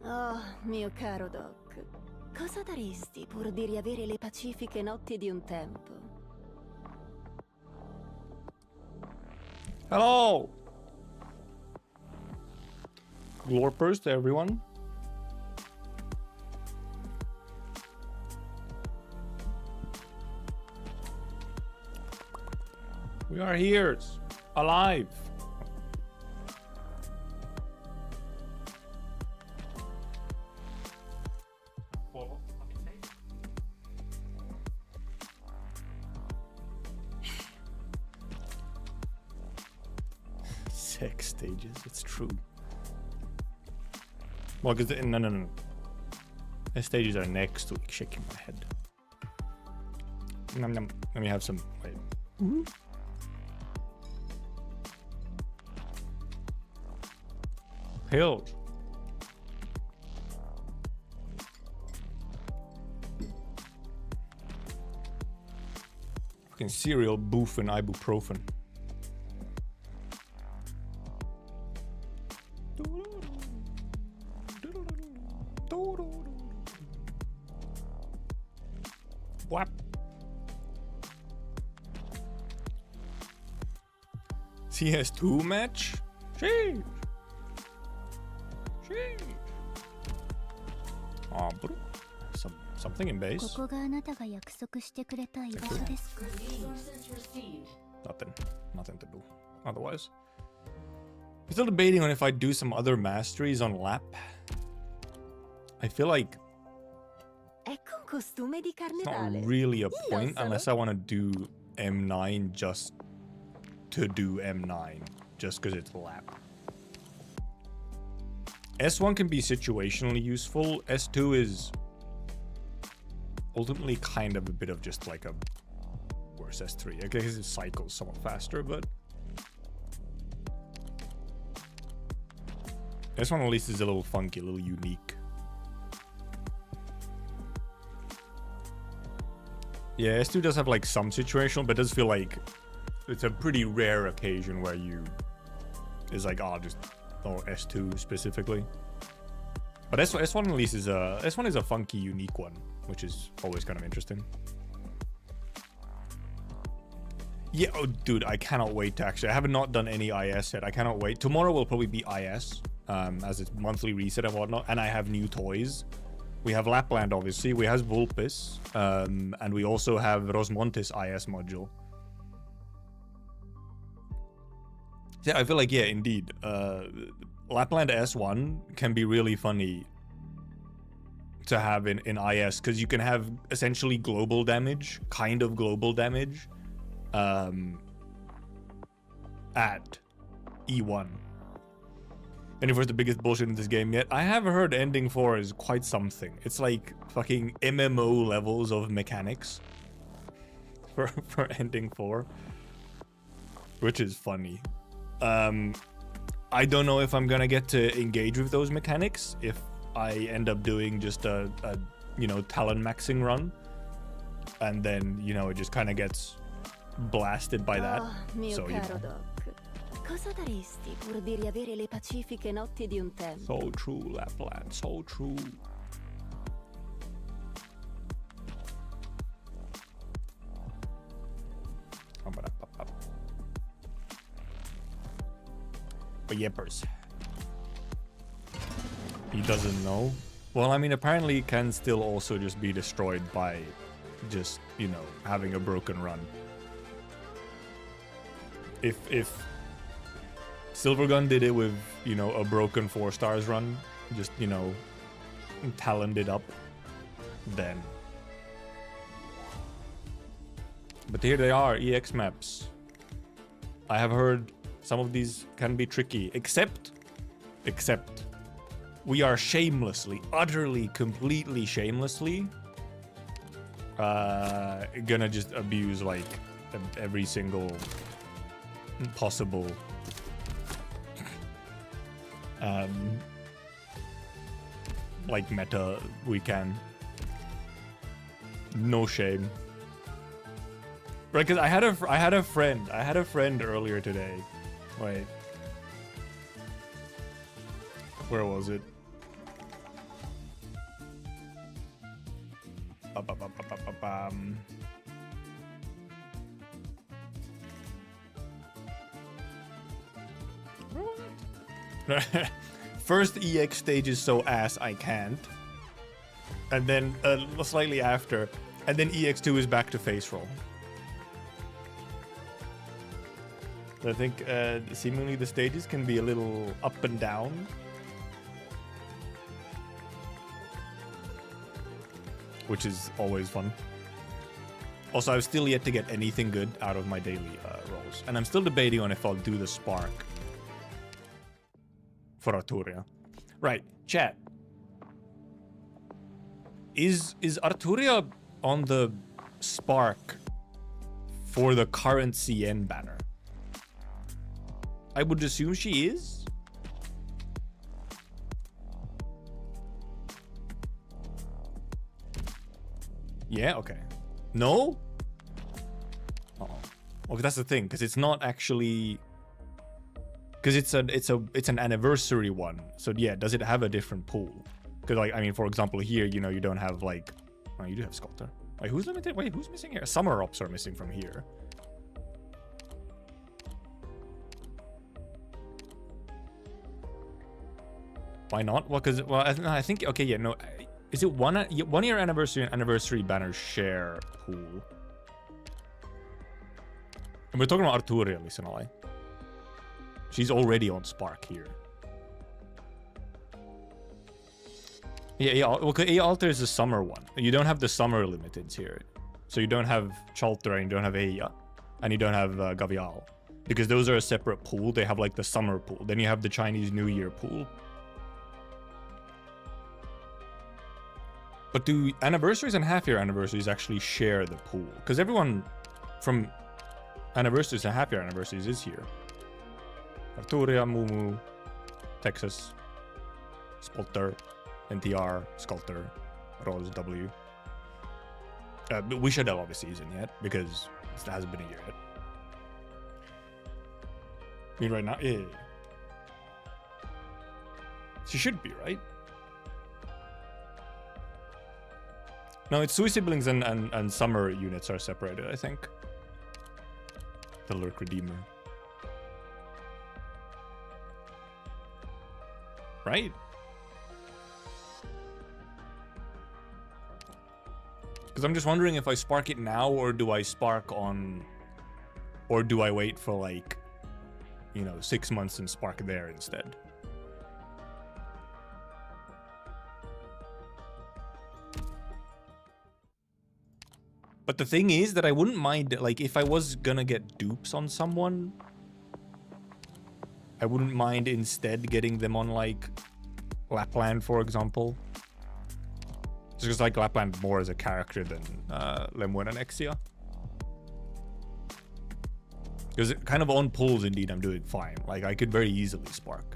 Oh, mio caro Doc, cosa daresti pur di riavere le pacifiche notti di un tempo? Hello! Glorpers to everyone. We are here, alive. Sex stages, it's true. Well, because no. The stages are next week. Shaking my head. Nom, nom. Let me have some. Wait. Mm-hmm. Pills. Fucking cereal, boof, and ibuprofen. What? CS2 match? Sheesh. Sheesh. Oh, bro. Something in base. Nothing to do. Otherwise. I'm still debating on if I do some other masteries on lapp. I feel like it's not really a point unless I want to do M9 just to do M9, just because it's lapp. S1 can be situationally useful. S2 is ultimately kind of a bit of just like a worse S3. I guess it cycles somewhat faster, but S1 at least is a little funky, a little unique. Yeah, S2 does have like some situational, but it does feel like it's a pretty rare occasion where you is like, oh, just S2 specifically. But S1 at least is S1 is a funky, unique one, which is always kind of interesting. Yeah, oh, dude, I cannot wait to actually. I have not done any IS yet. I cannot wait. Tomorrow will probably be IS, as it's monthly reset and whatnot, and I have new toys. We have Lapland, obviously. We have Vulpes, and we also have Rosmontis IS module. Yeah, I feel like, yeah, indeed. Lapland S1 can be really funny to have in IS, because you can have essentially global damage, kind of global damage, at E1. And if it's the biggest bullshit in this game yet, I have heard ending 4 is quite something. It's like fucking MMO levels of mechanics for ending 4, which is funny. I don't know if I'm gonna get to engage with those mechanics if I end up doing just a you know, talent maxing run, and then, you know, it just kind of gets blasted by that. So, you know. Cosa daresti pur di riavere le pacifiche notti di un tempo? So true, Lapland, so true. But yippers. He doesn't know. Well, I mean, apparently it can still also just be destroyed by just, you know, having a broken run. If Silvergun did it with, you know, a broken 4 stars run, just, you know, talented up, then. But here they are, EX maps. I have heard some of these can be tricky, except we are shamelessly, utterly, completely shamelessly gonna just abuse like every single possible like meta we can. No shame. Right, because I had a friend earlier today. Wait. Where was it? First EX stage is so ass I can't. And then slightly after. And then EX2 is back to face roll. I think seemingly the stages can be a little up and down. Which is always fun. Also, I've still yet to get anything good out of my daily rolls. And I'm still debating on if I'll do the spark for Arturia. Right, chat. Is Arturia on the spark for the current CN banner? I would assume she is. Yeah, okay. No? Uh-oh. Okay, that's the thing, because it's not actually... Because it's an anniversary one. So yeah, does it have a different pool? Because like, I mean, for example, here, you know, you don't have like... Oh, you do have Sculptor. Wait, who's limited? Wait, who's missing here? Summer Ops are missing from here. Why not? Well, because, well, I think, okay, yeah, no... Is it one year anniversary and anniversary banners share pool? And we're talking about Arturia, listen, I. She's already on Spark here. Yeah, well, Alter is the summer one. You don't have the summer limiteds here. So you don't have Chalter, and you don't have Eia, and you don't have Gavial. Because those are a separate pool. They have like the summer pool. Then you have the Chinese New Year pool. But do anniversaries and half-year anniversaries actually share the pool? Because everyone from anniversaries and half-year anniversaries is here. Arturia, Mumu, Texas, Spolter, NTR, Sculptor, Rose, W. But Wishadel obviously isn't yet, because it hasn't been a year yet. I mean, right now, yeah. She should be, right? No, it's Sui Siblings and Summer units are separated, I think. The Lurk Redeemer. Right? Because I'm just wondering if I spark it now, or do I spark on... Or do I wait for like, you know, 6 months and spark there instead? But the thing is that I wouldn't mind, like, if I was gonna get dupes on someone, I wouldn't mind instead getting them on, like, Lapland, for example. Just because I like Lapland more as a character than Lemwen and Exia. Because kind of on pulls, indeed, I'm doing fine. Like, I could very easily spark.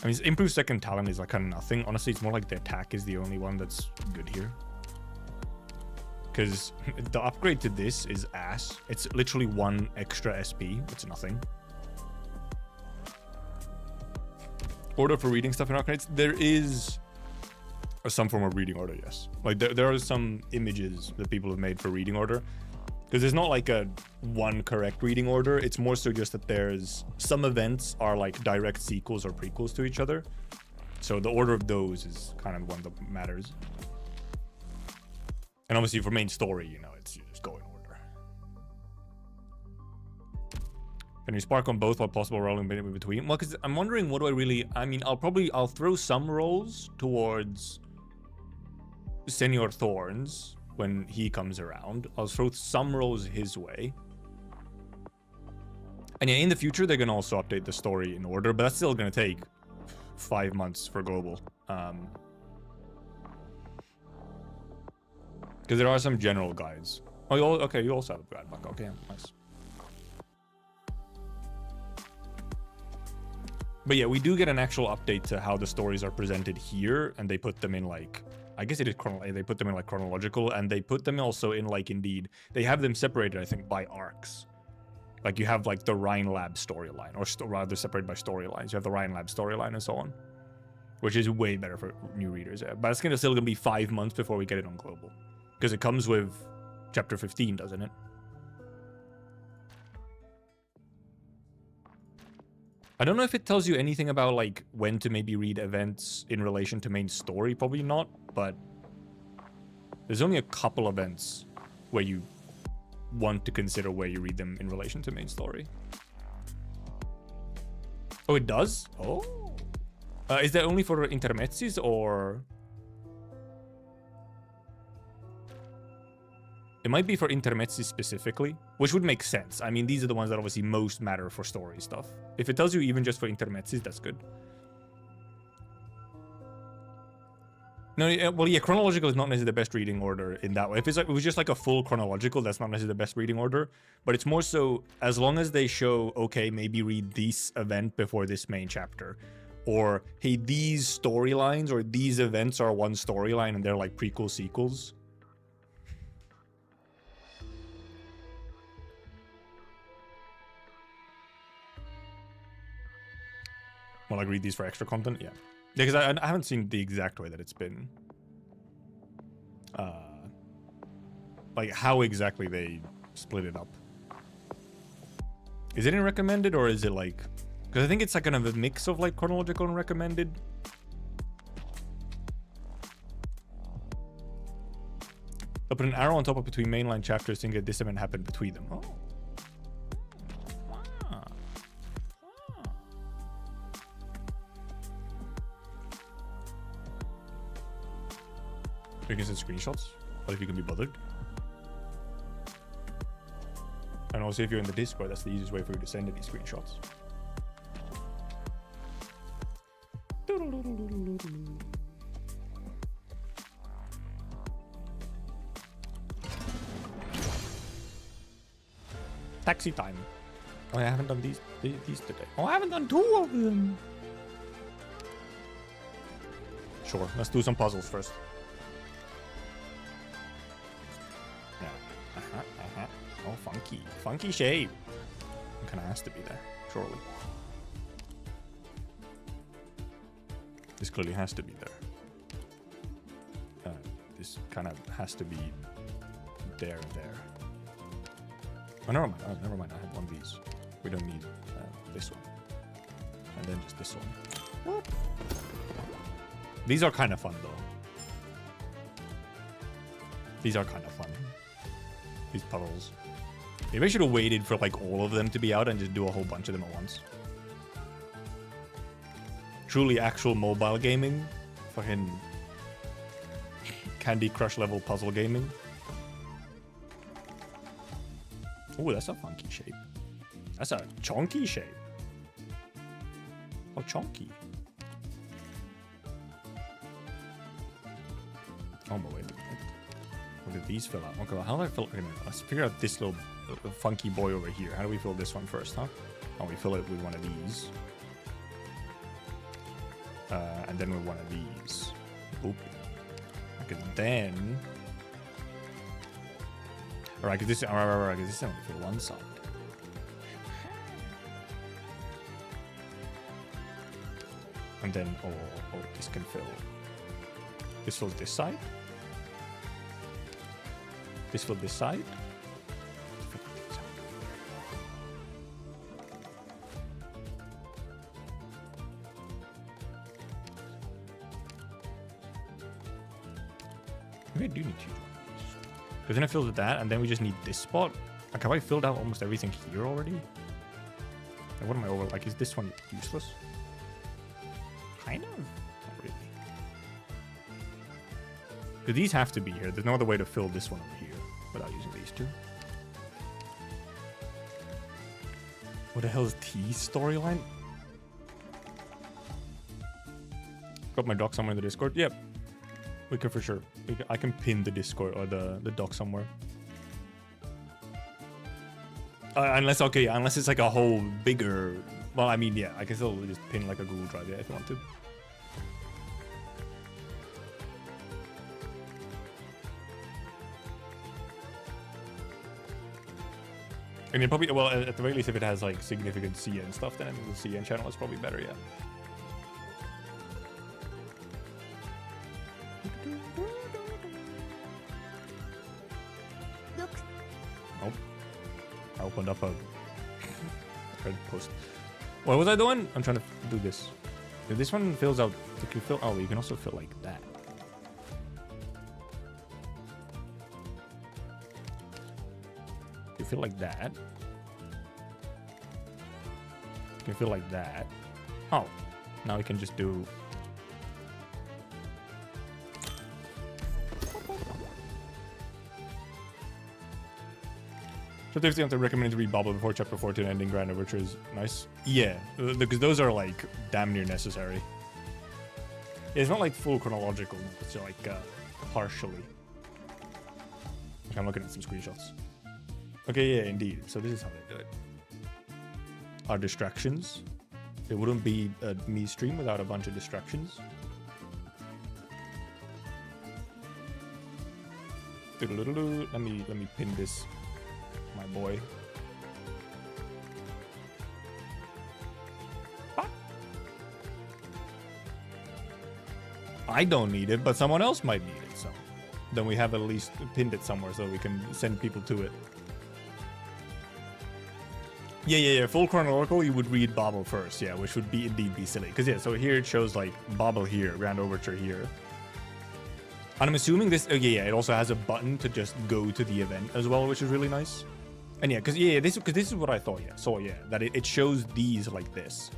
I mean, improved second talent is, like, kind of nothing. Honestly, it's more like the attack is the only one that's good here. Because the upgrade to this is ass. It's literally 1 extra SP. It's nothing. Order for reading stuff in Arknights? There is some form of reading order, yes. Like, there are some images that people have made for reading order. Because there's not like a one correct reading order. It's more so just that there's some events are like direct sequels or prequels to each other. So the order of those is kind of one that matters. And obviously for main story, you know, you just go in order. Can you spark on both while possible rolling in between? Well, because I'm wondering, what do I really... I mean, I'll throw some rolls towards Senor Thorns when he comes around. I'll throw some rolls his way. And yeah, in the future, they're going to also update the story in order, but that's still going to take 5 months for global. Because there are some general guides. Oh, okay, you also have a guide book. Okay, nice. But yeah, we do get an actual update to how the stories are presented here, and they put them in like, I guess it is they put them in like chronological, and they put them also in like, indeed, they have them separated, I think, by arcs. Like you have like the Rhine Lab storyline, or rather separated by storylines. You have the Rhine Lab storyline and so on, which is way better for new readers. But it's still gonna be 5 months before we get it on global. Because it comes with chapter 15, doesn't it? I don't know if it tells you anything about like when to maybe read events in relation to main story. Probably not, but there's only a couple events where you want to consider where you read them in relation to main story. Oh, it does? Oh. Is that only for intermezzis or... It might be for intermezzis specifically, which would make sense. I mean, these are the ones that obviously most matter for story stuff. If it tells you even just for intermezzis, that's good. No, well, yeah, chronological is not necessarily the best reading order in that way. If it was just like a full chronological, that's not necessarily the best reading order. But it's more so, as long as they show, okay, maybe read this event before this main chapter. Or, hey, these storylines or these events are one storyline and they're like prequel sequels. Well, like read these for extra content? Yeah. Because I haven't seen the exact way that it's been. Like how exactly they split it up. Is it in recommended or is it like... Because I think it's like kind of a mix of like chronological and recommended. I'll put an arrow on top of between mainline chapters thinking that this event happened between them. Oh. You can send screenshots, but if you can be bothered. And also if you're in the Discord, that's the easiest way for you to send any screenshots. Taxi time. Oh, I haven't done these today. Oh, I haven't done 2 of them. Sure, let's do some puzzles first. Oh, funky. Funky shape. It kind of has to be there, surely. This clearly has to be there. This kind of has to be there. Oh, never mind. Oh, never mind. I have one of these. We don't need this one. And then just this one. Whoop. These are kind of fun, though. These are kind of fun. These puzzles. Maybe I should have waited for like all of them to be out and just do a whole bunch of them at once. Truly actual mobile gaming. Fucking Candy Crush level puzzle gaming. Oh, that's a funky shape. That's a chonky shape. Oh, chonky. Oh, but wait a minute. How did these fill out? Okay, well, how do I fill? Okay, let's figure out this little funky boy over here. How do we fill this one first, huh? Oh, we fill it with one of these. And then with one of these. Oop. Because then... Alright, because this... Alright, because this is only for one side. And then... Oh, this can fill... This fills this side. This fills this side. Maybe I do need two. Because then it fills with that, and then we just need this spot. Like, have I filled out almost everything here already? Like, what am I over? Like, is this one useless? Kind of. Not really. Because these have to be here. There's no other way to fill this one over here without using these two. What the hell is T's storyline? Got my doc somewhere in the Discord? Yep. We can for sure. I can pin the Discord or the doc somewhere. Unless it's like a whole bigger... Well, I mean, yeah, I can still just pin like a Google Drive, yeah, if you want to. And probably, well, at the very least, if it has like significant CN stuff, then I think the CN channel is probably better, yeah. Oh, I opened up a Reddit post. What was I doing? I'm trying to do this. If this one fills out, you can fill. Oh, you can also fill like that. You feel like that. You can feel like that. Oh, now we can just do. Chapter 50, I recommend to read Bobble before chapter 14 ending Grand Overture is nice. Yeah, because those are like damn near necessary. It's not like full chronological, it's like partially. Okay, I'm looking at some screenshots. Okay, yeah, indeed. So this is how they do it. Our distractions. It wouldn't be a me stream without a bunch of distractions. Let me pin this, my boy. I don't need it, but someone else might need it, so then we have at least pinned it somewhere so we can send people to it. Yeah. Full chronological, you would read Bobble first, yeah, which would be indeed be silly. Because, yeah, so here it shows, like, Bobble here, Grand Overture here. And I'm assuming this, yeah, it also has a button to just go to the event as well, which is really nice. And yeah, because, this is what I thought, yeah. So, yeah, that it shows these like this.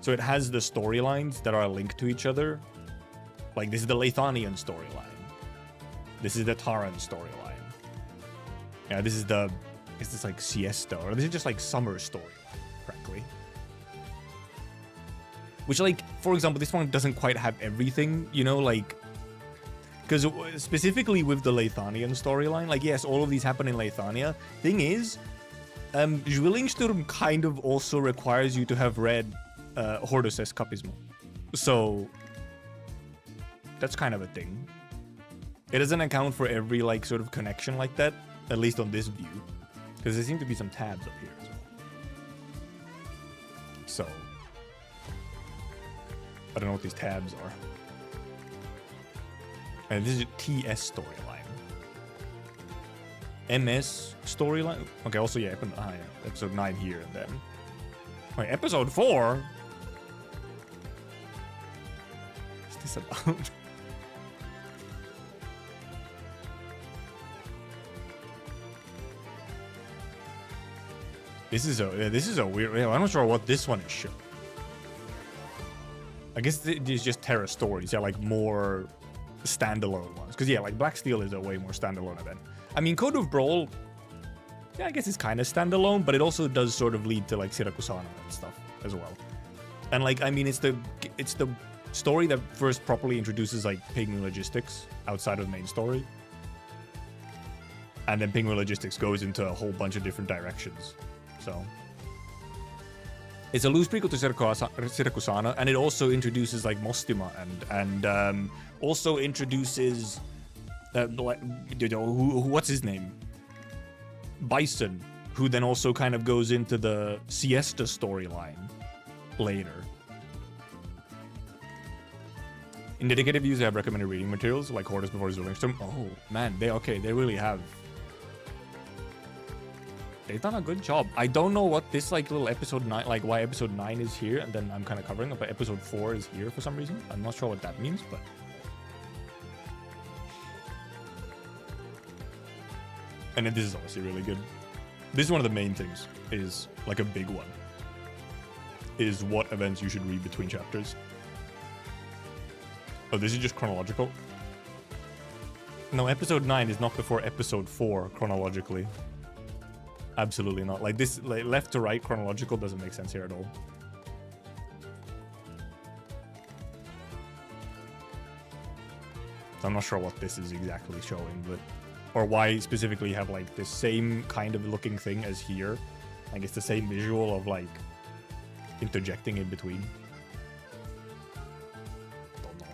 So it has the storylines that are linked to each other. Like, this is the Lathanian storyline. This is the Taran storyline. Yeah, this is the... Is this like siesta, or this is just like summer story, frankly? Which, like, for example, this one doesn't quite have everything, you know, like, because specifically with the Lathanian storyline, like, yes, all of these happen in Lathania. Thing is, Zwillingssturm kind of also requires you to have read Hortus Escapismo, so that's kind of a thing. It doesn't account for every like sort of connection like that, at least on this view. Because there seem to be some tabs up here as well. So, I don't know what these tabs are. And this is a TS storyline. MS storyline? Okay, also, yeah, episode 9 here and then. Wait, episode 4? What's this about? This is a weird. I'm not sure what this one is showing. I guess it's just Terra stories. Yeah, like more standalone ones. Because yeah, like Black Steel is a way more standalone event. I mean, Code of Brawl. Yeah, I guess it's kind of standalone, but it also does sort of lead to like Sirakusana and stuff as well. And like, I mean, it's the story that first properly introduces like Penguin Logistics outside of the main story. And then Penguin Logistics goes into a whole bunch of different directions. So it's a loose prequel to Sirakusana, and it also introduces like Mostima and also introduces what's his name, Bison, who then also kind of goes into the Siesta storyline later. In dedicated views, they have recommended reading materials like Hortus before Zwillingssturm. Oh man, they really have. They've done a good job. I don't know what this like little episode 9, like why episode 9 is here, and then I'm kind of covering it, but episode 4 is here for some reason. I'm not sure what that means, but and then this is obviously really good. This is one of the main things, is like a big one, is what events you should read between chapters. Oh, this is just chronological. No, episode 9 is not before episode 4 chronologically. Absolutely not. Like this, like left to right chronological doesn't make sense here at all. So I'm not sure what this is exactly showing, but or why specifically have like the same kind of looking thing as here. Like it's the same visual of like interjecting in between. Don't know.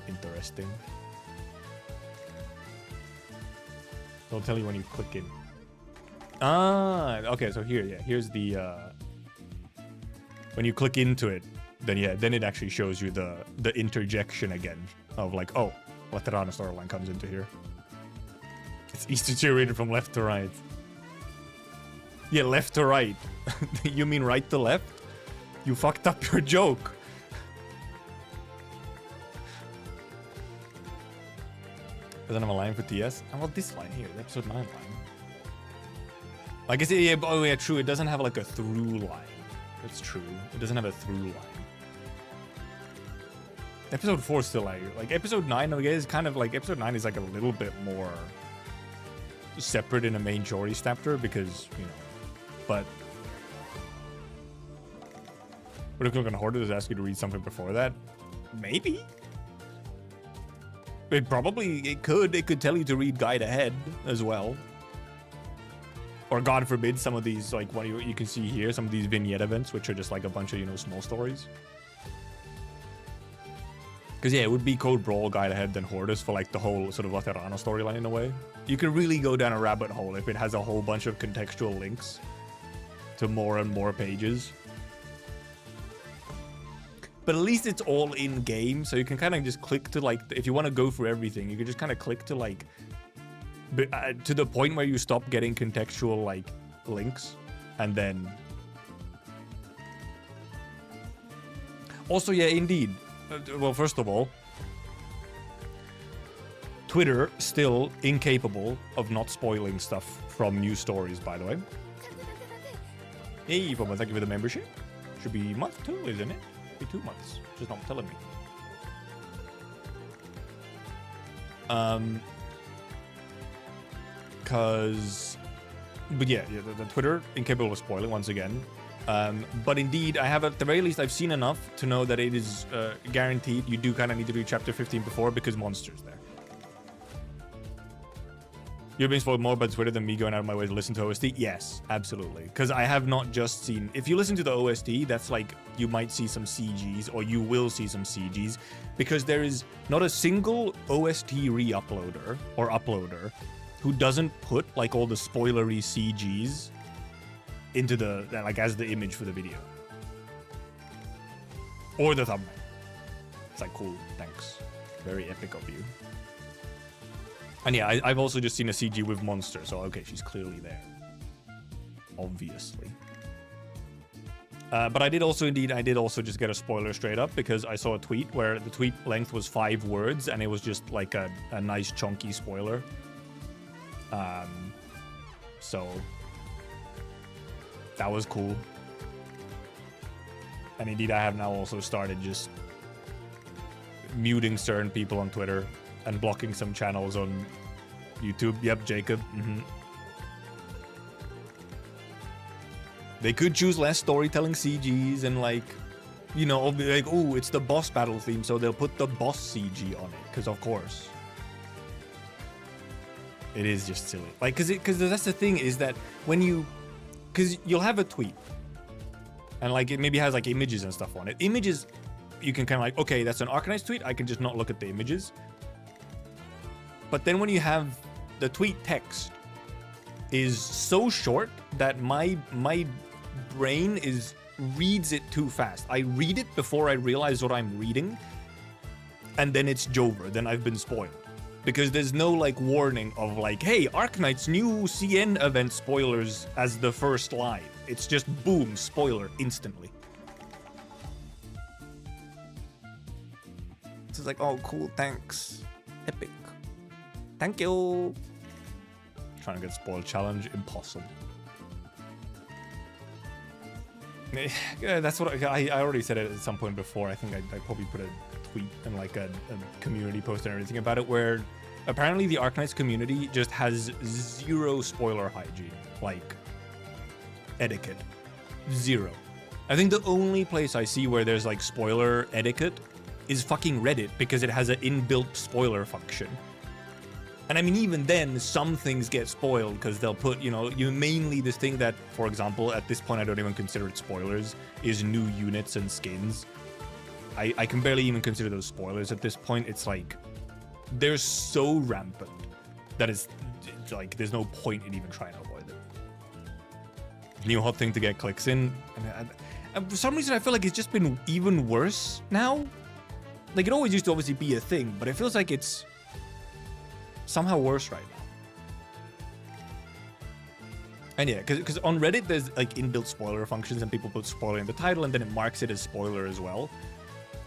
Interesting. They'll tell you when you click in. Ah, okay, so here, yeah, here's the when you click into it, then yeah, then it actually shows you the interjection again of like, oh, Laterana storyline comes into here. It's easy to read it from left to right. Yeah, left to right. You mean right to left? You fucked up your joke. Doesn't have a line for TS. And well, this line here, the episode 9 line. I guess, yeah, oh yeah, true. It doesn't have like a through line. That's true. It doesn't have a through line. Episode 4 still like episode 9, I guess, is kind of like, episode 9 is like a little bit more separate in a main story chapter because, you know, but if you look on Hoarder, does ask you to read something before that? Maybe. It could tell you to read Guide Ahead as well. Or God forbid, some of these, like what you can see here, some of these vignette events, which are just like a bunch of, you know, small stories. Because yeah, it would be Code Brawl, Guide Ahead, then Hordes for like the whole sort of Laterano storyline in a way. You can really go down a rabbit hole if it has a whole bunch of contextual links to more and more pages. But at least it's all in game, so you can kind of just click to like, if you want to go through everything, you can just kind of click to like, to the point where you stop getting contextual like links, and then. Also, yeah, indeed. Well, first of all, Twitter still incapable of not spoiling stuff from news stories, by the way. Hey, Puma, thank you for the membership. Should be month 2, isn't it? Be 2 months. Just not telling me. But yeah, the Twitter incapable of spoiling once again. But indeed, I have at the very least I've seen enough to know that it is guaranteed. You do kind of need to read chapter 15 before because monsters there. You're being spoiled more about Twitter than me going out of my way to listen to OST? Yes, absolutely. Because I have not just seen... If you listen to the OST, that's like you might see some CGs or you will see some CGs because there is not a single OST re-uploader or uploader who doesn't put like all the spoilery CGs into the, like as the image for the video. Or the thumbnail. It's like, cool, thanks. Very epic of you. And yeah, I've also just seen a CG with Monster, so okay, she's clearly there. Obviously. But I did also just get a spoiler straight up because I saw a tweet where the tweet length was 5 words and it was just like a nice chunky spoiler. So that was cool. And indeed, I have now also started just muting certain people on Twitter and blocking some channels on YouTube. Yep, Jacob. They could choose less storytelling CGs and like, you know, like, oh, it's the boss battle theme, so they'll put the boss CG on it, because of course. It is just silly. Like, because that's the thing is that when you, because you'll have a tweet and like it maybe has like images and stuff on it. Images, you can kind of like, okay, that's an Arknights tweet. I can just not look at the images. But then when you have the tweet text is so short that my brain reads it too fast. I read it before I realize what I'm reading. And then it's Jover. Then I've been spoiled. Because there's no like warning of like, hey, Arknights new CN event spoilers as the first line. It's just boom, spoiler instantly. It's just like, oh, cool, thanks. Epic. Thank you. Trying to get spoiled challenge, impossible. Yeah, that's what I already said it at some point before. I think I probably put a tweet and like a community post and everything about it, where apparently the Arknights community just has zero spoiler hygiene, like etiquette, zero. I think the only place I see where there's like spoiler etiquette is fucking Reddit, because it has an inbuilt spoiler function. And I mean, even then, some things get spoiled because they'll put, you know, mainly this thing that, for example, at this point I don't even consider it spoilers, is new units and skins. I can barely even consider those spoilers at this point. It's like, they're so rampant that it's like, there's no point in even trying to avoid it. New hot thing to get clicks in. And for some reason, I feel like it's just been even worse now. Like, it always used to obviously be a thing, but it feels like it's somehow worse right now. And yeah, because on Reddit there's like inbuilt spoiler functions and people put spoiler in the title and then it marks it as spoiler as well.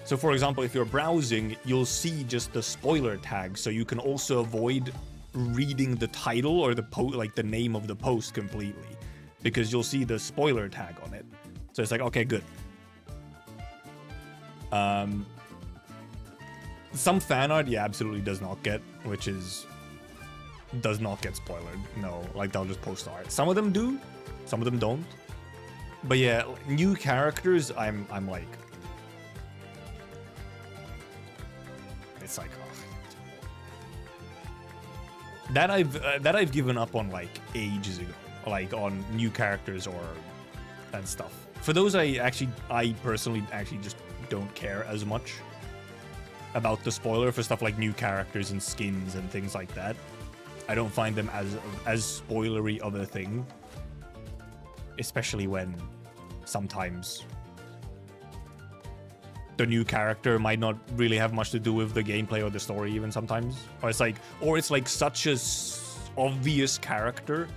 So for example, if you're browsing, you'll see just the spoiler tag, so you can also avoid reading the title or the like the name of the post completely, because you'll see the spoiler tag on it. So it's like, okay, good. Some fan art, yeah, absolutely does not get, which is does not get spoilered. No, like they'll just post art. Some of them do, some of them don't. But yeah, new characters, I'm like, it's like, oh. That I've given up on like ages ago, like on new characters or and stuff. For those, I personally actually just don't care as much about the spoiler for stuff like new characters and skins and things like that. I don't find them as spoilery of a thing, especially when sometimes the new character might not really have much to do with the gameplay or the story even sometimes. Or it's like such a obvious character.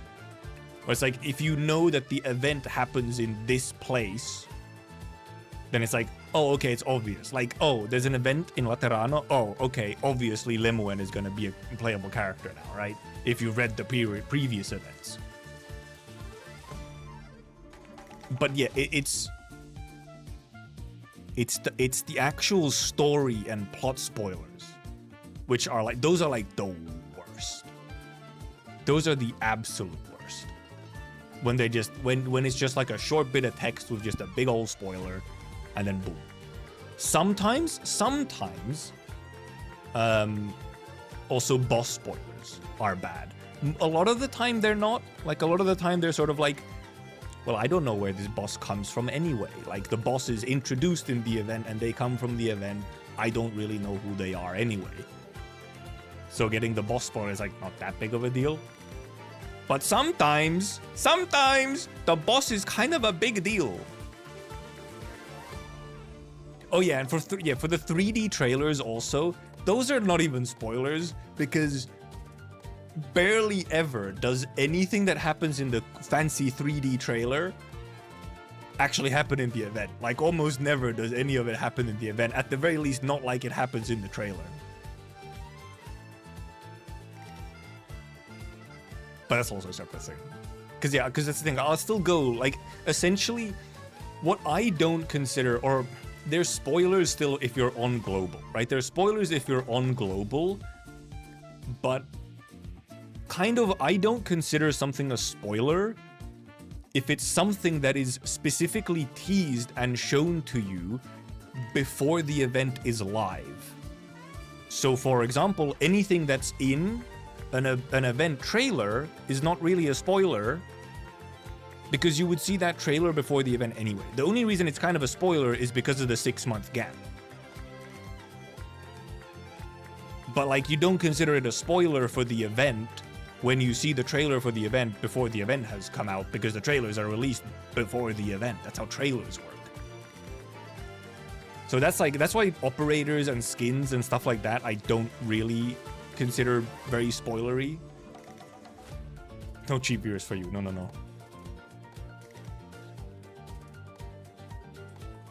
Or it's like, if you know that the event happens in this place, then it's like, oh, okay, it's obvious. Like, oh, there's an event in Laterano. Oh, okay, obviously Lemuen is going to be a playable character now, right? If you read the previous events. But yeah, it's the actual story and plot spoilers, which are like, those are like the worst. Those are the absolute worst. When they just, when it's just like a short bit of text with just a big old spoiler, and then boom. Sometimes, also boss spoilers are bad. A lot of the time they're not. Like, a lot of the time they're sort of like, well, I don't know where this boss comes from anyway. Like, the boss is introduced in the event and they come from the event. I don't really know who they are anyway. So getting the boss spoiler is like not that big of a deal. But sometimes the boss is kind of a big deal. Oh yeah, and for the 3D trailers also, those are not even spoilers, because barely ever does anything that happens in the fancy 3D trailer actually happen in the event. Like, almost never does any of it happen in the event. At the very least, not like it happens in the trailer. But that's also a separate thing. Because that's the thing. I'll still go, like, essentially, what I don't consider, or there's spoilers still if you're on global, right? There's spoilers if you're on global, but kind of, I don't consider something a spoiler if it's something that is specifically teased and shown to you before the event is live. So for example, anything that's in an event trailer is not really a spoiler, because you would see that trailer before the event anyway. The only reason it's kind of a spoiler is because of the 6-month gap. But like, you don't consider it a spoiler for the event when you see the trailer for the event before the event has come out, because the trailers are released before the event. That's how trailers work. So that's why operators and skins and stuff like that I don't really consider very spoilery. No cheap viewers for you. No.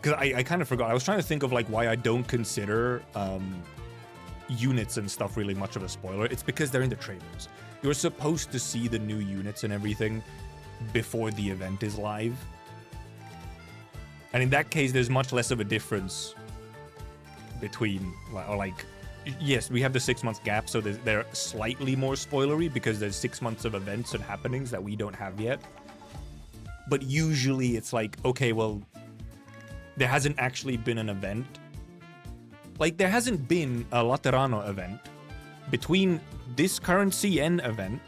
Because I kind of forgot. I was trying to think of like why I don't consider units and stuff really much of a spoiler. It's because they're in the trailers. You're supposed to see the new units and everything before the event is live. And in that case, there's much less of a difference between, or like, yes, we have the 6-month gap, so they're slightly more spoilery because there's 6 months of events and happenings that we don't have yet. But usually it's like, okay, well, there hasn't actually been an event. Like, there hasn't been a Laterano event between this current CN event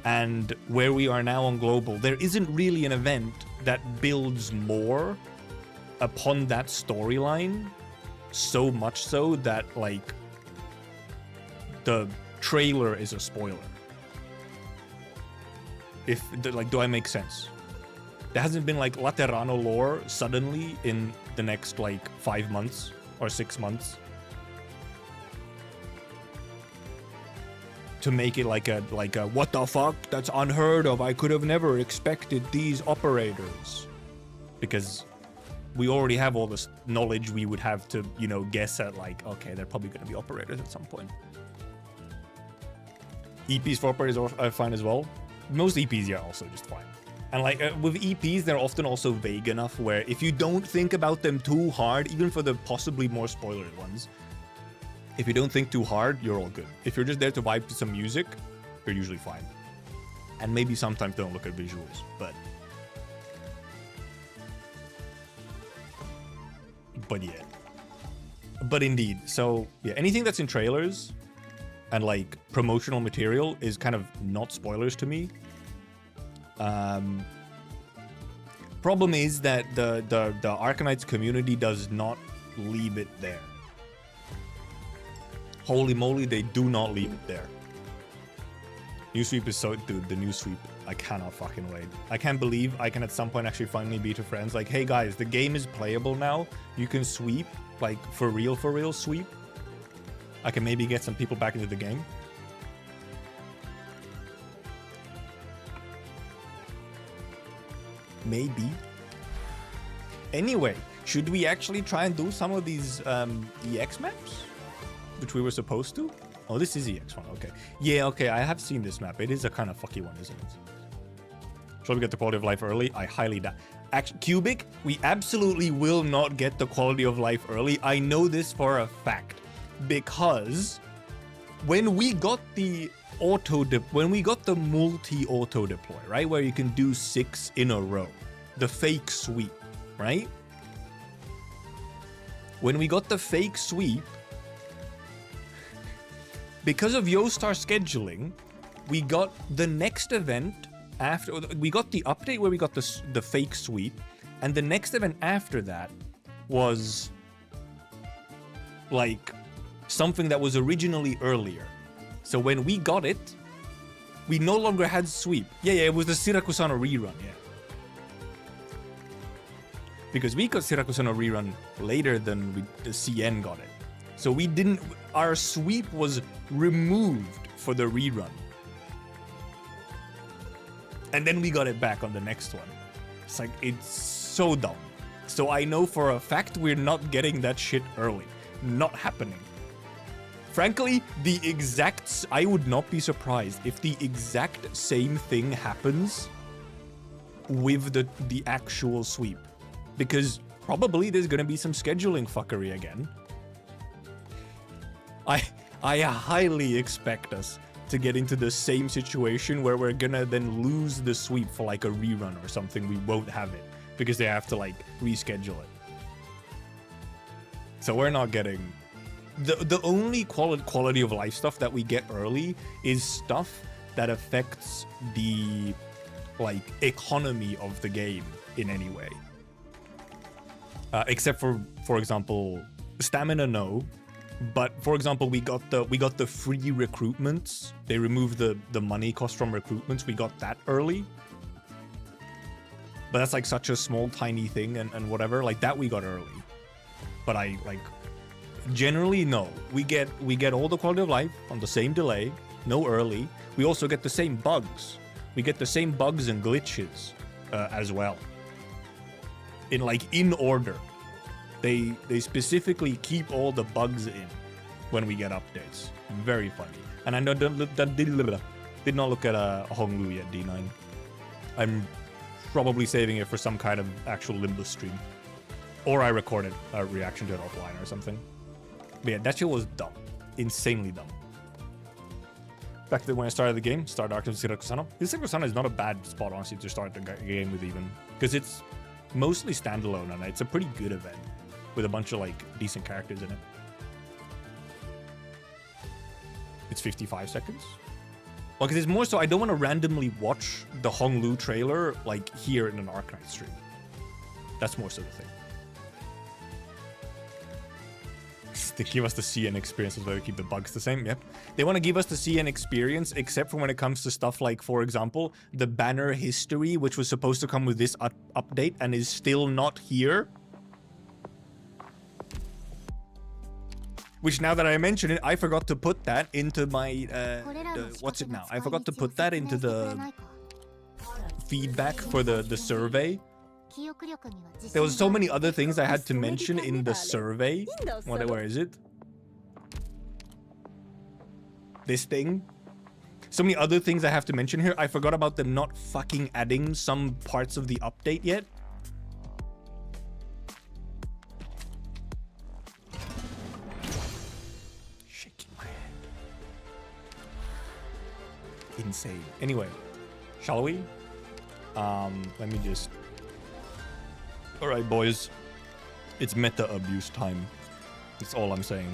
and where we are now on global. There isn't really an event that builds more upon that storyline, so much so that, like, the trailer is a spoiler. Do I make sense? There hasn't been, like, Laterano lore suddenly in the next, like, 5 months or 6 months to make it like a what the fuck, that's unheard of, I could have never expected these operators, because we already have all this knowledge we would have to, you know, guess at, like, okay, they're probably going to be operators at some point. EPs for operators are fine as well. Most EPs are also just fine. And like with EPs, they're often also vague enough where if you don't think about them too hard, even for the possibly more spoilery ones, if you don't think too hard, you're all good. If you're just there to vibe to some music, you're usually fine. And maybe sometimes don't look at visuals, but yeah. But indeed, so yeah, anything that's in trailers and like promotional material is kind of not spoilers to me. Problem is that the Arknights community does not leave it there. Holy moly, they do not leave it there. New sweep is so... Dude, the new sweep, I cannot fucking wait. I can't believe I can at some point actually finally be to friends like, hey guys, the game is playable now. You can sweep, like for real sweep. I can maybe get some people back into the game. Maybe. Anyway, should we actually try and do some of these EX maps? Which we were supposed to? Oh, this is EX one, okay. Yeah, okay, I have seen this map. It is a kind of fucky one, isn't it? Shall we get the quality of life early? I highly doubt. Actually, Cubic, we absolutely will not get the quality of life early. I know this for a fact. Because when we got the multi-auto deploy, right? Where you can do 6 in a row. The fake sweep, right? When we got the fake sweep, because of Yostar scheduling, we got the next event after... We got the update where we got the fake sweep, and the next event after that was like something that was originally earlier. So when we got it, we no longer had sweep. Yeah, it was the Sirakusano rerun, yeah. Because we got Sirakusano rerun later than the CN got it. So we didn't... Our sweep was removed for the rerun. And then we got it back on the next one. It's like, it's so dumb. So I know for a fact we're not getting that shit early. Not happening. Frankly, I would not be surprised if the exact same thing happens with the actual sweep. Because probably there's gonna be some scheduling fuckery again. I highly expect us to get into the same situation where we're gonna then lose the sweep for like a rerun or something. We won't have it because they have to like reschedule it. So we're not getting... The only quality of life stuff that we get early is stuff that affects the like economy of the game in any way. Except for example, stamina, no. But for example, we got the free recruitments. They removed the money cost from recruitments. We got that early. But that's like such a small, tiny thing and whatever. Like that we got early. But I like generally no. We get all the quality of life on the same delay, no early. We also get the same bugs. We get the same bugs and glitches as well. In order. They specifically keep all the bugs in when we get updates. Very funny. And I know that did not look at Honglu yet, D9. I'm probably saving it for some kind of actual Limbo stream. Or I recorded a reaction to it offline or something. But yeah, that shit was dumb. Insanely dumb. Back to when I started the game, start Arknights with Sirakusano. This Sirakusano is not a bad spot, honestly, to start the game with even. Because it's mostly standalone and it's a pretty good event. With a bunch of like decent characters in it. It's 55 seconds. Well, because it's more so I don't want to randomly watch the Honglu trailer like here in an Arknights stream. That's more so the thing. They give us the CN experience as well to keep the bugs the same. Yep. They want to give us the CN experience, except for when it comes to stuff like, for example, the banner history, which was supposed to come with this update and is still not here. Which now that I mention it, I forgot to put that into my what's it now? I forgot to put that into the feedback for the survey. There was so many other things I had to mention in the survey. Where is it? This thing. So many other things I have to mention here. I forgot about them not fucking adding some parts of the update yet. Shaking my head. Insane. Anyway, shall we? Let me just... Alright, boys. It's meta abuse time. That's all I'm saying.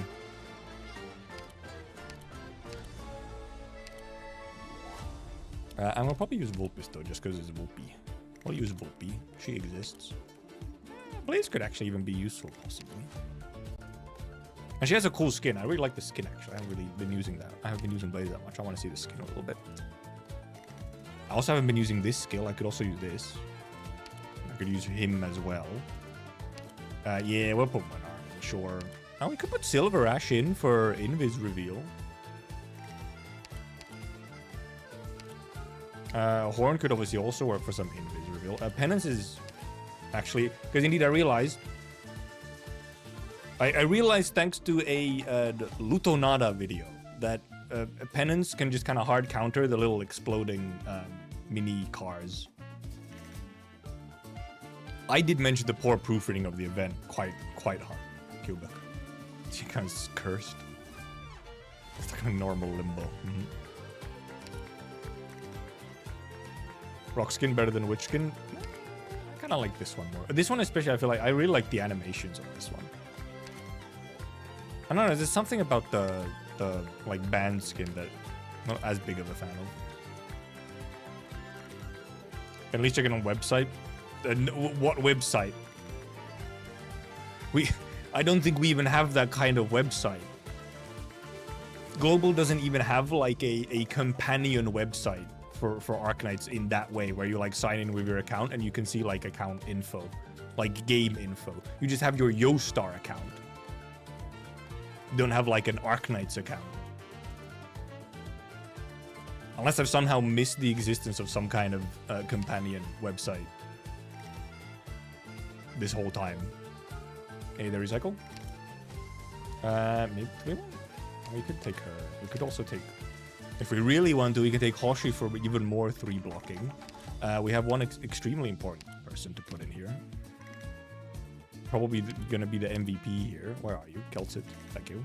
I'm gonna probably use Vulpes though, just because it's Vulpy. I'll use Vulpy. She exists. Blaze could actually even be useful, possibly. And she has a cool skin. I really like the skin, actually. I haven't really been using that. I haven't been using Blaze that much. I want to see the skin a little bit. I also haven't been using this skill. I could also use this. I could use him as well. Yeah, we'll put one arm, sure. Now we could put Silver Ash in for Invis reveal. Horn could obviously also work for some Invis reveal. Penance is actually... Because indeed I realized... I realized thanks to a Lutonada video that Penance can just kind of hard counter the little exploding mini cars. I did mention the poor proofreading of the event quite hard. Cubic. She kind of cursed. It's like a normal limbo. Rock skin better than witch skin? I kind of like this one more. This one especially, I feel like I really like the animations of this one. I don't know, there's something about the like band skin that I'm not as big of a fan of. At least check it on website. What website? I don't think we even have that kind of website. Global doesn't even have like a companion website for Arknights in that way, where you like sign in with your account and you can see like account info, like game info. You just have your YoStar account. You don't have like an Arknights account. Unless I've somehow missed the existence of some kind of companion website this whole time. Hey, the recycle? Maybe we could take her. We could also take... If we really want to, we can take Hoshi for even more 3 blocking. We have one extremely important person to put in here. Probably gonna be the MVP here. Where are you? Kelsit. Thank you.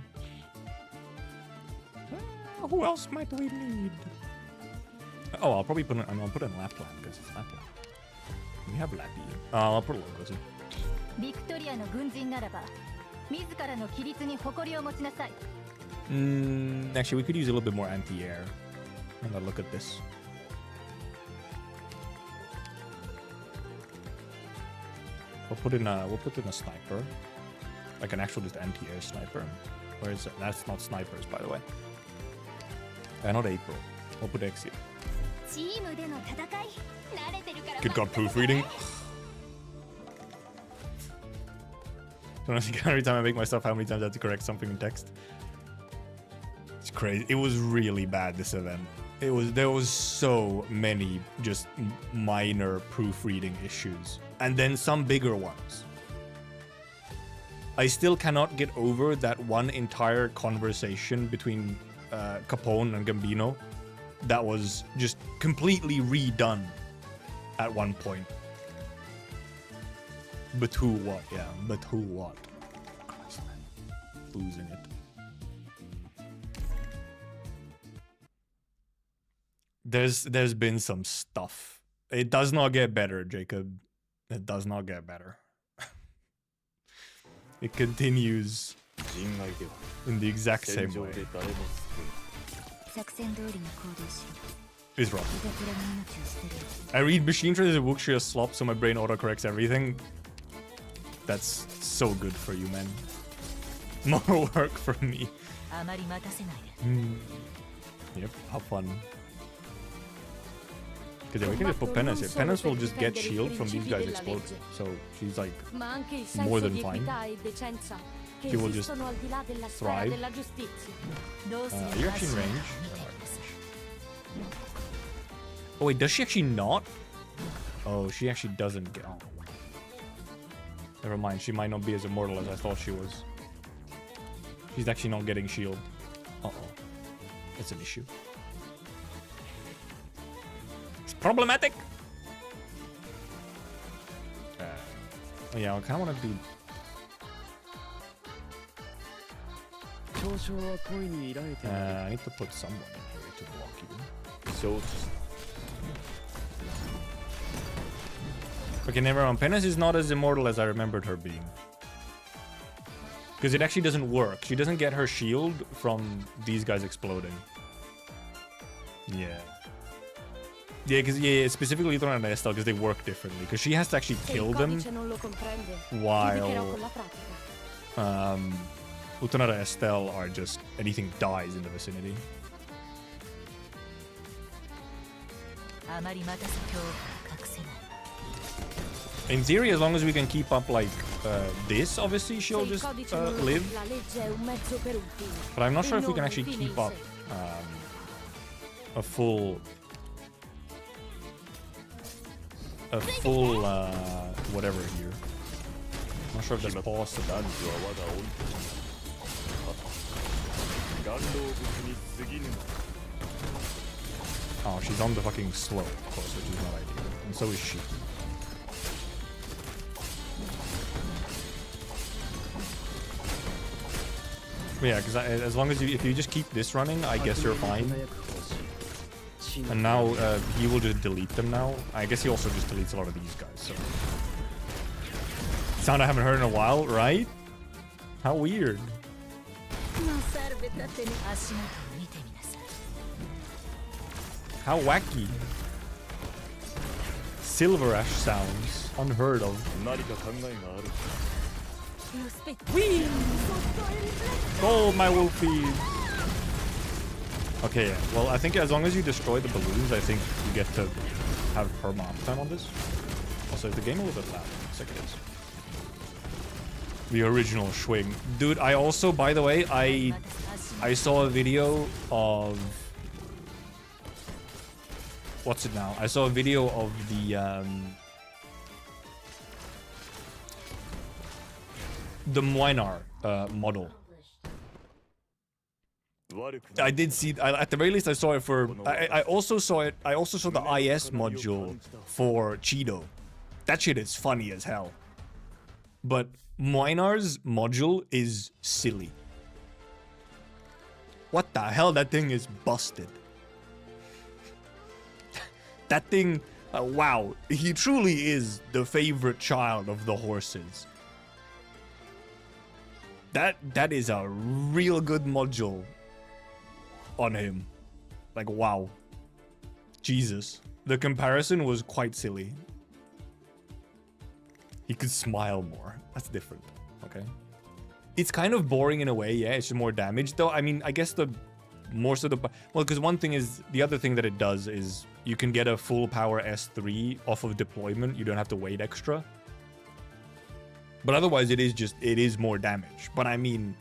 Who else might we need? Oh, I'll probably put in... I'll put in Lapland because it's Lapland. We have Lappy. I'll put a logo too. Actually, we could use a little bit more anti-air. Look at this. We'll put in a sniper, like an actual just anti-air sniper. Where is it? That's not snipers, by the way. Not April. We'll put X here. Good God, proofreading. Every time I make myself, how many times I have to correct something in text. It's crazy. It was really bad, this event. There was so many just minor proofreading issues. And then some bigger ones. I still cannot get over that one entire conversation between Capone and Gambino that was just completely redone at one point. But who what? Yeah, but who what? Christ, man. Losing it. There's been some stuff. It does not get better, Jacob. It does not get better. It continues in the exact same way. It's wrong. I read machine trade as a Wuxia slop, so my brain autocorrects everything. That's so good for you, man. More work for me. Yep, have fun. Because yeah, we can just put Penance here. Penance will just get shield from these guys exploding. So she's like more than fine. She will just thrive. You're actually in range. Oh wait, does she actually not? Oh, she actually doesn't get... Oh. Never mind, she might not be as immortal as I thought she was. She's actually not getting shield. Uh-oh. That's an issue. It's problematic! Oh yeah, I kind of want to be... I need to put someone in here to block you. So... Okay, never mind. Penance is not as immortal as I remembered her being. Because it actually doesn't work. She doesn't get her shield from these guys exploding. Yeah. Yeah, because specifically Utona and Estelle, because they work differently. Because she has to actually kill them while Utona and Estelle are just anything dies in the vicinity. In theory, as long as we can keep up like this, obviously she'll just live. But I'm not sure if we can actually keep up a full whatever here. I'm not sure if that's possible. Oh, she's on the fucking slope, of course, which is not ideal. And so is she. Yeah, because as long as if you just keep this running, I guess you're fine. And now he will just delete them now. I guess he also just deletes a lot of these guys, so... Sound I haven't heard in a while, right? How weird. How wacky. Silver Ash sounds. Unheard of. Whee! Gold, my wolfie! Okay, yeah. Well, I think as long as you destroy the balloons, I think you get to have perma uptime on this. Also, is the game a little bit loud? Looks like it is. The original swing. Dude, I also, by the way, I saw a video of... What's it now? I saw a video of the Moinar model. I did see at the very least I saw it for I also saw it. I also saw the IS module for Cheeto. That shit is funny as hell. But Moinar's module is silly. What the hell? That thing is busted. That thing, wow, he truly is the favorite child of the horses. That is a real good module on him. Like, wow. Jesus. The comparison was quite silly. He could smile more. That's different. Okay. It's kind of boring in a way, yeah. It's just more damage, though. I mean, I guess the more so the... Well, because one thing is... The other thing that it does is you can get a full power S3 off of deployment. You don't have to wait extra. But otherwise, it is more damage. But I mean,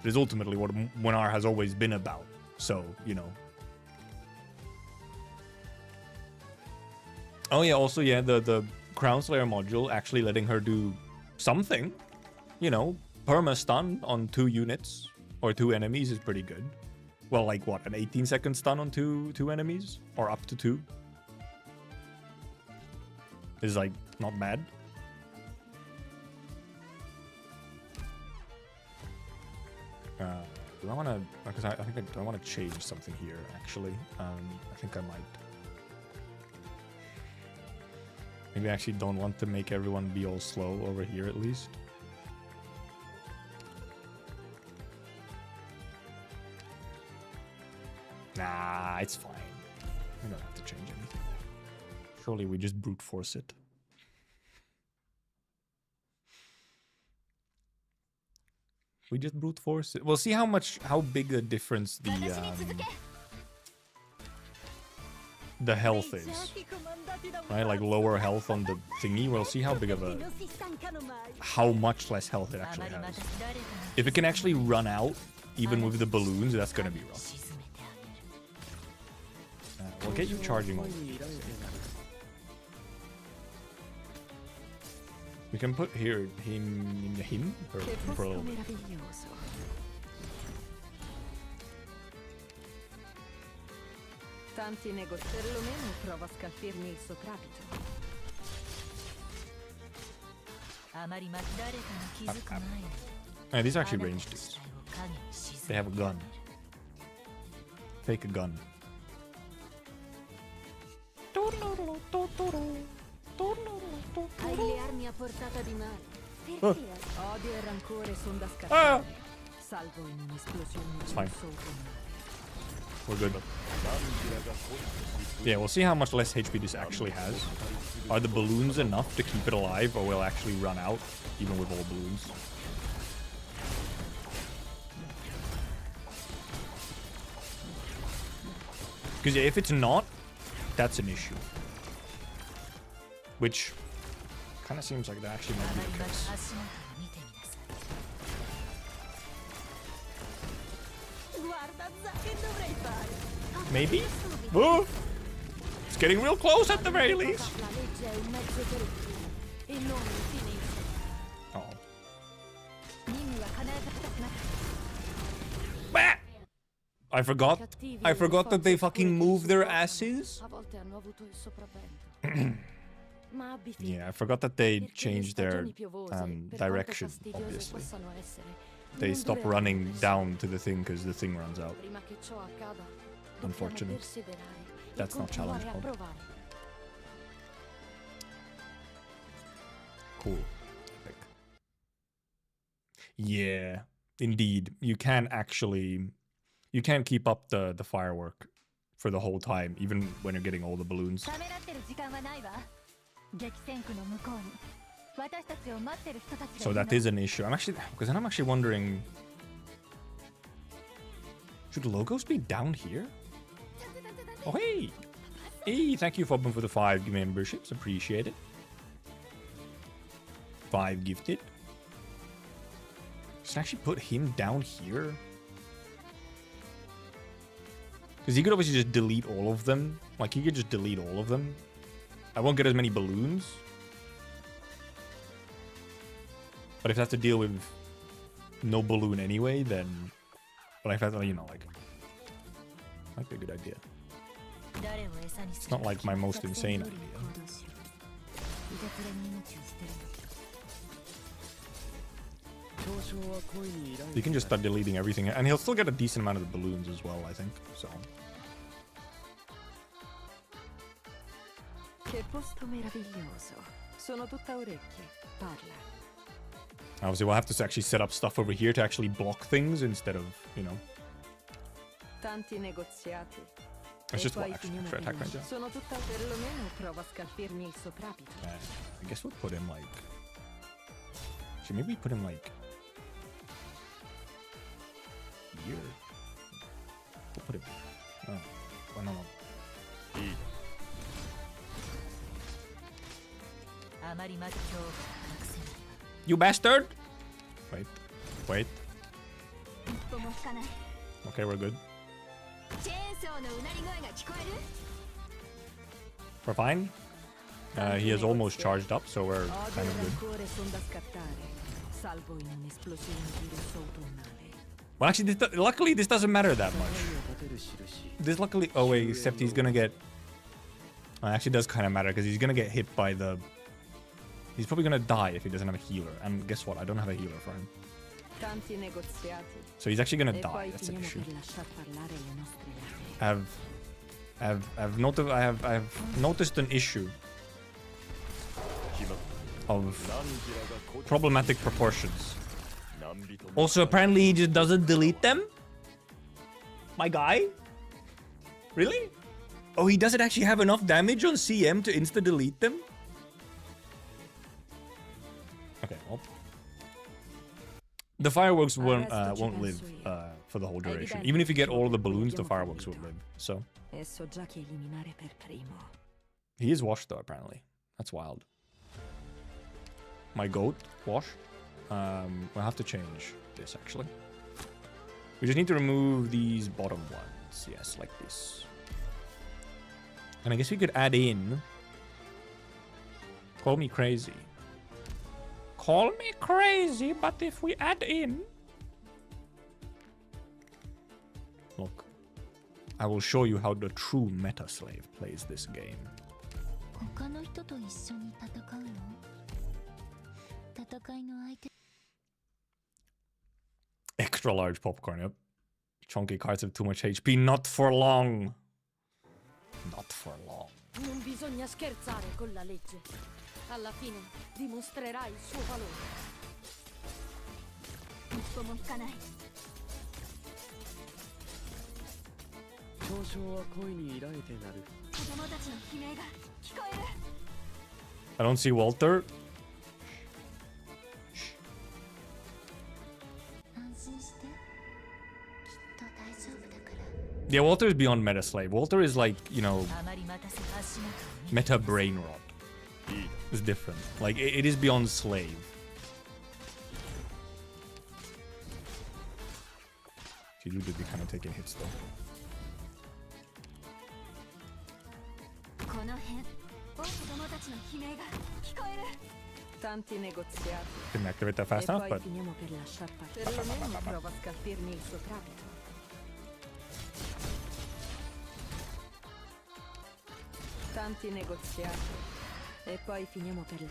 it is ultimately what Moinar has always been about. So, you know. Oh yeah, also, yeah, the Crown Slayer module actually letting her do something. You know, perma stun on 2 units or 2 enemies is pretty good. Well, like what, an 18-second stun on two enemies? Or up to 2? Is like not bad. Do I want to... Because I think I want to change something here, actually. I think I might. Maybe I actually don't want to make everyone be all slow over here, at least. Nah, it's fine. We don't have to change anything. Surely we just brute force it. We just brute force it. We'll see how big a difference the the health is. Right, like lower health on the thingy. We'll see how big of a... how much less health it actually has. If it can actually run out, even with the balloons, that's gonna be rough. We'll get you charging over. We can put here him for a little bit. These are actually ranged dudes. They have a gun. Take a gun. Hai le armi a portata di mano. Odio e rancore sono da Ah! scattare. Salvo in un'esplosione. It's fine. We're good. Yeah, we'll see how much less HP this actually has. Are the balloons enough to keep it alive, or will it actually run out, even with all balloons? Because if it's not, that's an issue. Which kind of seems like that actually might be the case. Maybe? Oh! It's getting real close at the very least. Oh. Bah! I forgot that they fucking move their asses. Yeah, I forgot that they changed their direction, obviously. They stop running down to the thing because the thing runs out. Unfortunate. That's not challenge mode. Cool. Epic. Yeah, indeed. You can't actually... You can't keep up the firework for the whole time, even when you're getting all the balloons. So that is an issue. I'm actually wondering, should logos be down here? Oh hey! Hey, thank you Fobin for the 5 memberships, appreciate it. 5 gifted. Just actually put him down here. Because he could obviously just delete all of them. Like, he could just delete all of them. I won't get as many balloons. But if I have to deal with no balloon anyway, then... But if I have to, you know, like... Might be a good idea. It's not like my most insane idea. You can just start deleting everything. And he'll still get a decent amount of the balloons as well, I think. So... Obviously, we'll have to actually set up stuff over here to actually block things instead of, you know. Let's just watch for attack range. I guess we'll put him like... Should maybe put him like... here? We'll put him... No. Oh, no. You bastard! Wait. Okay, we're good. We're fine. He has almost charged up, so we're kind of good. Well, actually, luckily this doesn't matter that much. This luckily... Oh wait, except he's gonna get... actually does kind of matter, because he's gonna get hit by the... He's probably gonna die if he doesn't have a healer. And guess what? I don't have a healer for him. So he's actually gonna die. That's an issue. I've noticed an issue of problematic proportions. Also, apparently he just doesn't delete them. My guy? Really? Oh, he doesn't actually have enough damage on CM to insta-delete them? Okay, well. The fireworks won't live for the whole duration. Even if you get all of the balloons, the fireworks will live. So, E so già chi eliminare per primo. He is washed though, apparently. That's wild. My goat wash. We'll have to change this actually. We just need to remove these bottom ones. Yes, like this. And I guess we could add in. Call me crazy. Call me crazy, but if we add in. Look. I will show you how the true meta slave plays this game. Extra large popcorn, yep. Chunky cards have too much HP. Not for long. Not for long. Non bisogna scherzare con la legge. Alla fine dimostrerai il suo valore. I don't see Walter. Yeah, Walter is beyond meta slave. Walter is like, you know, meta brain rot. It's different. Like, it is beyond slave. She did be kind of taking hits though. Tanti negoziati. Didn't activate that fast enough, but Finiamo per lasciar partire. Perlomeno prova a scalfirmi il suo trapito. Tanti negoziati. E poi finiamo per il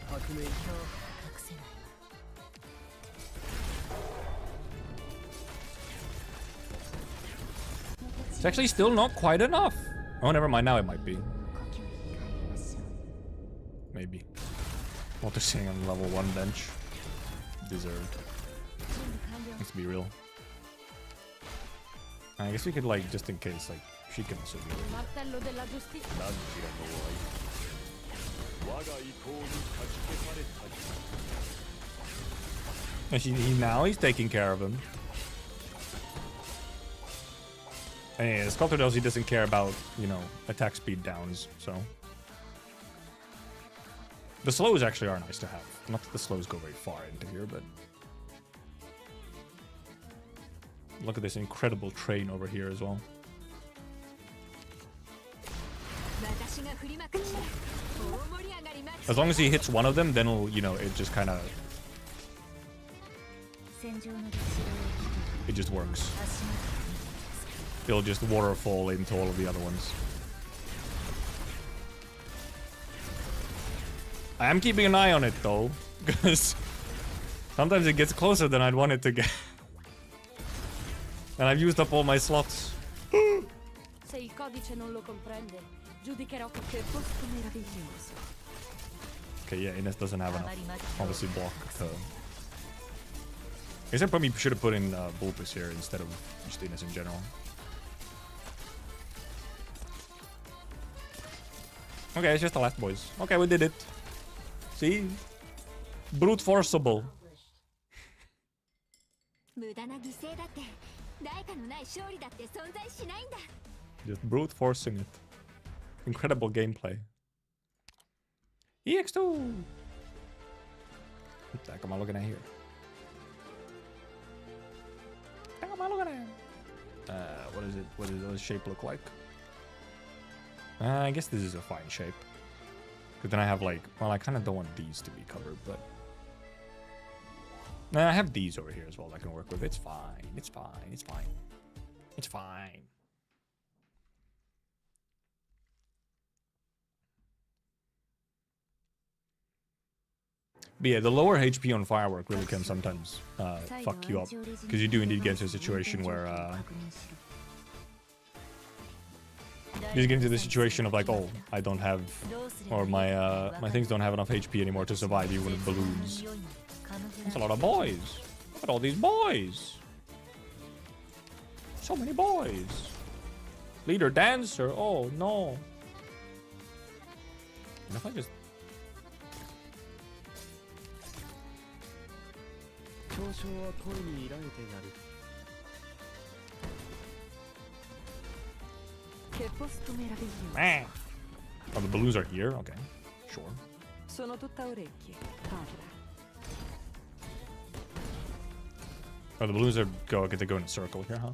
it's actually still not quite enough. Oh, never mind. Now it might be. Maybe. Walter's sitting on level 1 bench. Deserved. Let's be real. I guess we could, like, just in case, like, she can also do it. And now he's taking care of him. And yeah, Sculptor knows he doesn't care about, you know, attack speed downs, so. The slows actually are nice to have. Not that the slows go very far into here, but... Look at this incredible train over here as well. As long as he hits one of them, then it'll, you know, it just kind of... It just works. It'll just waterfall into all of the other ones. I am keeping an eye on it though, because sometimes it gets closer than I'd want it to get. And I've used up all my slots. Se il codice non lo comprende, giudicherò che posto meraviglioso. Okay, yeah, Ines doesn't have enough, obviously, block to... I guess I probably should have put in Bulbus here instead of just Ines in general. Okay, it's just the last boys. Okay, we did it. See? Brute forceable. Just brute forcing it. Incredible gameplay. EX2! What the heck am I looking at here? What the heck am I looking at? What is it? What does the shape look like? I guess this is a fine shape. But then I have like, well, I kind of don't want these to be covered, but... Nah, I have these over here as well that I can work with. It's fine. It's fine. It's fine. It's fine. But yeah, the lower HP on Firework really can sometimes fuck you up. Because you do indeed get to a situation where... you get into the situation of like, oh, I don't have... Or my my things don't have enough HP anymore to survive even with balloons. That's a lot of boys. Look at all these boys. So many boys. Leader dancer. Oh, no. And if I just... Che posto meraviglioso. Man. Oh, the balloons are here? Okay. Sure. Sono tutta orecchie. Parla. Oh, the balloons are they go in a circle here, huh?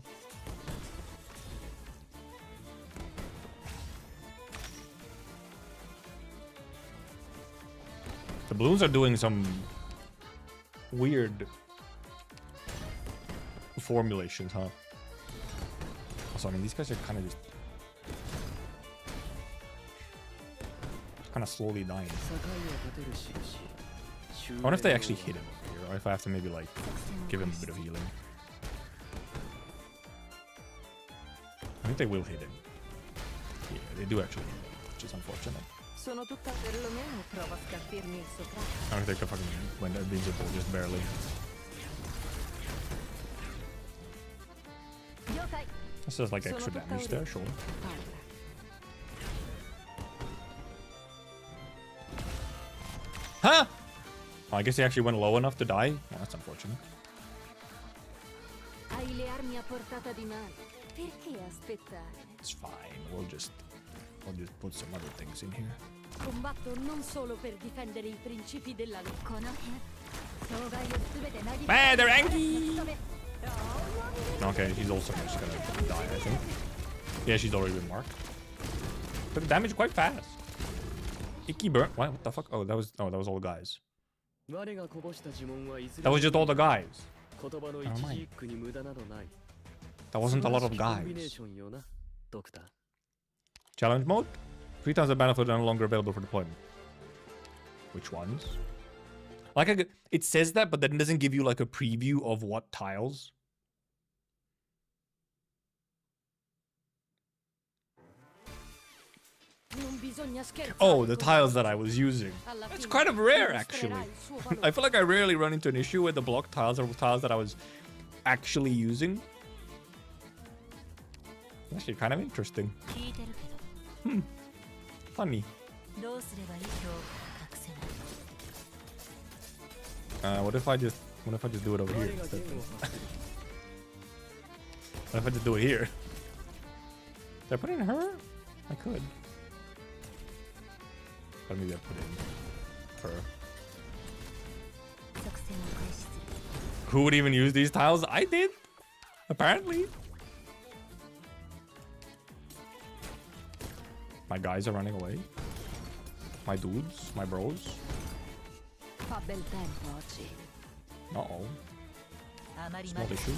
The balloons are doing some weird formulations, huh? Also, I mean, these guys are kind of just slowly dying. I wonder if they actually hit him over here, or if I have to maybe like give him a bit of healing. I think they will hit him. Yeah, they do actually hit him, which is unfortunate. Sono tutta perlomeno prova a scalfirmi il soprano. I don't think they fucking went invincible, just barely. This is like extra damage there, sure. Huh? Oh, I guess he actually went low enough to die. Yeah, that's unfortunate. Hai le armi a portata di mano. Perché aspettare? It's fine. We'll just put some other things in here. Combatto non solo per difendere i principi della lotta. Man, they're angry! Okay, he's also just gonna die, I think. Yeah, she's already been marked. Took damage quite fast. Icky burn. What the fuck? Oh, that was all the guys. That was just all the guys. Never mind. That wasn't a lot of guys. Challenge mode? 3 times the battlefield are no longer available for deployment. Which ones? Like, it says that, but then it doesn't give you like a preview of what tiles. Oh, the tiles that I was using. It's kind of rare, actually. I feel like I rarely run into an issue where the block tiles are tiles that I was actually using. Actually, kind of interesting. Funny. What if I just do it over here instead? What if I just do it here? Did I put it in her? I could. But maybe I put it in her. Who would even use these tiles? I did. Apparently. My guys are running away. My dudes, my bros. Uh-oh. Small issue.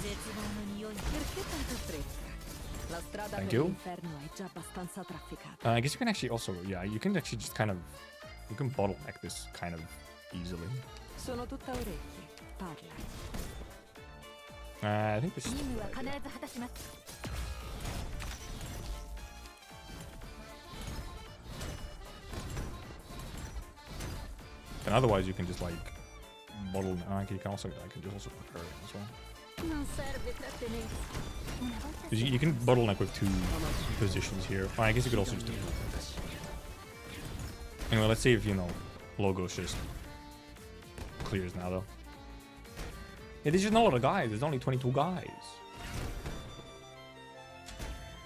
Thank you. I guess you can actually also, yeah, you can actually just kind of, you can bottleneck this kind of easily. I think this is and otherwise you can just like bottle. I can also put her in as well. You can bottleneck with 2 positions here. I guess you could also just do it. Anyway, let's see if, you know, Logos just clears now though. Yeah, there's just not a lot of guys. There's only 22 guys.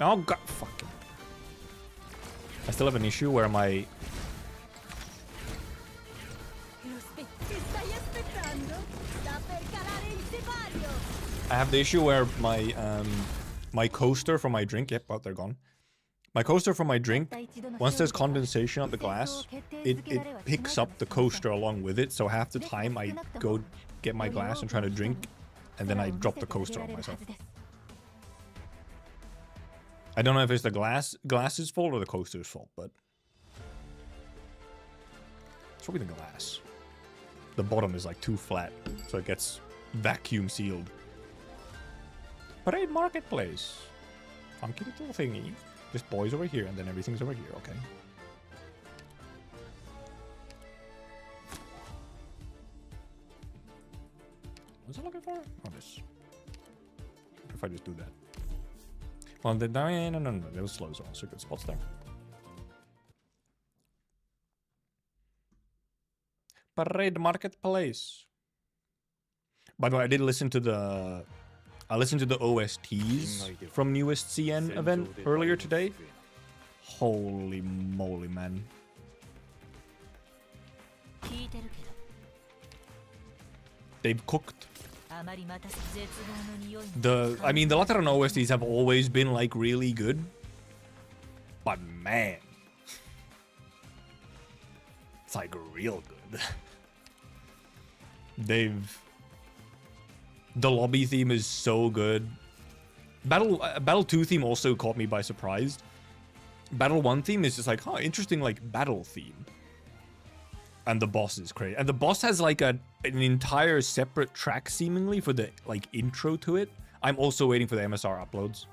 Oh god, fucking. I still have an issue where my I have the issue where my my coaster for my drink, yep, well, they're gone. My coaster for my drink, once there's condensation on the glass, it picks up the coaster along with it, so half the time I go get my glass and try to drink, and then I drop the coaster on myself. I don't know if it's the glass's fault or the coaster's fault, but it's probably the glass. The bottom is like too flat, so it gets vacuum sealed. Parade marketplace. Funky little thingy. Just boys over here, and then everything's over here, okay. What's I looking for? Oh, this. What if I just do that? Well, no, there was slows also good spots there. Parade marketplace. By the way, I did listen to the OSTs from newest CN event earlier today. Holy moly, man. They've cooked. I mean, the Lateran OSTs have always been like really good. But man, it's like real good. The lobby theme is so good. Battle 2 theme also caught me by surprise. Battle 1 theme is just like, huh, interesting, like battle theme. And the boss is crazy. And the boss has like an entire separate track seemingly for the like intro to it. I'm also waiting for the MSR uploads.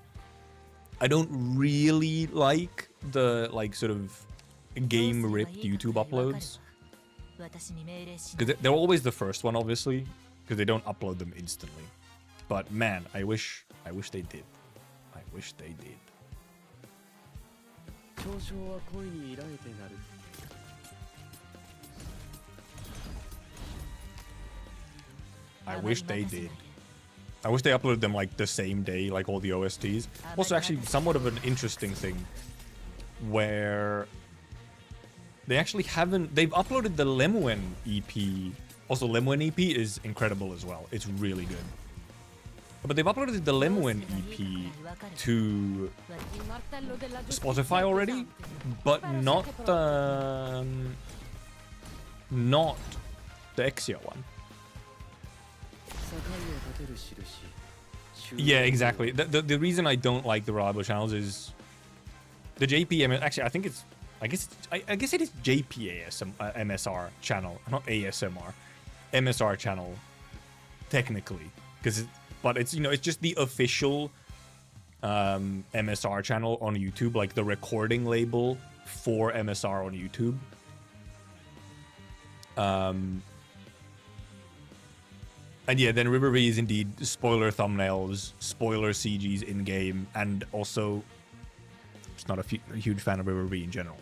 I don't really like the like sort of game ripped YouTube uploads. Because they're always the first one, obviously, because they don't upload them instantly. But man, I wish they did. I wish they did. I wish they did. I wish they uploaded them like the same day, like all the OSTs. Also, actually, somewhat of an interesting thing where they actually haven't. They've uploaded the Lemuen EP. Also, Lemuen EP is incredible as well. It's really good. But they've uploaded the Lemuen EP to Spotify already, but not the Exia one. Yeah, exactly. The reason I don't like the reliable channels is the JPM. Actually, I guess it is JPASM MSR channel, not ASMR, MSR channel, technically, but it's it's just the official MSR channel on YouTube, like the recording label for MSR on YouTube. And yeah, then River V is indeed spoiler thumbnails, spoiler CGs in game, and also just not a huge fan of River V in general.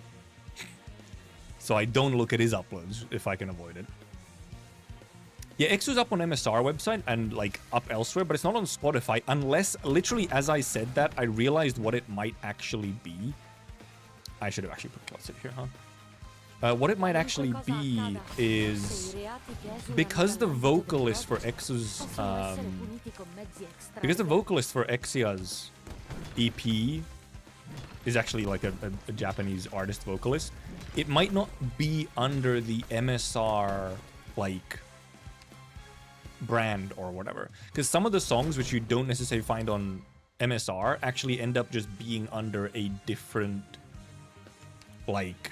So I don't look at his uploads if I can avoid it. Yeah, X was up on MSR website and like up elsewhere, but it's not on Spotify unless, literally as I said that, I realized what it might actually be. I should have actually put Kelsit here, huh? What it might actually be is because the vocalist for X's Exia's EP is actually like a Japanese artist vocalist. It might not be under the MSR like brand or whatever, because some of the songs which you don't necessarily find on MSR actually end up just being under a different like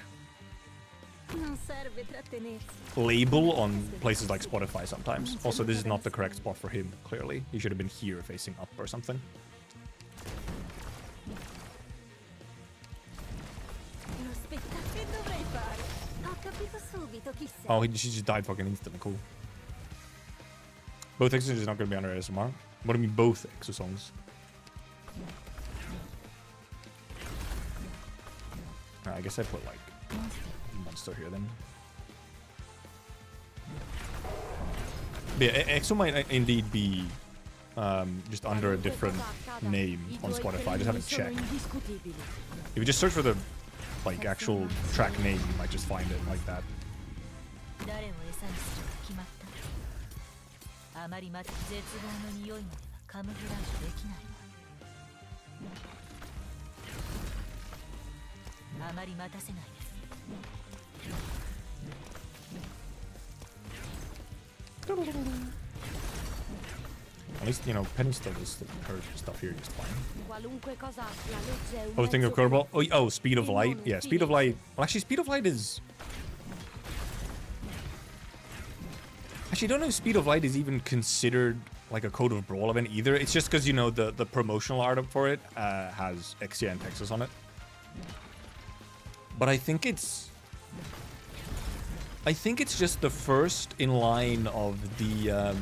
label on places like Spotify sometimes. Also, this is not the correct spot for him, clearly. He should have been here facing up or something. Oh, she just died fucking instantly. Cool. Both Exos is not going to be under ASMR. What do you mean both Exo songs? I guess I put like monster here then. But yeah, EXO might indeed be just under a different name on Spotify. I just haven't checked. If you just search for the like actual track name, you might just find it like that. At least, Penny still does her stuff here just fine. I was thinking of Curveball. Oh, Speed of Light. Yeah, Speed of Light. Well, actually, Speed of Light is... Actually, I don't know if Speed of Light is even considered like a Code of Brawl event either. It's just because, the promotional art for it has Exia and Texas on it. But I think it's just the first in line of the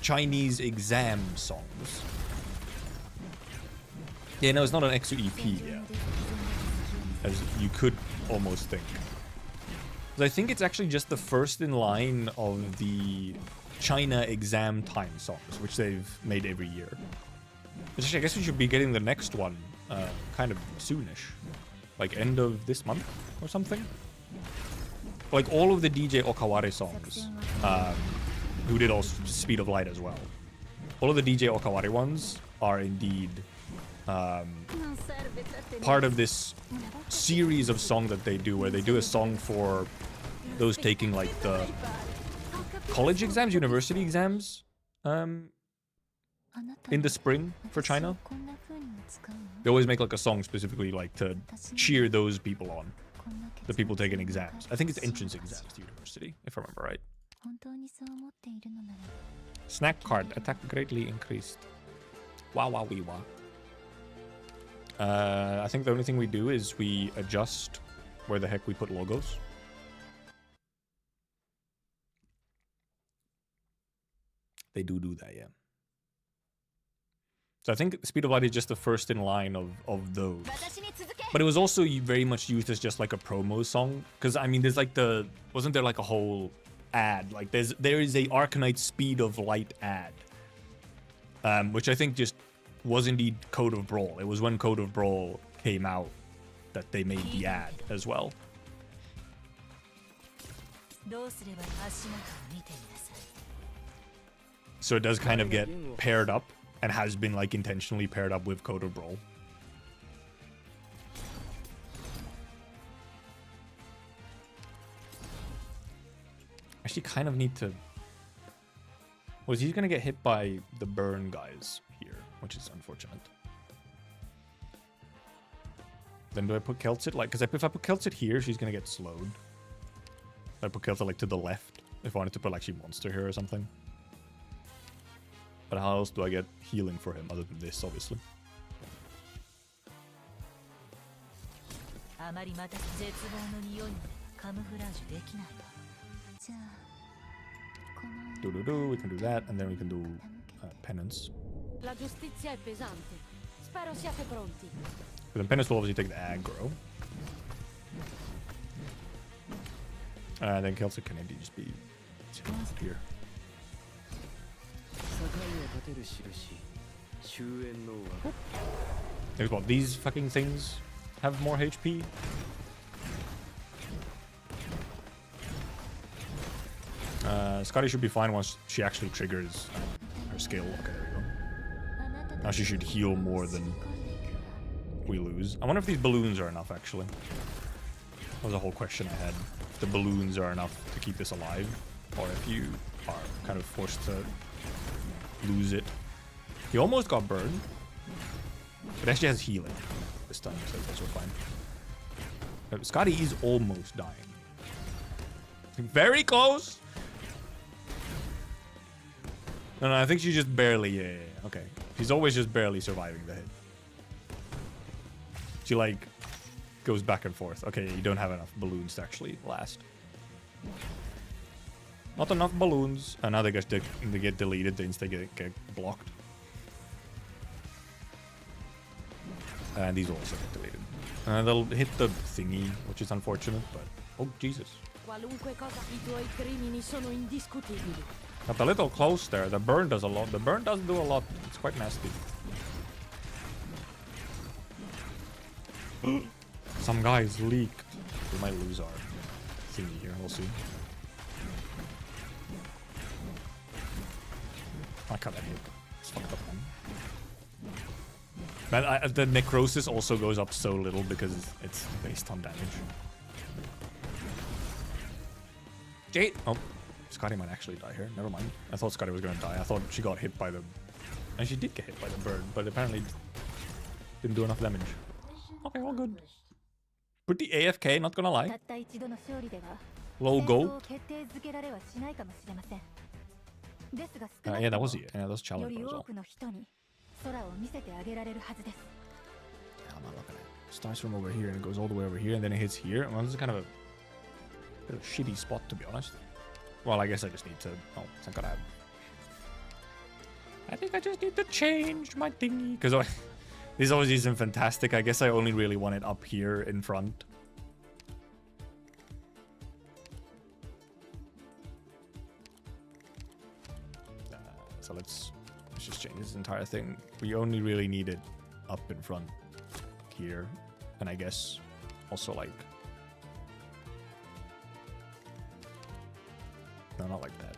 Chinese exam songs. Yeah, no, it's not an EXO EP yet, as you could almost think. But I think it's actually just the first in line of the China exam time songs, which they've made every year. Which I guess we should be getting the next one kind of soonish. like end of this month or something. Like all of the DJ Okaware songs, who did also Speed of Light as well. All of the DJ Okaware ones are indeed part of this series of song that they do, where they do a song for those taking like the college exams, university exams, in the spring for China. They always make like a song specifically like to cheer those people on, the people taking exams. I think it's entrance exams to university, if I remember right. Snack card attack greatly increased. Wow, wow, wee, wow. I think the only thing we do is we adjust where the heck we put logos. They do that, yeah. So I think Speed of Light is just the first in line of those. But it was also very much used as just like a promo song. Because, I mean, there's like the... Wasn't there like a whole ad? Like, there is a Arknights Speed of Light ad. Which I think just was indeed Code of Brawl. It was when Code of Brawl came out that they made the ad as well. So it does kind of get paired up, and has been like intentionally paired up with Code of Brawl. Actually kind of need to... Was he gonna get hit by the burn guys here, which is unfortunate. Then do I put Keltsit? Like, because if I put Keltsit here, she's gonna get slowed. I put Keltsit like to the left, if I wanted to put actually Monster here or something. But how else do I get healing for him other than this, obviously? We can do that, and then we can do penance. But then penance will obviously take the aggro. And then Keltsit can indeed just be here. There's what, these fucking things have more HP? Scotty should be fine once she actually triggers her skill. Okay, there we go. Now she should heal more than we lose. I wonder if these balloons are enough, actually. That was a whole question I had. If the balloons are enough to keep this alive, or if you are kind of forced to lose it. He almost got burned, but actually has healing this time, so that's fine. Scotty is almost dying. Very close. No, I think she's just barely. Yeah, okay. She's always just barely surviving the hit. She like goes back and forth. Okay, you don't have enough balloons to actually last. Not enough balloons. And now they get deleted. They instead get blocked. And these will also get deleted. They'll hit the thingy, which is unfortunate, but... Oh, Jesus. Got a little close there. The burn does a lot. The burn does do a lot. It's quite nasty. Some guys leaked. We might lose our thingy here. We'll see. I got that hit. It's fucked up, man. Man, the necrosis also goes up so little because it's based on damage. Jade! Oh, Scotty might actually die here. Never mind. I thought Scotty was gonna die. I thought she got hit by the... And she did get hit by the bird, but apparently didn't do enough damage. Okay, all good. Pretty AFK, not gonna lie. Low go. Yeah, that was it. Yeah, that was challenge as well. Yeah, I'm not looking at it. Starts from over here and it goes all the way over here and then it hits here. Well, this is kind of a bit of a shitty spot, to be honest. Well, I guess I just need to... Oh, it's not gonna happen. I think I just need to change my thingy. Because this always isn't fantastic. I guess I only really want it up here in front. So let's just change this entire thing. We only really need it up in front here. And I guess also like... No, not like that.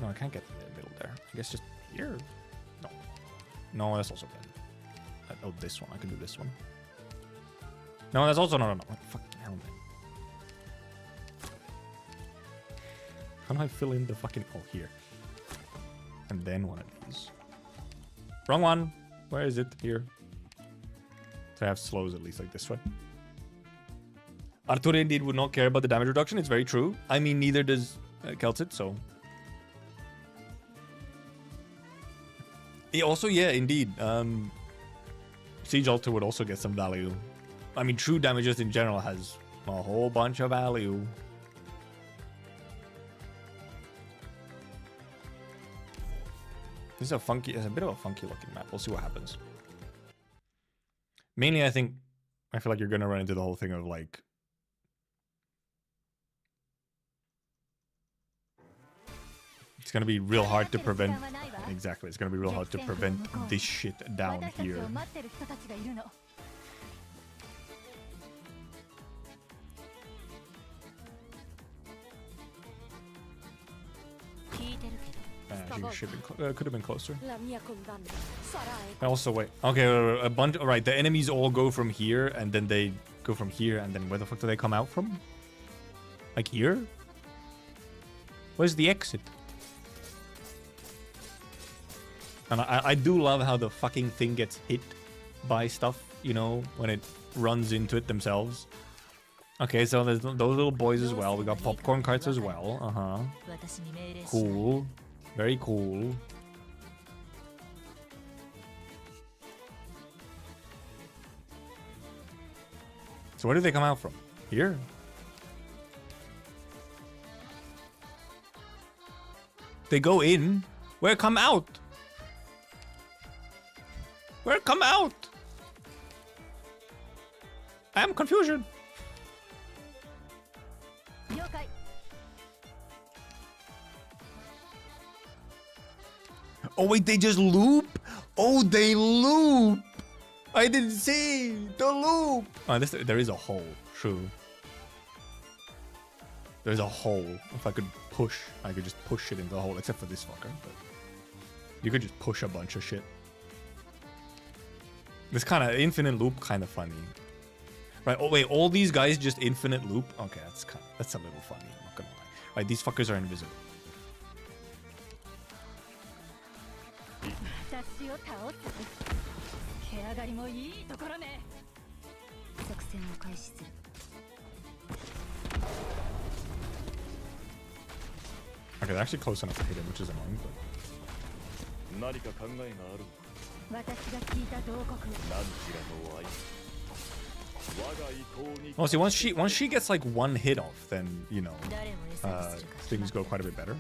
No, I can't get in the middle there. I guess just here? No. No, that's also bad. Oh, this one. I can do this one. No, that's also not enough. Fucking hell, man. How do I fill in the fucking... Oh, here. And then one of these. Wrong one. Where is it? Here. So I have slows at least like this one. Arturo indeed would not care about the damage reduction. It's very true. I mean, neither does Kelsit, so... Yeah, also, yeah, indeed. Siege Altar would also get some value. I mean, true damages in general has a whole bunch of value. This is a funky, it's a bit of a funky looking map. We'll see what happens. Mainly, I feel like you're gonna run into the whole thing of like... It's gonna be real hard to prevent... Exactly, it's gonna be real hard to prevent this shit down here. Could have been closer. Also, wait. Okay, a bunch. All right, the enemies all go from here, and then they go from here, and then where the fuck do they come out from? Like here? Where's the exit? And I do love how the fucking thing gets hit by stuff, you know, when it runs into it themselves. Okay, so there's those little boys as well. We got popcorn carts as well. Cool. Very cool. So where do they come out from? Here? They go in. Where come out? Where come out? I am confusion. Oh wait, they just loop? Oh, they loop! I didn't see the loop! Oh, there is a hole, true. There's a hole. If I could push, I could just push it into the hole, except for this fucker. But you could just push a bunch of shit. This kind of infinite loop, kind of funny. Right, oh wait, all these guys just infinite loop? Okay, that's a little funny, I'm not gonna lie. Right, these fuckers are invisible. Okay, they're actually close enough to hit him, which is annoying, but... Oh, see, once she gets like one hit off, then, you know, things go quite a bit better.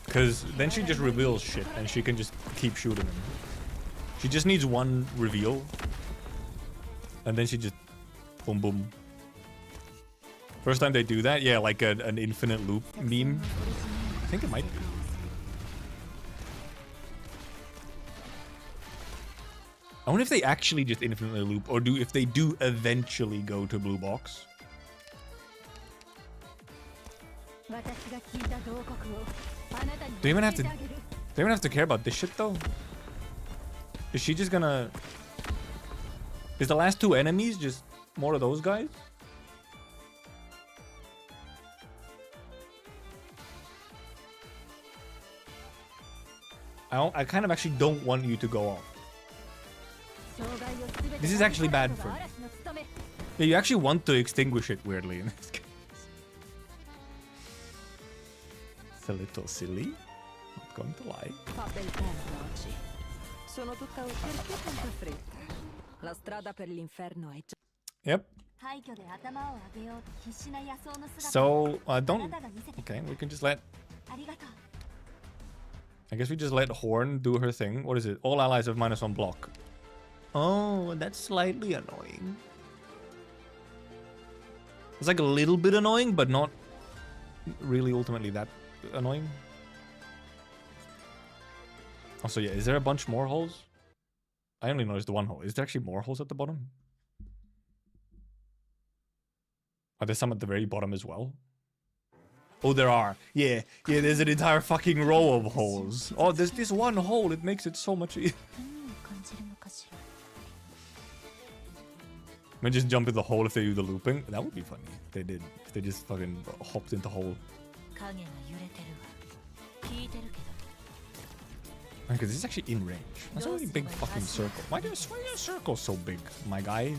Because then she just reveals shit and she can just keep shooting him. She just needs one reveal. And then she just boom boom. First time they do that, yeah, like an infinite loop meme. I think it might be. I wonder if they actually just infinitely loop, or if they do eventually go to blue box. Do you even have to care about this shit though? Is she just gonna... Is the last two enemies just more of those guys? I kind of actually don't want you to go off. This is actually bad for me. Yeah, you actually want to extinguish it weirdly in this case. It's a little silly. Not going to lie. Yep. So, don't... Okay, we can just let... I guess we just let Horn do her thing. What is it? All allies have -1 block. Oh, that's slightly annoying. It's like a little bit annoying, but not really ultimately that annoying. Also, yeah, is there a bunch more holes? I only noticed the one hole. Is there actually more holes at the bottom? Are there some at the very bottom as well? Oh, there are. Yeah, there's an entire fucking row of holes. Oh, there's this one hole. It makes it so much easier. Might just jump in the hole if they do the looping. That would be funny if they did. If they just fucking hopped in the hole. Because this is actually in range. That's a really big fucking circle. Why is a circle so big, my guy?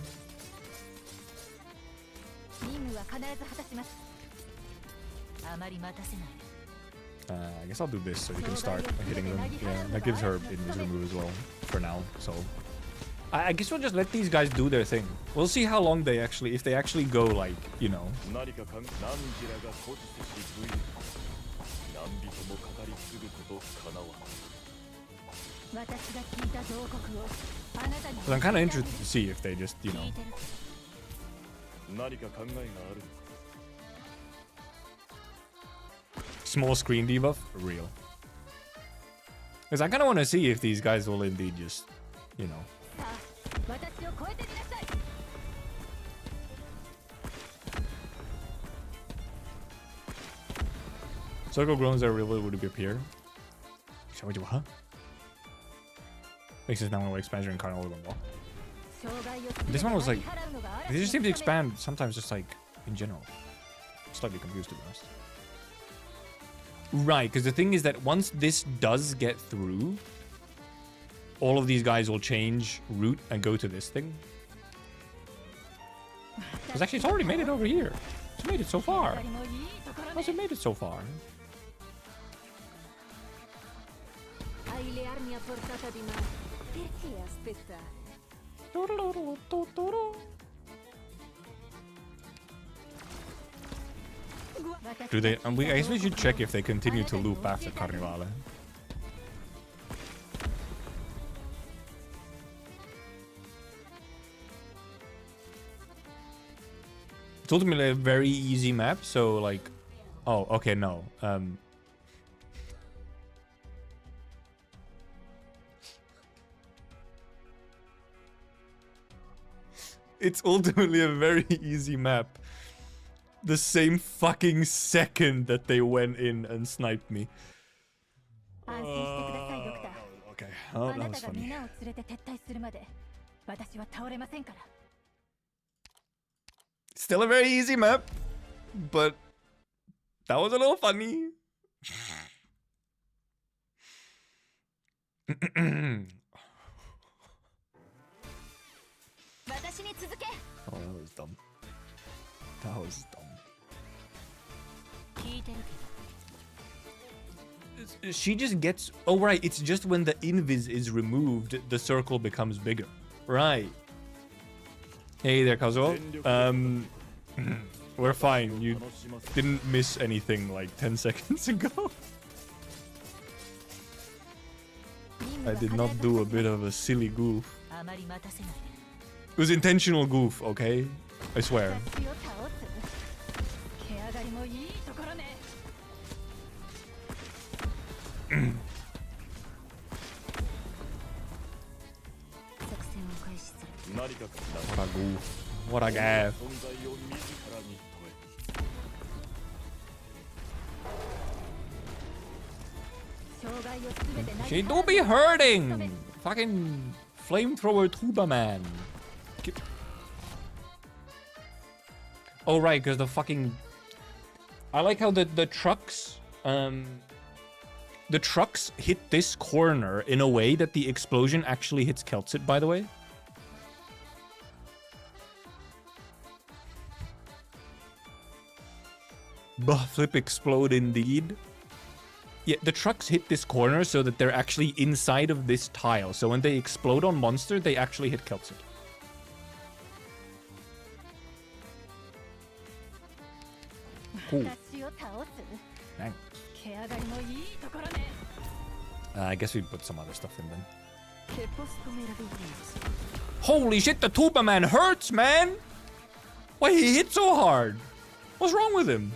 I guess I'll do this so you can start hitting them. Yeah, that gives her invis remove as well for now. So I guess we'll just let these guys do their thing. We'll see how long they actually, if they actually go like, you know. But I'm kind of interested to see if they just, you know. Small screen debuff? Real. Because I kind of want to see if these guys will indeed just, you know. Circle groans are real would appear. Shall we do what? Makes sense now when we expansion and carnival them all. This one was like, they just seem to expand sometimes just like in general. Slightly confused to be honest. Right, because the thing is that once this does get through, all of these guys will change route and go to this thing. Because actually it's already made it over here. It's made it so far. How's it made it so far? Do they? I guess we should check if they continue to loop after Carnivale. It's ultimately a very easy map, so like, oh, okay, no. It's ultimately a very easy map. The same fucking second that they went in and sniped me. Okay, oh, that was funny. Still a very easy map, but that was a little funny. Oh, that was dumb. That was dumb. She just gets... Oh, right. It's just when the invis is removed, the circle becomes bigger. Right. Hey there, Kazuo. We're fine. You didn't miss anything like 10 seconds ago. I did not do a bit of a silly goof. It was intentional goof, okay? I swear. What a goof. What a gaff. She do be hurting! Fucking flamethrower tuba man. Oh right, because the fucking... I like how the trucks... the trucks hit this corner in a way that the explosion actually hits Keltsit, by the way. Bah, flip explode indeed. Yeah, the trucks hit this corner so that they're actually inside of this tile. So when they explode on monster, they actually hit Keltsit. Cool. Thanks. I guess we put some other stuff in then. Holy shit, the tuba man hurts, man! Why he hit so hard? What's wrong with him?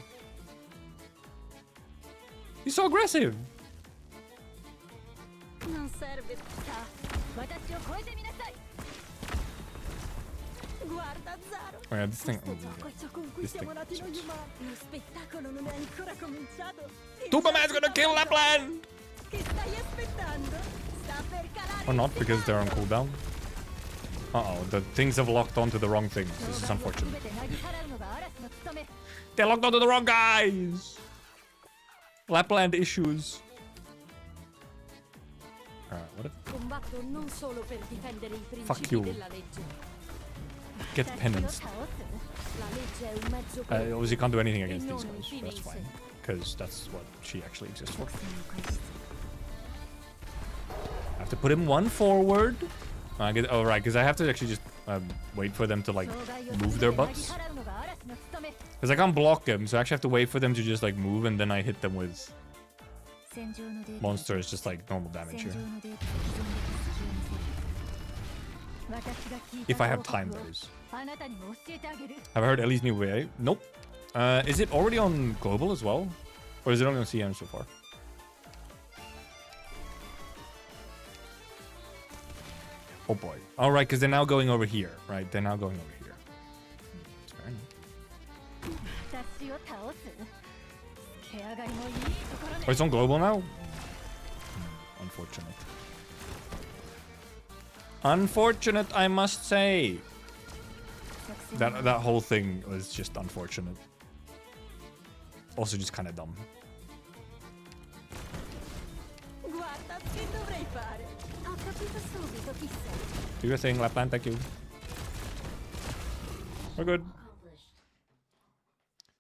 He's so aggressive. serve. Guarda Zaro. Oh yeah, this thing. Questo gioco è ciò con cui This siamo thing nati noi sucks. umani. Lo spettacolo non è ancora cominciato. Superman's gonna kill Lapland! Che stai aspettando? Sta per calare. Or not, because they're on cooldown. Uh-oh, the things have locked onto the wrong things. This is unfortunate. They locked onto the wrong guys! Lapland issues. What if... Combatto non solo per difendere i Fuck principi you. della legge. Get penance. La legge è un mezzo Obviously can't do anything against these guys. That's fine. Because that's what she actually exists for. I have to put him one forward. Oh, right, because I have to actually just wait for them to, like, move their butts. Because I can't block them, so I actually have to wait for them to just, like, move, and then I hit them with monsters, just, like, normal damage here. If I have time, that is. Have I heard Ellie's new VA? Nope. Is it already on global as well? Or is it only on CM so far? Oh boy. Alright, because they're now going over here, right? They're now going over here. It's fair enough. Oh, it's on global now? Unfortunate. Unfortunate, I must say. That whole thing was just unfortunate. Also just kind of dumb. Do your thing, Lapland, thank you. We're good.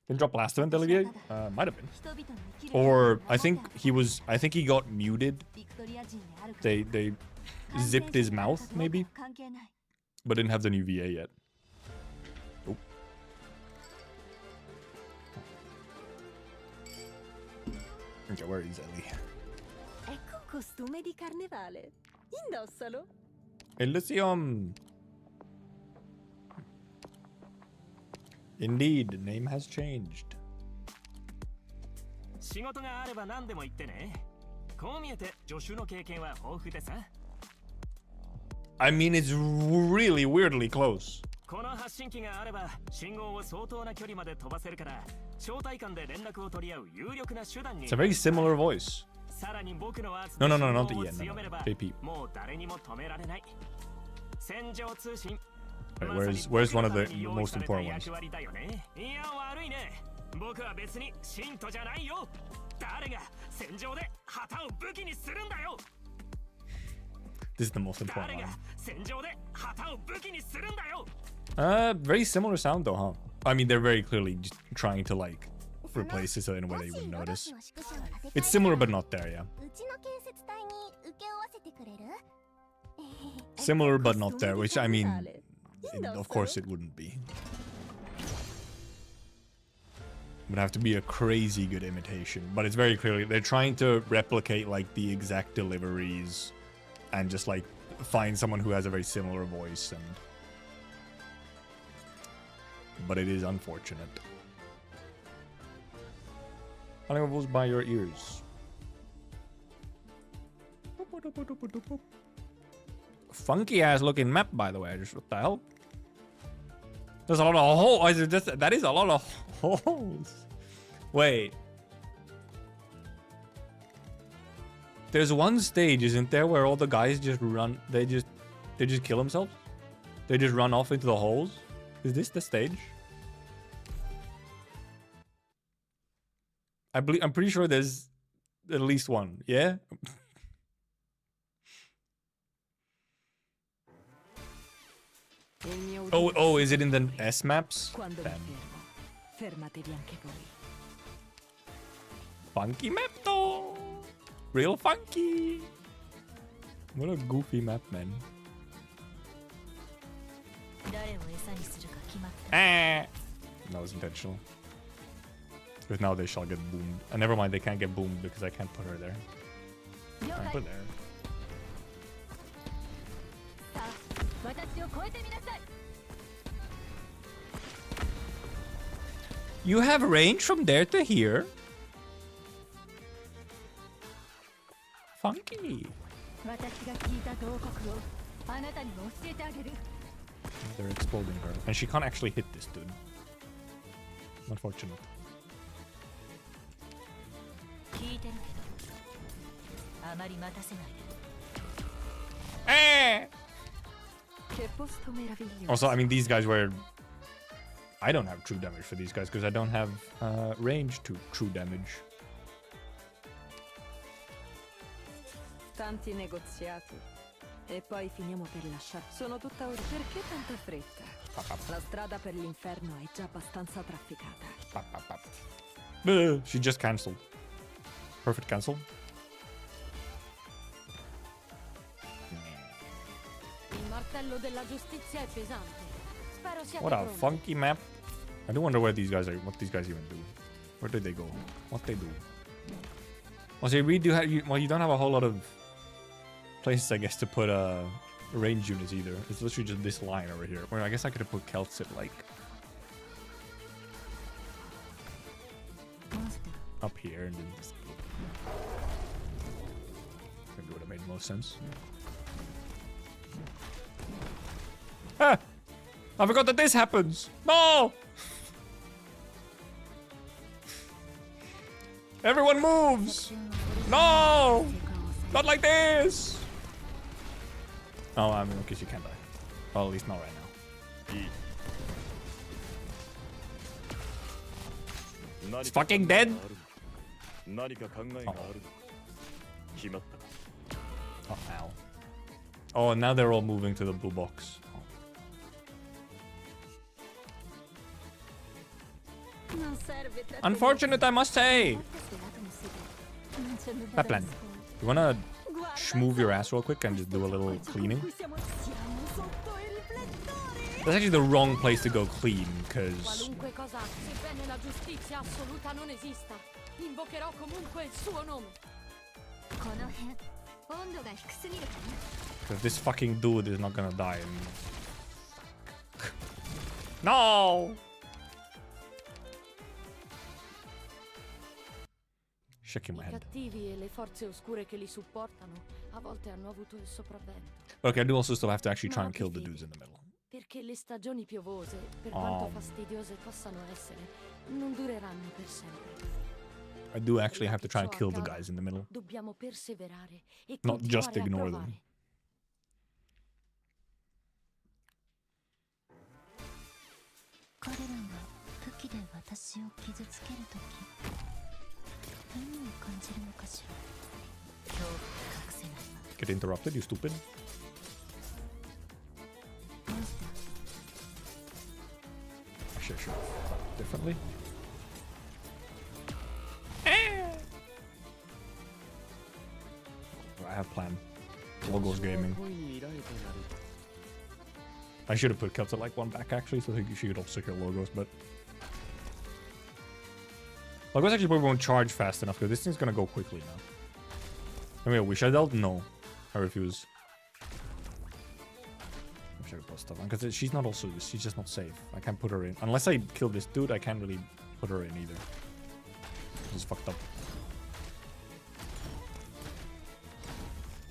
Didn't drop last event, Delegate? Might have been. Or I think he got muted. They zipped his mouth, maybe? But didn't have the new VA yet. Nope. Okay, where is Ellie? Ecco un costume di carnevale. Indossalo. Elysium. Indeed, the name has changed. I mean, it's really weirdly close. It's a very similar voice. No, not the EN. No. JP. Wait, where's one of the most important ones? This is the most important one. Very similar sound though, huh? I mean, they're very clearly just trying to, like, replace it so in a way that you wouldn't notice. It's similar but not there, yeah. Similar but not there, which I mean, of course it wouldn't be. It would have to be a crazy good imitation, but it's very clearly they're trying to replicate, like, the exact deliveries and just, like, find someone who has a very similar voice, and but it is unfortunate. Animals by your ears. Funky ass looking map, by the way. Just what the hell? There's a lot of holes. That is a lot of holes. Wait. There's one stage, isn't there, where all the guys just run? They just kill themselves. They just run off into the holes. Is this the stage? I'm pretty sure there's at least one. Yeah. Oh, is it in the S maps? Funky map though. Real funky. What a goofy map, man. Ah. That was intentional. Because now they shall get boomed. And never mind, they can't get boomed because I can't put her there. Alright, put there. You have range from there to here? They're exploding her. And she can't actually hit this dude. Unfortunate. Also, I mean, these guys were... I don't have true damage for these guys because I don't have range to true damage. Tanti negoziati. E poi finiamo per lasciare. Sono tutta ora. Perché tanta fretta? La strada per l'inferno è già abbastanza trafficata. She just cancelled. Perfect cancel. Il martello della giustizia è pesante. Spero sia What a funky map. I do wonder where these guys are. What these guys even do? Where did they go? What they do? Well, so you really do have. Well, you don't have a whole lot of places, I guess, to put range units either. It's literally just this line over here. Well, I guess I could have put Celts at like up here and then just maybe would have made most sense. Ah! I forgot that this happens. No! Everyone moves! No! Not like this! Oh, I mean, okay, she can die. Well, at least not right now. It's fucking dead! Oh, ow. Oh, now they're all moving to the blue box. Unfortunate, I must say. Lapland, you wanna schmoove your ass real quick and just do a little cleaning? That's actually the wrong place to go clean, because... Because this fucking dude is not gonna die. No! Shaking my head. Okay, I do also still have to actually try and kill the dudes in the middle. Perché le stagioni piovose, per quanto fastidiose possano essere, non dureranno per sempre. I do actually have to try and kill the guys in the middle. Dobbiamo perseverare e not just ignore them. Get interrupted, you stupid. Actually, I should have differently. I have plan. Logos gaming. I should have put Celts at like one back actually, so I think she could also kill Logos, but Logos actually probably won't charge fast enough because this thing's gonna go quickly now. I mean, wish I dealt? No. I refuse. I wish I could put stuff on because she's not also, she's just not safe. I can't put her in. Unless I kill this dude, I can't really put her in either. This is fucked up.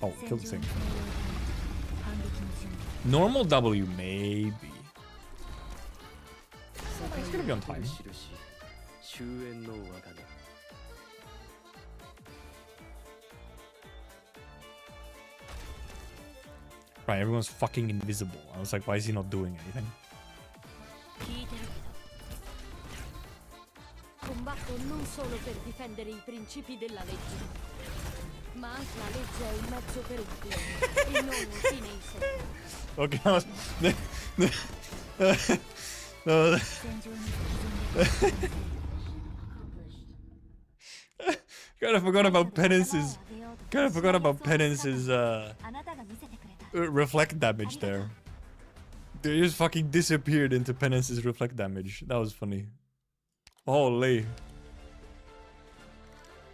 Oh, kill the thing. Normal W, maybe. It's gonna be on time. Right, everyone's fucking invisible. I was like, why is he not doing anything? Combatto non solo per difendere I principi della legge, ma anche la legge è un mezzo per un fine e non un fine in sé. Okay, Kinda forgot about Penance's. Kinda forgot about Penance's reflect damage there. They just fucking disappeared into Penance's reflect damage. That was funny. Holy.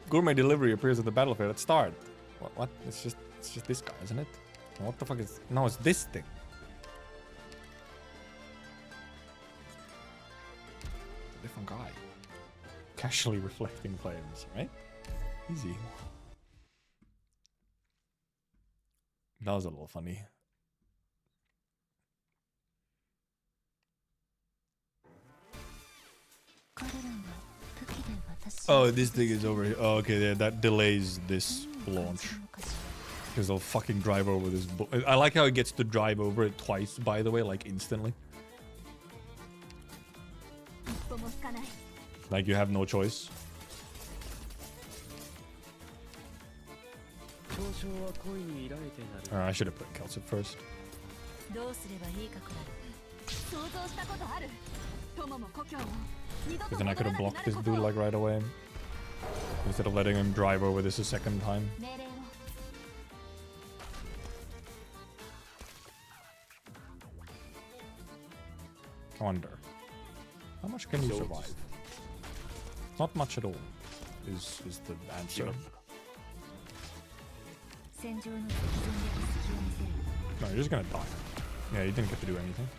Gourmet delivery appears at the battlefield at start. What? It's just this guy, isn't it? What the fuck is... No, it's this thing. It's a different guy. Casually reflecting flames, right? Easy. That was a little funny. Oh, this thing is over here. Oh, okay, yeah, that delays this launch. Because they'll fucking drive over this. I like how it gets to drive over it twice, by the way, like instantly. Like you have no choice. I should have put Kelsit first. Because then I could have blocked this dude like right away. Instead of letting him drive over this a second time. I wonder. How much can you survive? Not much at all, is the answer. No, you're just gonna die. Yeah, you didn't get to do anything.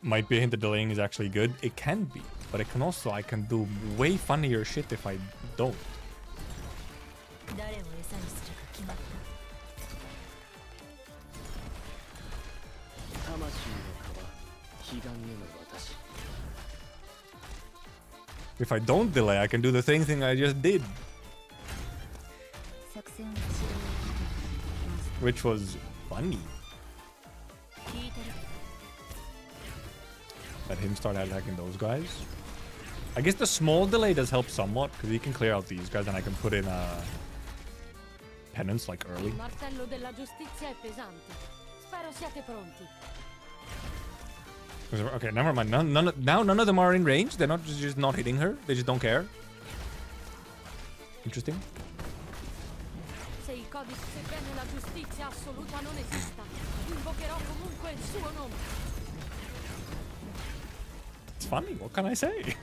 Might be a hint that delaying is actually good. It can be, but it can also, I can do way funnier shit if I don't. If I don't delay, I can do the same thing I just did. Which was funny. Let him start attacking those guys. I guess the small delay does help somewhat, because he can clear out these guys and I can put in penance like early. Okay, never mind. Now none of them are in range. They're not just not hitting her. They just don't care. Interesting. It's funny. What can I say?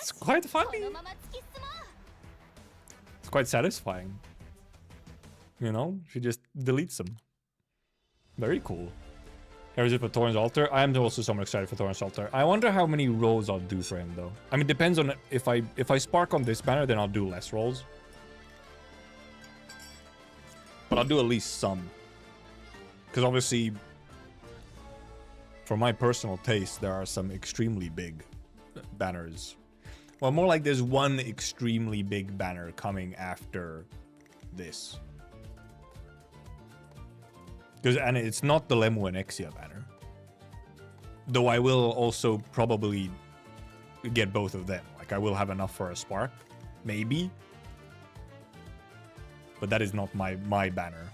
It's quite funny. It's quite satisfying. You know, she just deletes them. Very cool. Here's it for Thorin's altar. I am also somewhat excited for Thorin's altar. I wonder how many rolls I'll do for him though. I mean, depends on if I spark on this banner, then I'll do less rolls. But I'll do at least some. Because obviously, for my personal taste, there are some extremely big banners. Well, more like there's one extremely big banner coming after this. And it's not the Lemu and Exia banner. Though I will also probably get both of them. Like, I will have enough for a spark. Maybe. But that is not my banner.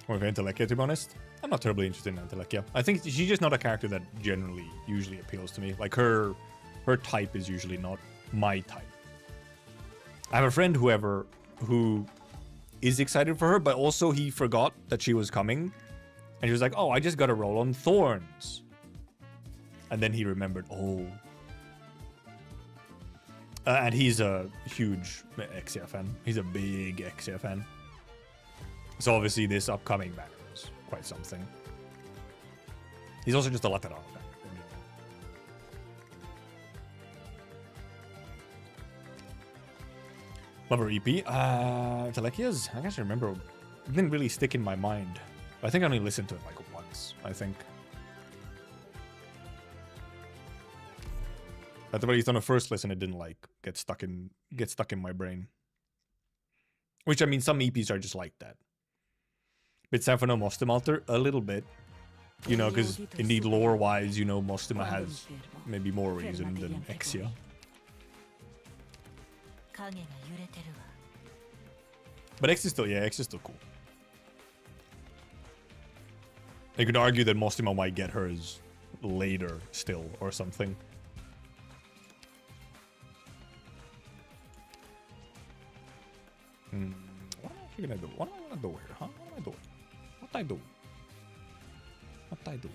Or if Entelekia, to be honest. I'm not terribly interested in Entelekia. I think she's just not a character that generally usually appeals to me. Like, her type is usually not my type. I have a friend, who is excited for her, but also he forgot that she was coming. And he was like, oh, I just got to roll on thorns. And then he remembered, oh. And he's a huge Exia fan. He's a big Exia fan. So obviously this upcoming banner is quite something. He's also just a lateral fan. Love her EP. Telekia's, I guess I remember, it didn't really stick in my mind. I think I only listened to it like once, I think. At the very least on a first listen, it didn't like get stuck in my brain. Which, I mean, some EPs are just like that. Bit sad for no Mostima altar, a little bit. You know, because indeed lore-wise, you know, Mostima has maybe more reason than Exia. But X is still, yeah, X is still cool. You could argue that Mostima might get hers later still, or something. What am I actually gonna do? What am I gonna do here, huh? What am I doing? What I do? What I do?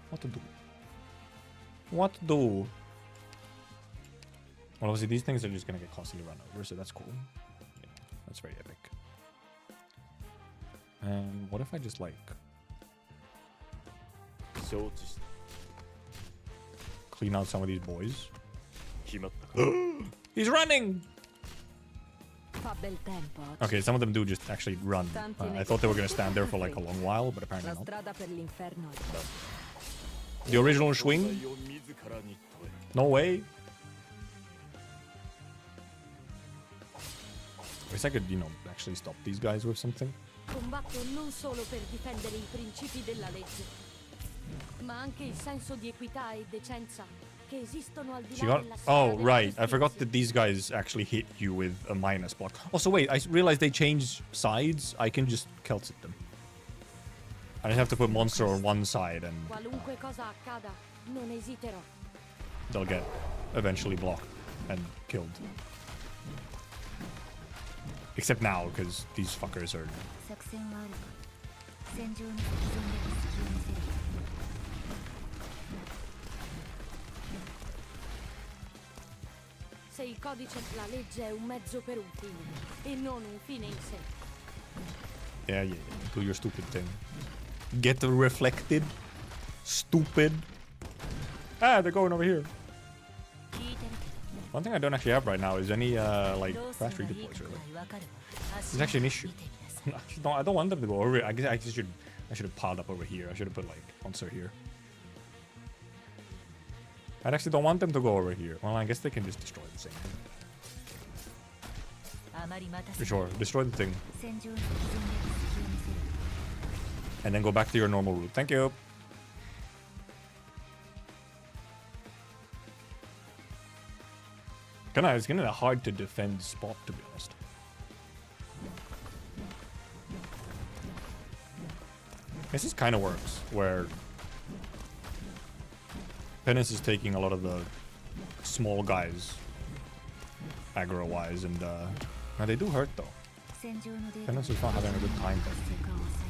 What to do? What to do? Well, obviously these things are just gonna get constantly run over, so that's cool. Yeah, that's very epic. And what if I just like clean out some of these boys. He's running! Fa bel tempo. Okay, some of them do just actually run. I thought they were gonna stand there for like a long while, but apparently La not. strada per l'inferno è The original swing? No way. I guess I could, you know, actually stop these guys with something. Combatto non solo per difendere i principi della legge, ma anche il senso di equità e decenza che esistono al di She là got... della Oh, sfera della right. I giustizia. forgot that these guys actually hit you with a minus block. Also, wait. I realized they changed sides. I can just Celtic them. I just have to put monster on one side and Qualunque cosa accada, non esiterò. they'll get eventually blocked and killed. Except now, because these fuckers are... 作戦はあるか。戦場の敵前で隙を見せる。Se il codice, la legge è un mezzo per un fine e non un fine in sé. Yeah. Do your stupid thing. Get reflected. Stupid. Ah, they're going over here. 聞いてるけ One thing I don't actually have right now is any, like, ど。どうす fast れば redeploys, いいか really. わかるわ。 It's actually an issue. 見てみなさい。 I don't want them to go over. I guess I should have piled up over here. I should have put like monster here. I actually don't want them to go over here. Well, I guess they can just destroy the thing. あまり待たせ For ない。 sure, destroy the thing 戦場の敵前で隙を見せる。 and then go back to your normal route. Thank you. It's kinda hard to defend spot, to be honest. This kind of works, where Penance is taking a lot of the small guys, aggro-wise, and now they do hurt though. 戦場のデータ Penance is not having a good time. 成果を抑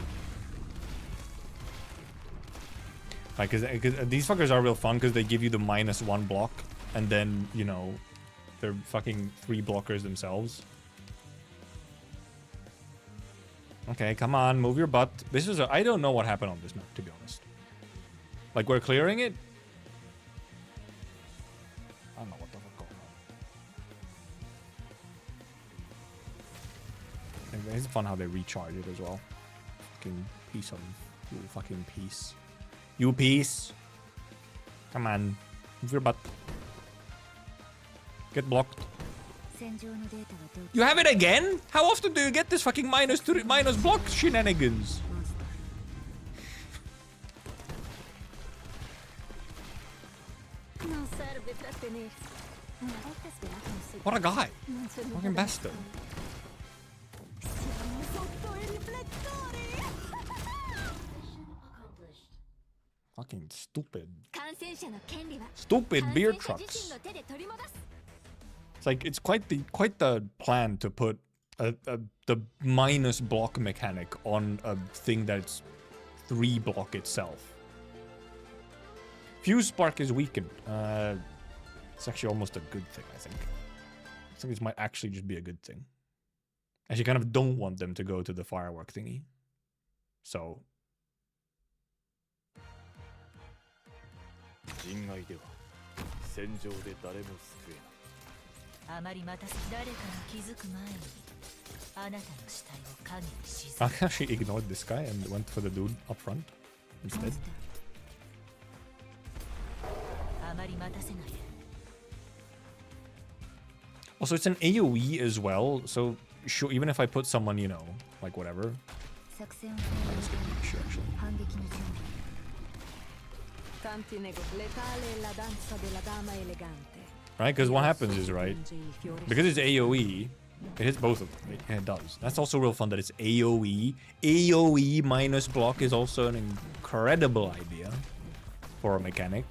える。 Like, cause these fuckers are real fun because they give you the -1 block, and then, you know, they're fucking 3 blockers themselves. Okay, come on, move your butt. This is I don't know what happened on this map, to be honest. Like, we're clearing it. I don't know what the fuck going on. It's fun how they recharge it as well. Fucking piece of... You fucking piece. You piece. Come on. Move your butt. Get blocked. 戦場のデータはどう You have it again? How often do you get this fucking minus block shenanigans? モンスター。 Non serve trattenersi. Una volta svelato un segreto. What a guy. Non c'è nulla Fucking da bastard. Siamo sotto i riflettori. Fucking stupid. 感染者の権利は Stupid 感 beer 染者自 trucks. 身の手で取り戻す。 It's like it's quite the plan to put the minus block mechanic on a thing that's 3 block itself. Fuse spark is weakened. It's actually almost a good thing, I think. I think this might actually just be a good thing. As you kind of don't want them to go to the firework thingy. So 人外では戦場で誰も救えない。あまり待たせ誰かが気づく前にあなたの死体を影に沈 I め actually ignored this guy and went for the dude up front モン instead. スターあまり待たせないで Also, it's an AoE as well, so sure, even if I put someone, you know, like whatever. 作戦を Let's get the issue actually. 反撃の準備 Tanti letale è la danza della dama elegante. Right? Because what happens is, right, because it's AoE, it hits both of them. It does. That's also real fun that it's AoE. AoE minus block is also an incredible idea for a mechanic.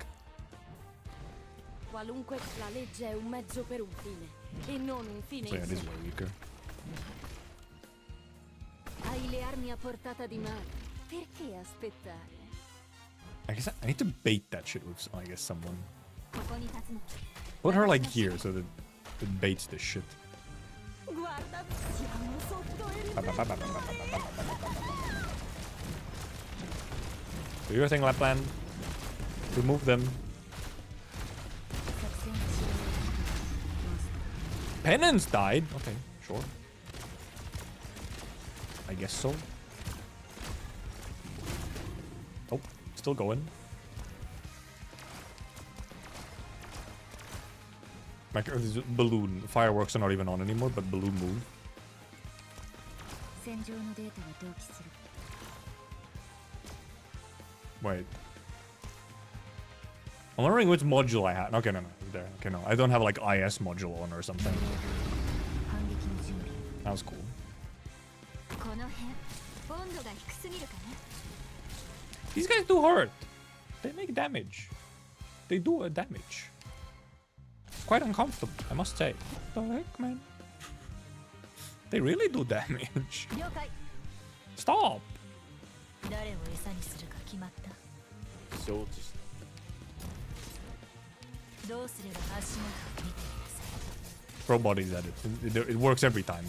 Qualunque la legge è un mezzo per un fine e non un fine So yeah, in it is sé. way weaker. Hai le armi a portata di mano. Perché aspettare? I guess I need to bait that shit with, I guess, someone. ここに立つの Put her like here so that it baits this shit. Guarda, siamo sotto i riflettori. Do your thing, Lapland. Remove them. Penance died. Okay, sure. I guess so. Oh, still going. Like balloon. Fireworks are not even on anymore, but balloon move. Wait. I'm wondering which module I had. Okay, no. There. Okay, no. I don't have like IS module on or something. That was cool. These guys do hurt. They make damage. They do a damage. It's quite uncomfortable, I must say. What the heck, man? They really do damage. Stop. Throw bodies at it. It works every time.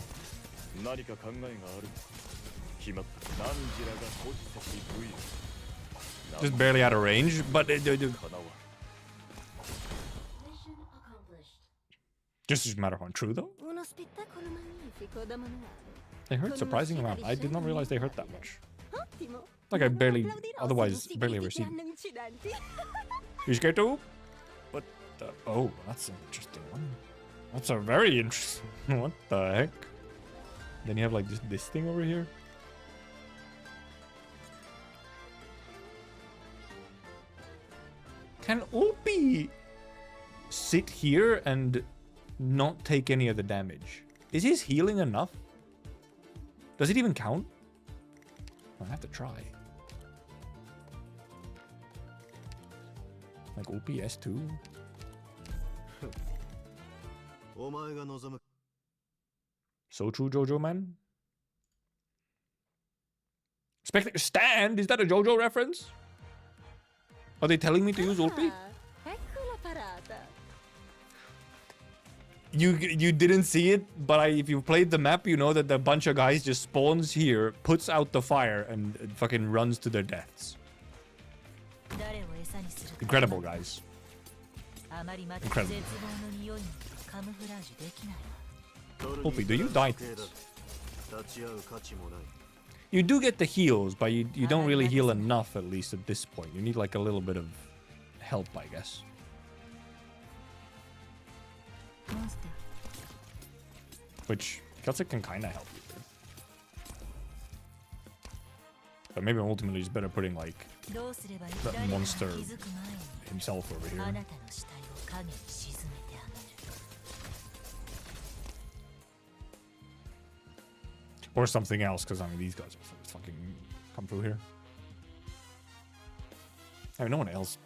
Just barely out of range, but just a matter of true though. They hurt surprising amount. I did not realize they hurt that much. Like I barely, otherwise barely ever seen. You scared too? What the? Oh, that's an interesting one. That's a very interesting. What the heck? Then you have like this thing over here. Can Ulpi sit here and not take any of the damage? Is his healing enough? Does it even count? I have to try. Like Ulpi S2? So true, Jojo man. Spectator stand? Is that a Jojo reference? Are they telling me to use Ulpi? You didn't see it, but if you played the map, you know that the bunch of guys just spawns here, puts out the fire, and fucking runs to their deaths. Incredible, guys. Incredible. Ulpi, do you die to this? You do get the heals, but you don't really heal enough, at least at this point. You need like a little bit of help, I guess. Which Celtic can kind of help you with. But maybe ultimately it's better putting like that monster himself over here. Or something else, because I mean these guys are fucking come through here. I mean no one else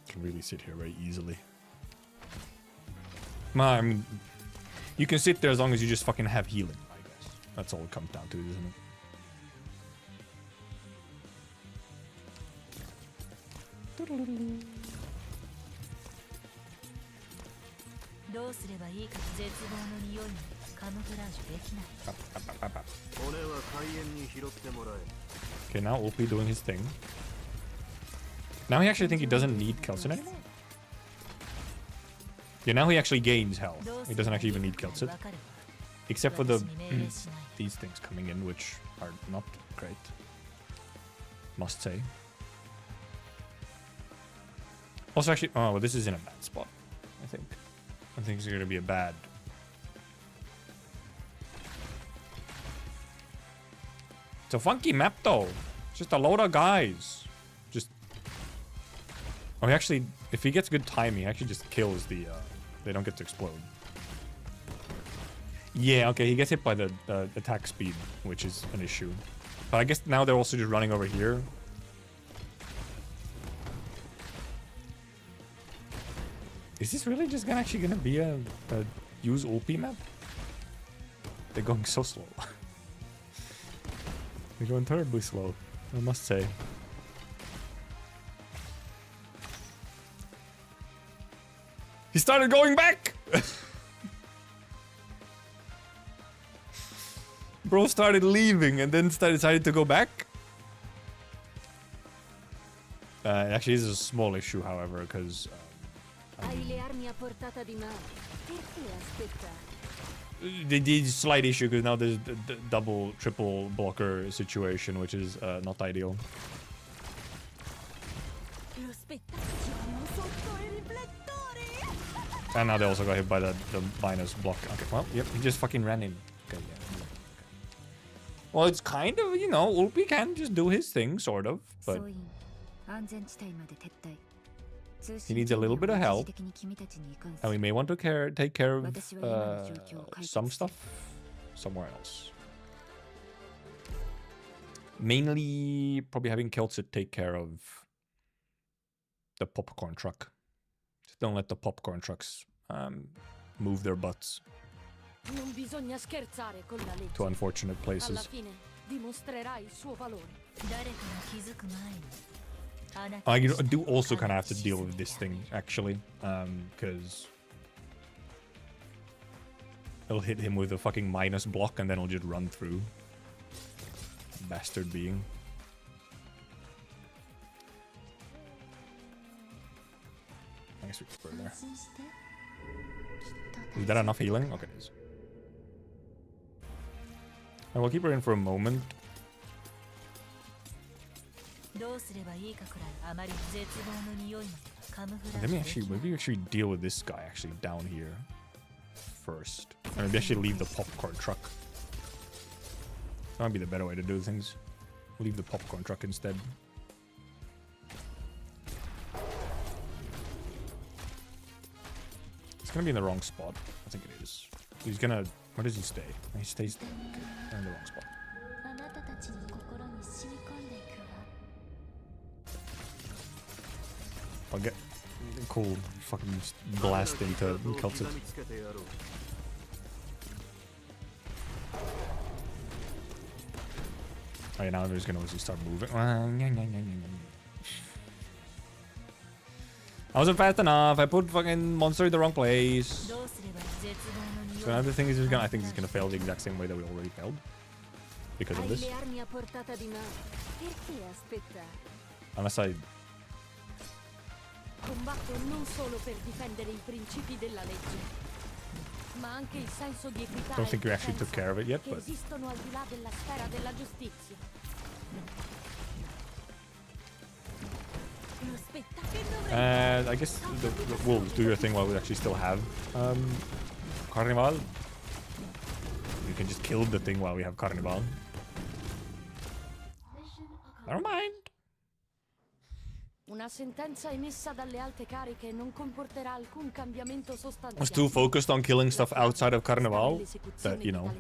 can really sit here very easily. I mean, you can sit there as long as you just fucking have healing, I guess. That's all it comes down to, isn't it? Okay, now Ulpi doing his thing. Now he actually think he doesn't need Kelson anymore. Yeah, now he actually gains health. He doesn't actually even need Kelson. Except for the these things coming in, which are not great. Must say. Also actually, oh, well, this is in a bad spot, I think. I think it's going to be a bad... It's a funky map though. It's just a load of guys. Just... Oh, he actually, if he gets good timing, he actually just kills the, they don't get to explode. Yeah, okay, he gets hit by the attack speed, which is an issue. But I guess now they're also just running over here. Is this really just actually gonna be a use Ulpi map? They're going so slow. They're going terribly slow, I must say. He started going back! Bro started leaving and then decided to go back. Actually, this is a small issue, however, because I Hai le armi a portata di mano. Perché aspettare? The slight issue because now there's the double, triple blocker situation, which is not ideal. Lo spettacolo sotto i riflettori. And now they also got hit by the minus block. Okay, well, yep, he just fucking ran in. Okay, yeah. Okay. Well, it's kind of, you know, Ulpi can just do his thing, sort of, but he needs a little bit of help. And we may want to take care of some stuff somewhere else. Mainly, probably having Keltsit take care of the popcorn truck. Just don't let the popcorn trucks move their butts Non bisogna scherzare con la legge. to unfortunate Alla places. fine dimostrerai il suo valore. I do also kind of have to deal with this thing, actually, because it'll hit him with a fucking minus block and then it'll just run through. Bastard being. I guess we can spur there. Is that enough healing? Okay, it is. And we'll keep her in for a moment. Let me actually, maybe actually deal with this guy actually down here first. And maybe actually leave the popcorn truck. That might be the better way to do things. Leave the popcorn truck instead. It's gonna be in the wrong spot. I think it is. He's gonna... Where does he stay? He stays okay, in the wrong spot. I'll get cool fucking blast into Keltsit. Alright, now I'm just gonna start moving. I wasn't fast enough. I put fucking monster in the wrong place. So now the thing is, I think he's gonna fail the exact same way that we already failed. Because of this. Unless I... Combatto non solo per difendere i principi della legge, ma anche il senso di equità. Don't think you actually took care of it yet, but... esistono al di là della sfera della giustizia. And I guess the wolves do your thing while we actually still have Carnival. We can just kill the thing while we have Carnival. Never mind. Una sentenza emessa dalle alte cariche non comporterà alcun cambiamento sostanziale. I was too focused on killing stuff outside of Carnival that, you know.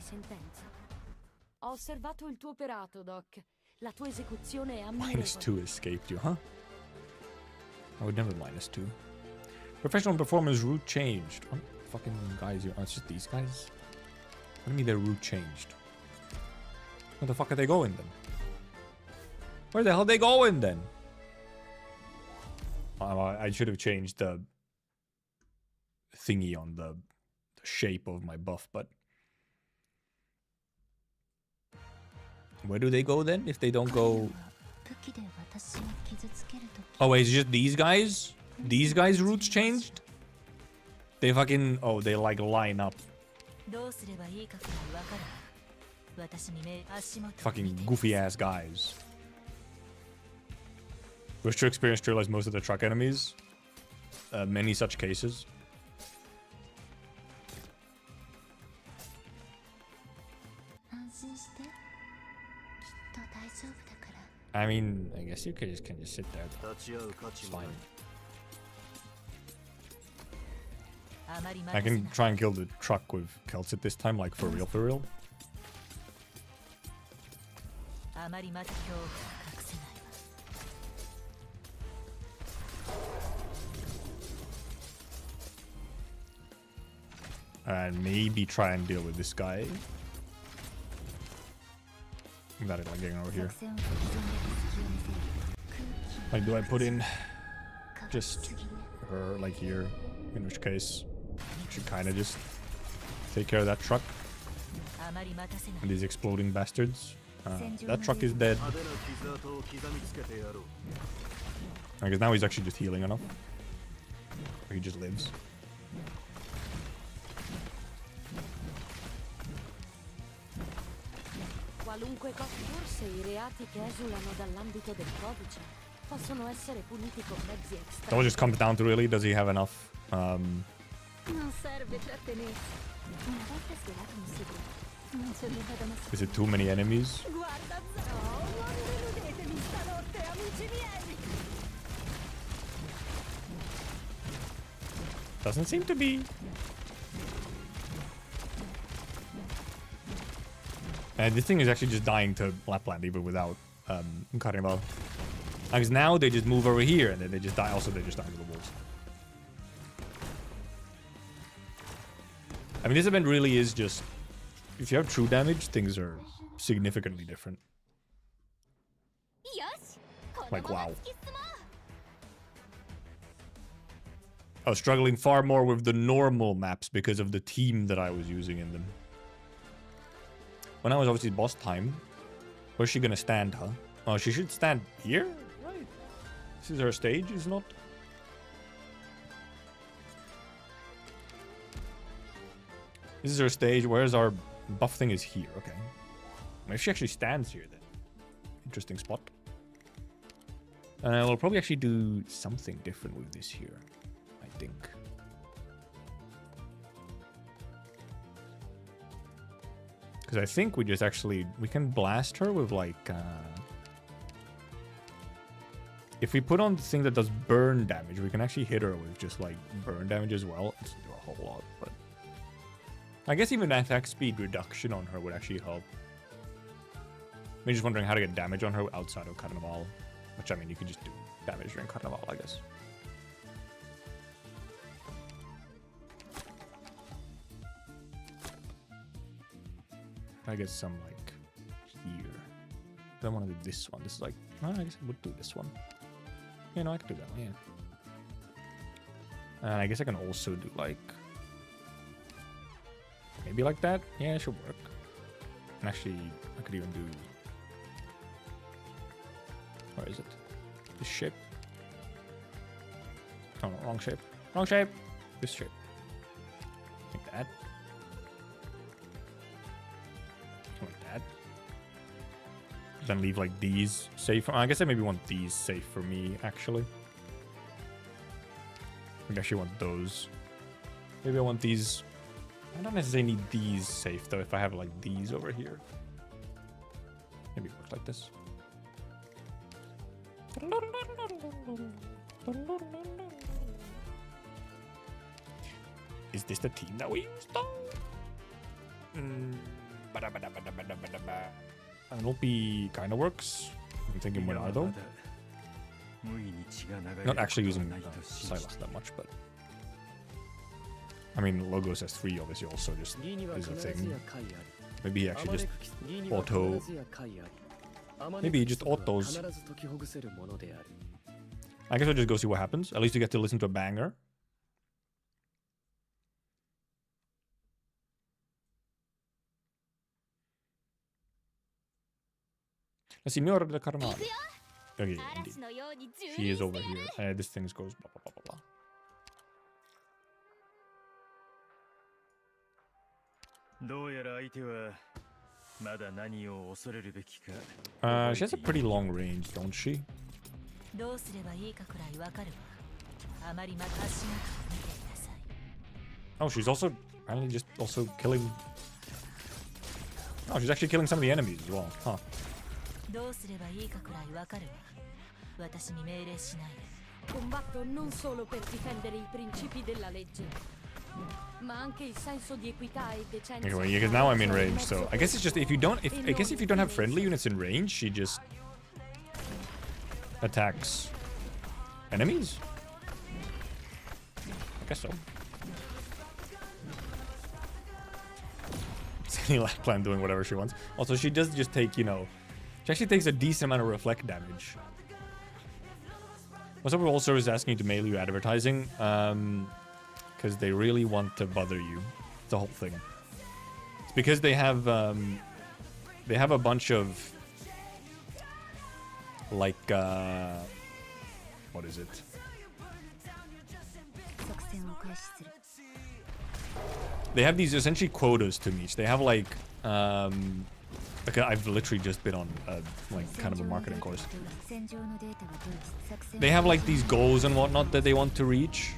Ho osservato il tuo operato, Doc. La tua esecuzione è -2 escaped you, huh? I would never -2. Professional performance route changed. What fucking guys you? Oh, it's just these guys? What do you mean their route changed? Where the fuck are they going then? Where the hell are they going then? I should have changed the thingy on the shape of my buff, but... Where do they go then if they don't go... Oh wait, it's just these guys? These guys' routes changed? They fucking... Oh, they like line up. Fucking goofy ass guys. Wish to experience to realize most of the truck enemies. Many such cases. I mean, I guess you can just sit there. It's fine. I can try and kill the truck with Keltsit this time, like for real, for real. And maybe try and deal with this guy. Got it, like getting over here. Like, do I put in just her like here? In which case, I should kind of just take care of that truck and these exploding bastards. That truck is dead. I guess now he's actually just healing enough. Or he just lives. Qualunque cosa, forse I reati che esulano dall'ambito del codice possono essere puniti con mezzi It extra. all just comes down to really, does he have enough? Non serve trattenersi. Una volta svelato un segreto, non c'è nulla da nascondere. Is it too many enemies? Guarda, oh, non deludetemi stanotte, amici miei! Doesn't seem to be. And this thing is actually just dying to Lapland even without cutting them off. Because now they just move over here and then they just die. Also, they just die to the wolves. I mean, this event really is just... If you have true damage, things are significantly different. Like, wow. I was struggling far more with the normal maps because of the team that I was using in them. When I was obviously boss time, where's she gonna stand, huh? Oh, she should stand here? Right. This is her stage, is not? This is her stage. Where's our buff thing is here. Okay. Maybe she actually stands here then. Interesting spot. We'll probably actually do something different with this here, I think. Because I think we just actually... We can blast her with like... If we put on the thing that does burn damage, we can actually hit her with just like burn damage as well. It's do a whole lot, but... I guess even attack speed reduction on her would actually help. I'm just wondering how to get damage on her outside of Carnival. Which, I mean, you could just do damage during Carnival, I guess. I guess some, like, here. I don't want to do this one. This is like... Oh, I guess I would do this one. Yeah, no, I could do that one, yeah. I guess I can also do, like... Maybe like that? Yeah, it should work. And actually, I could even do... Where is it? This shape? Oh, no, wrong shape. Wrong shape! This shape. Like that. Like that. Then leave like these safe. I guess I maybe want these safe for me, actually. I actually want those. Maybe I want these... I don't necessarily need these safe though if I have like these over here. Maybe it works like this. Is this the team that we used though? Anopi kinda works. I'm thinking Bernardo. Not actually using Silas that much, but I mean, Logos has 3 obviously also just is a thing. Maybe he actually just auto... Maybe he just autos. I guess I'll just go see what happens. At least you get to listen to a banger. La signora del Carnale. Okay, indeed. She is over here. This thing goes blah blah blah blah blah. She has a pretty long range, don't she? Oh, she's also apparently just also killing... Oh, she's actually killing some of the enemies as well, huh? Combatto non solo per difendere I principi della legge, ma anche il senso di equità e decenza. Anyway, yeah, because now I'm in range, so I guess it's just if you don't, I guess if you don't have friendly units in range, she just attacks enemies. I guess so. Plan doing whatever she wants. Also, she does just take, you know, she actually takes a decent amount of reflect damage. What's up with all servers asking you to mail you advertising? Because they really want to bother you. The whole thing. It's because they have a bunch of like what is it? They have these essentially quotas to meet. They have like I've literally just been on like kind of a marketing course. They have like these goals and whatnot that they want to reach.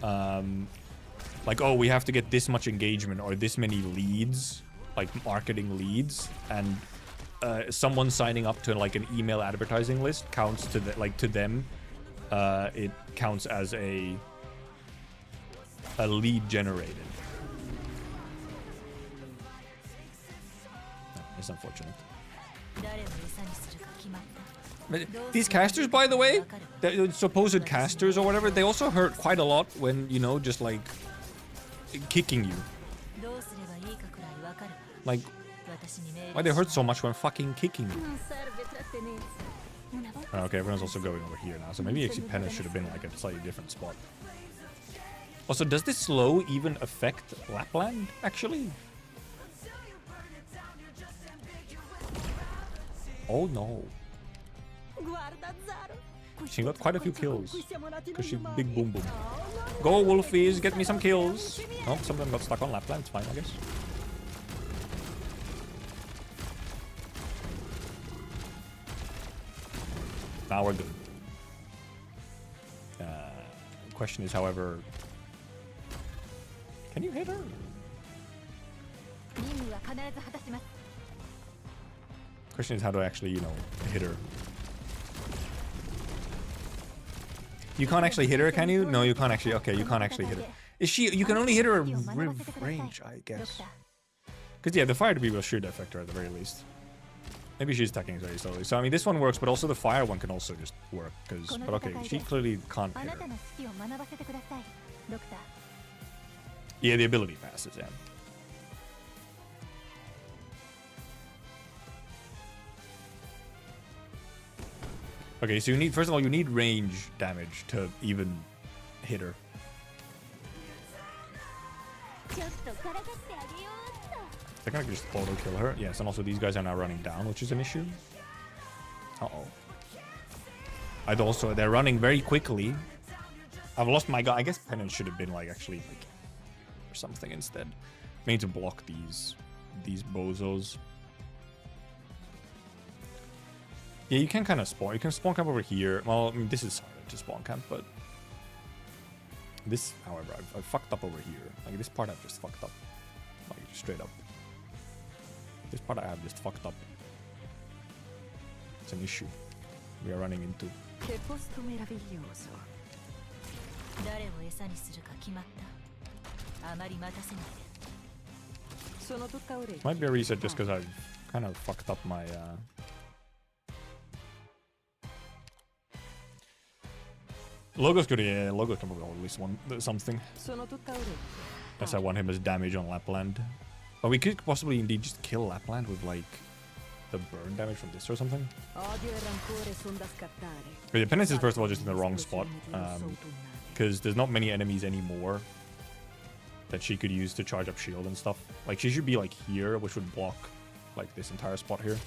Like, oh, we have to get this much engagement or this many leads, like marketing leads, and someone signing up to like an email advertising list counts to to them. It counts as a lead generated. It's unfortunate. But these casters, by the way, the supposed casters or whatever, they also hurt quite a lot when, you know, just like kicking you. Like, why they hurt so much when fucking kicking you? Okay, everyone's also going over here now, so maybe actually Penance should have been like a slightly different spot. Also, does this slow even affect Lapland, actually? Oh no. She got quite a few kills. Because she's big boom boom. Go Wolfies, get me some kills. Oh, some of them got stuck on Lapland, it's fine, I guess. Now we're good. The question is, however, can you hit her? Question is how to actually, you know, hit her. You can't actually hit her, can you? No, you can't actually. Okay, you can't actually hit her. Is she? You can only hit her range, I guess. Because yeah, the fire to be will shoot affect her at the very least. Maybe she's attacking very slowly. So I mean, this one works, but also the fire one can also just work. Because, but okay, she clearly can't hit her. Yeah, the ability passes. Yeah. Okay, so you need, first of all, you need range damage to even hit her. I think I can just auto kill her. Yes, and also these guys are now running down, which is an issue. Uh-oh. They're running very quickly. I've lost my guy. I guess Penance should have been like actually like or something instead. We need to block these bozos. Yeah, you can kind of spawn. You can spawn camp over here. Well, I mean, this is harder to spawn camp, but this, however, I've fucked up over here. Like this part I've just fucked up. Like straight up. This part I have just fucked up. It's an issue we are running into. Might be a reset just because I've kind of fucked up my Logo's good, yeah. Logo's can probably hold at least something. Unless I want him as damage on Lapland. But we could possibly indeed just kill Lapland with like the burn damage from this or something. But the Penance is first of all just in the wrong spot. Because there's not many enemies anymore that she could use to charge up shield and stuff. Like she should be like here, which would block like this entire spot here.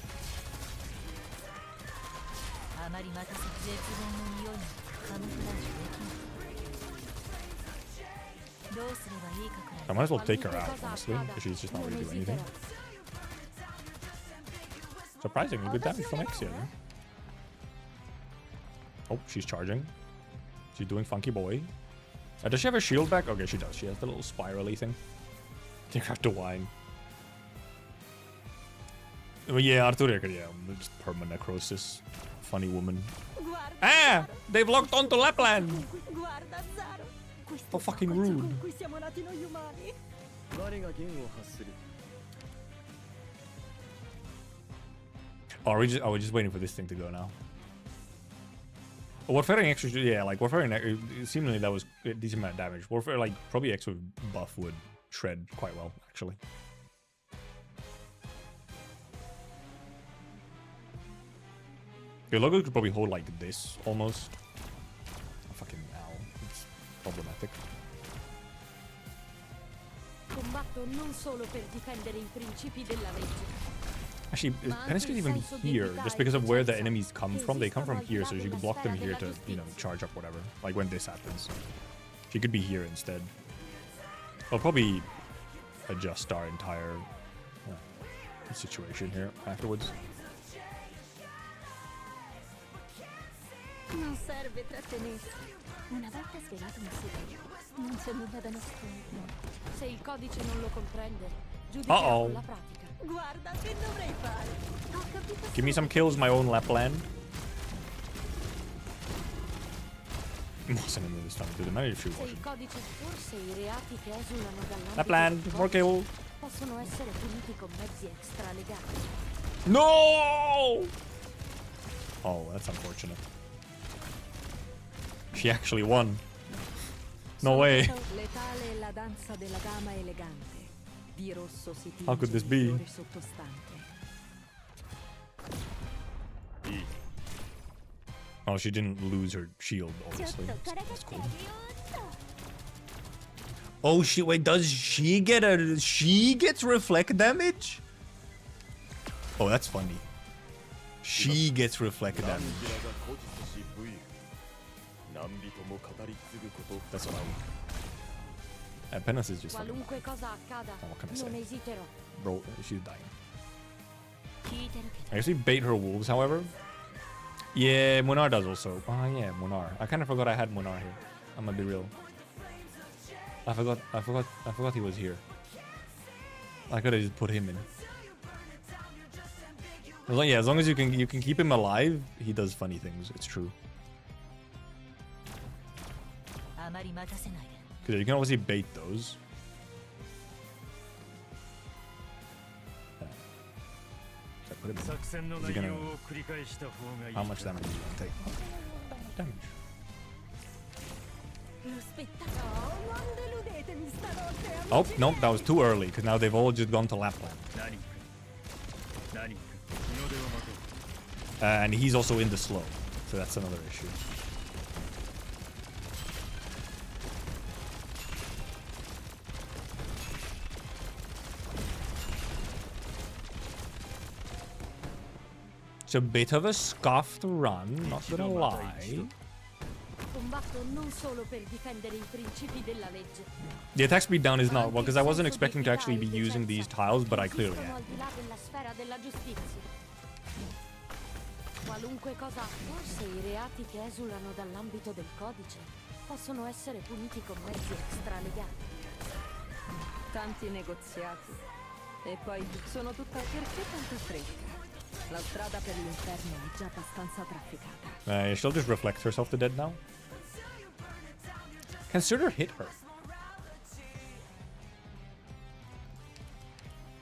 I might as well take her out, honestly, because she's just not really doing anything. Surprisingly good damage from X here. Oh, she's charging. She's doing funky boy. Does she have her shield back? Okay, she does. She has the little spirally thing. You have to whine. Well, yeah, Arturia could, yeah, just perma necrosis. Funny woman. Ah! They've locked onto Lapland! How fucking rude. Oh, we're just waiting for this thing to go now. Warfaring X, yeah, like Warfaring X, seemingly that was a decent amount of damage. Warfare, like, probably X with buff would shred quite well, actually. Your logo could probably hold like this, almost. Oh, fucking ow. It's problematic. Actually, Penance could even be here, just because of where the enemies come from. They come from here, so you can block them here to, you know, charge up whatever. Like when this happens. She could be here instead. I'll probably adjust our entire situation here afterwards. Non serve trattenersi. Una volta svelato un segreto, non c'è nulla da nascondere. Se il codice non lo comprende, giudicherà con la pratica. Guarda che dovrei fare. Ho capito. Give me some kills, my own Lapland. Wasn't in this time, did it matter if she Se wasn't? il codice, forse i reati che esulano dall'ambito Lapland, del more codice kill. possono essere puniti con mezzi extra legali. No! Oh, that's unfortunate. She actually won. No way. Letale è la danza della dama elegante. Di rosso si tinge How could this il be? fiore sottostante. Oh, she didn't lose her shield, obviously. That's cool. Oh, wait, does she get she gets reflect damage? Oh, that's funny. She gets reflect damage. That's funny. Penance is just funny. Qualunque cosa accada, Oh, what can I non say? esiterò. Bro, she's dying. I actually bait her wolves, however. Yeah, Munar does also. Oh yeah, Munar. I kind of forgot I had Munar here. I'm gonna be real. I forgot he was here. I could have just put him in. As long as you can keep him alive, he does funny things. It's true. Because you can obviously bait those. So I put him in. Is he gonna... How much damage is he gonna take? Damage. Oh, nope, that was too early, because now they've all just gone to Lapland. And he's also in the slow, so that's another issue. It's a bit of a scuffed run, not gonna lie. Combatto non solo per difendere i principi della legge. The attack speed down is not well, because I wasn't expecting to actually be using these tiles, but I clearly am. Al di là della sfera della giustizia. Qualunque cosa, forse i reati che esulano dall'ambito del codice possono essere puniti con mezzi extralegali. Tanti negoziati. E poi sono tutta... Perché tanta fretta? La strada per l'inferno è già abbastanza trafficata. She'll just reflect herself to dead now. Can Surtur hit her?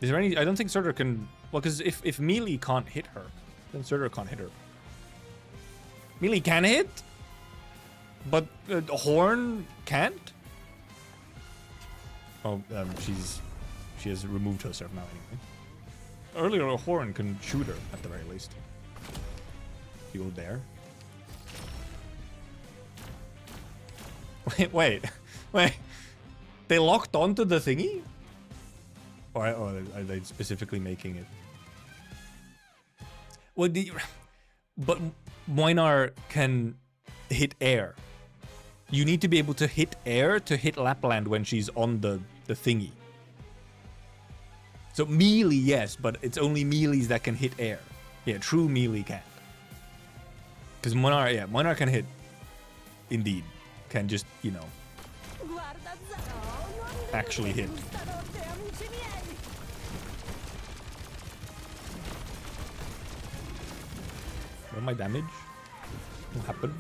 Is there any... I don't think Surtur can... Well, because if melee can't hit her, then Surtur can't hit her. Melee can hit? But Horn can't? Oh, she has removed herself now anyway. Earlier, a Horn can shoot her, at the very least. You go there. Wait. They locked onto the thingy? Or are they specifically making it? Well, but Moinar can hit air. You need to be able to hit air to hit Lapland when she's on the thingy. So melee, yes, but it's only melees that can hit air. Yeah, true melee can't. Because Moinar can hit. Indeed. Can just, you know, actually hit. What my damage? What happened?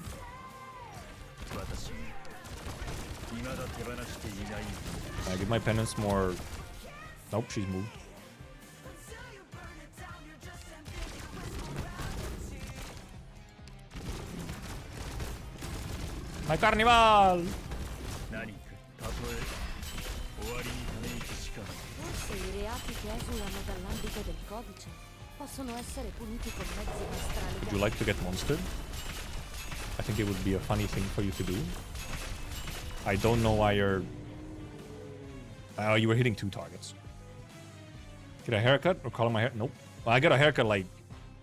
I give my penance more. Nope, she's moved. My carnival! Forse i reati che esulano dall'ambito del codice possono essere puniti con mezzi extralegali. Would you like to get monstered? I think it would be a funny thing for you to do. I don't know why you're... Oh, you were hitting 2 targets. Get a haircut or color my hair? Nope. Well, I got a haircut like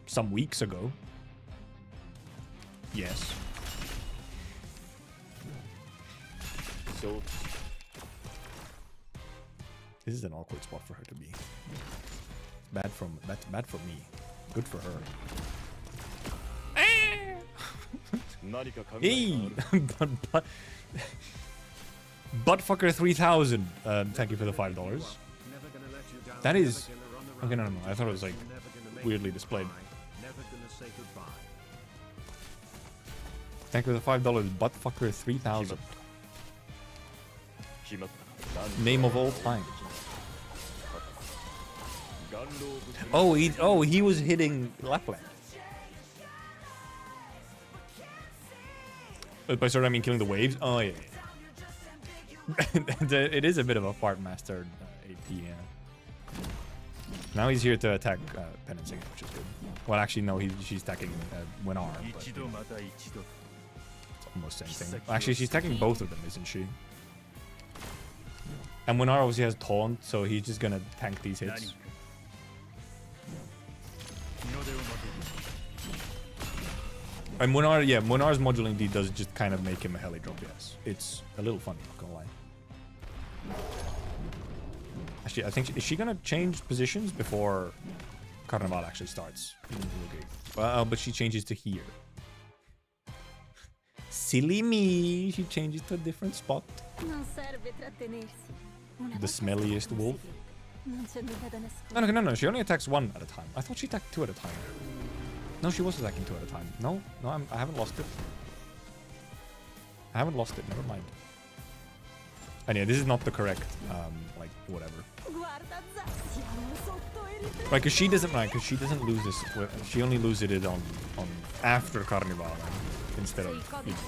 some weeks ago. Yes. This is an awkward spot for her to be. That's bad for me. Good for her. Hey! Buttfucker 3000. Thank you for the $5. That is... Okay, no. I thought it was like weirdly displayed. Thank you for the $5. Buttfucker 3000. Name of all time. Oh, he was hitting Lapland. By sort I mean killing the waves. Oh yeah. It is a bit of a fart master AP. Yeah. Now he's here to attack Penance again, which is good. Well, actually, no, she's attacking Winar. But, it's almost the same thing. Actually, she's attacking both of them, isn't she? And Winar obviously has taunt, so he's just gonna tank these hits. And Winar, yeah, Winar's moduling D does just kind of make him a heli drop, yes. It's a little funny, not gonna lie. Actually, I think, is she gonna change positions before Carnival actually starts? Okay. Well, but she changes to here. Silly me, she changes to a different spot. The smelliest wolf. No, she only attacks one at a time. I thought she attacked two at a time. No, she was attacking two at a time. No, I haven't lost it. Never mind. And yeah, this is not the correct, like, whatever. Right, because she doesn't lose this. She only loses it on after Carnival instead of. You know.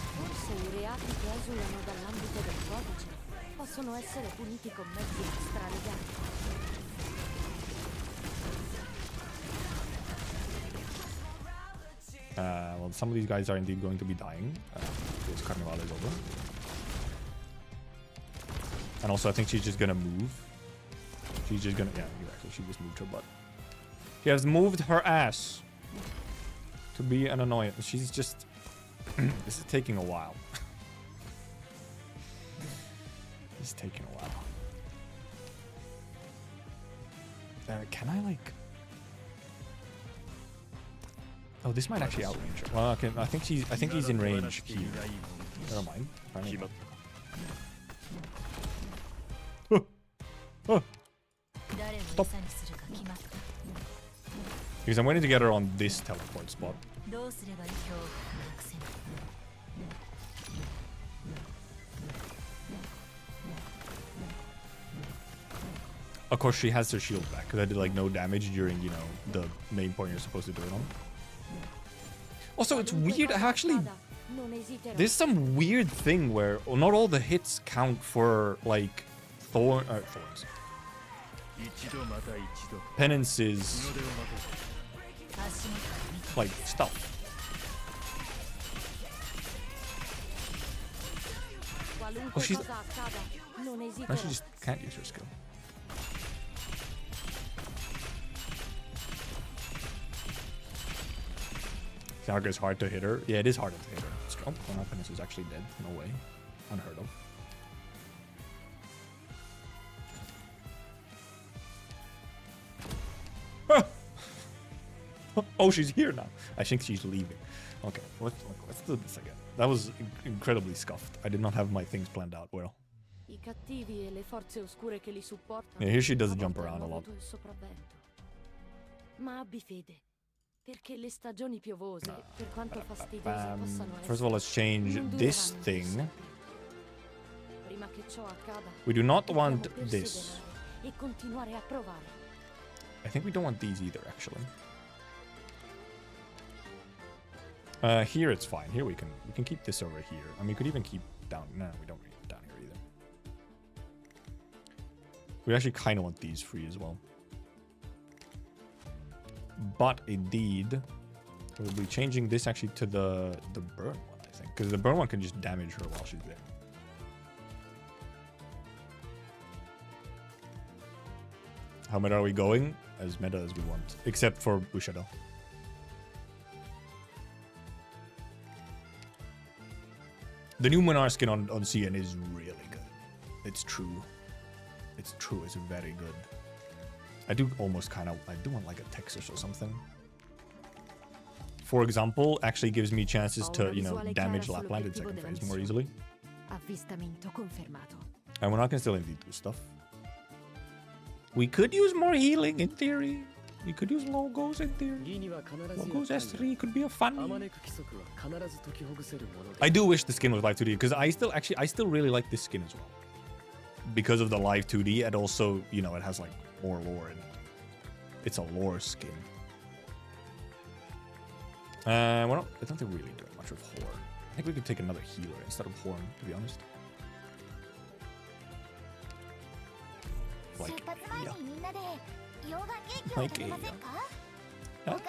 Well, some of these guys are indeed going to be dying because Carnival is over. And also, I think she's just gonna move. She's just gonna, yeah, exactly. She just moved her butt. She has moved her ass to be an annoyance. She's just. This is taking a while. It's taking a while. Can I like? Oh, this might actually outrange her. Well, okay, I think he's in range here. Never mind. Oh. Stop. Because I'm waiting to get her on this teleport spot. Of course, she has her shield back because I did like no damage during, you know, the main point you're supposed to do it on. Also, it's weird. There's some weird thing where not all the hits count for like thorns. Penances, like stuff. Oh, she's. No, she just can't use her skill. Saga is hard to hit her. Yeah, it is harder to hit her. Oh, my Penance is actually dead. No way. Unheard of. Oh, she's here now. I think she's leaving. Okay, let's do this again. That was incredibly scuffed. I did not have my things planned out well. Yeah, here she does jump around a lot. First of all, let's change this thing. We do not want this. I think we don't want these either, actually. Here it's fine. Here we can keep this over here. I mean, we could even keep down. No, we don't need it down here either. We actually kind of want these free as well. But indeed, we'll be changing this actually to the burn one, I think, because the burn one can just damage her while she's there. How meta are we going? As meta as we want, except for Bushido. The new Minar skin on CN is really good. It's true. It's true. It's very good. I do almost kind of... I do want like a Texas or something. For example, actually gives me chances to, you know, damage Lapland in second phase more easily. Avvistamento confermato. And we're not going to still do stuff. We could use more healing in theory. We could use logos in theory. Logos S3 could be a fun. I do wish the skin was live 2D because I still really like this skin as well. Because of the live 2D and also, you know, it has like more lore in it. It's a lore skin. We're not, I don't think we're really doing much with Horn. I think we could take another healer instead of Horn, to be honest. Like, yeah. Like, yeah. Huh?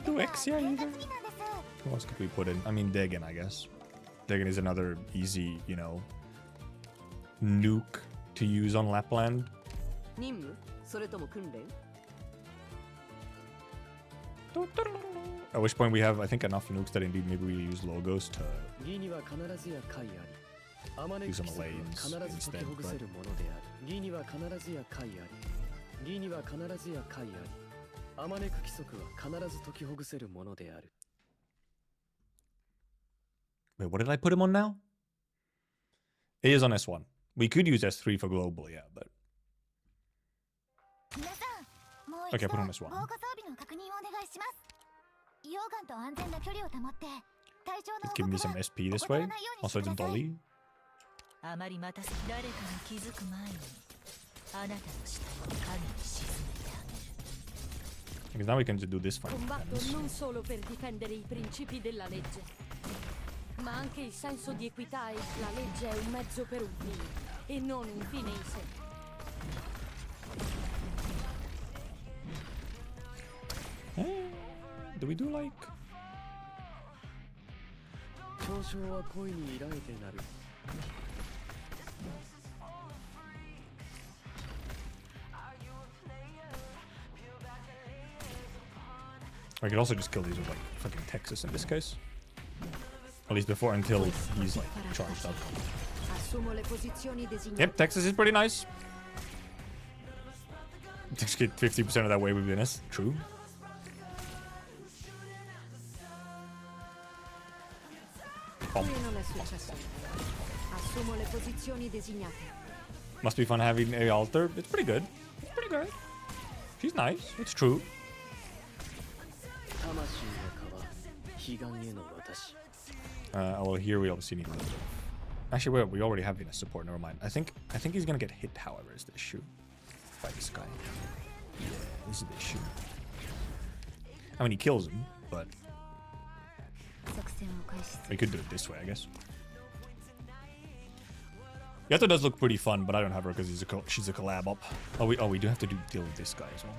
Do Exia either? Who else could we put in? I mean, Degen, I guess. Degen is another easy, you know, nuke to use on Lapland. At which point we have, I think, enough nukes that indeed maybe we use logos to do some lanes instead. But... Wait, what did I put him on now? He is on S1. We could use S3 for global, yeah, but... Okay, put him on S1. It's giving me some SP this way. Also, it's Dolly. Because now we can just do this fight. Combatto non solo per difendere I principi della legge, ma anche il senso di equità e la legge è un mezzo per un fine e non un fine in sé. Do we do like... I could also just kill these with like fucking Texas in this case. At least before, until he's like charged up. Yep, Texas is pretty nice. Just get 50% of that way with Venus. True. Must be fun having a altar. It's pretty good. It's pretty good. She's nice. It's true. Well, here we obviously need a little bit. Actually, we already have Venus support. Never mind. I think he's gonna get hit. However, is the issue by this guy? Yeah, this is the issue. I mean, he kills him, but we could do it this way, I guess. Yato does look pretty fun, but I don't have her because she's a collab up. Oh, we do have to deal with this guy as well.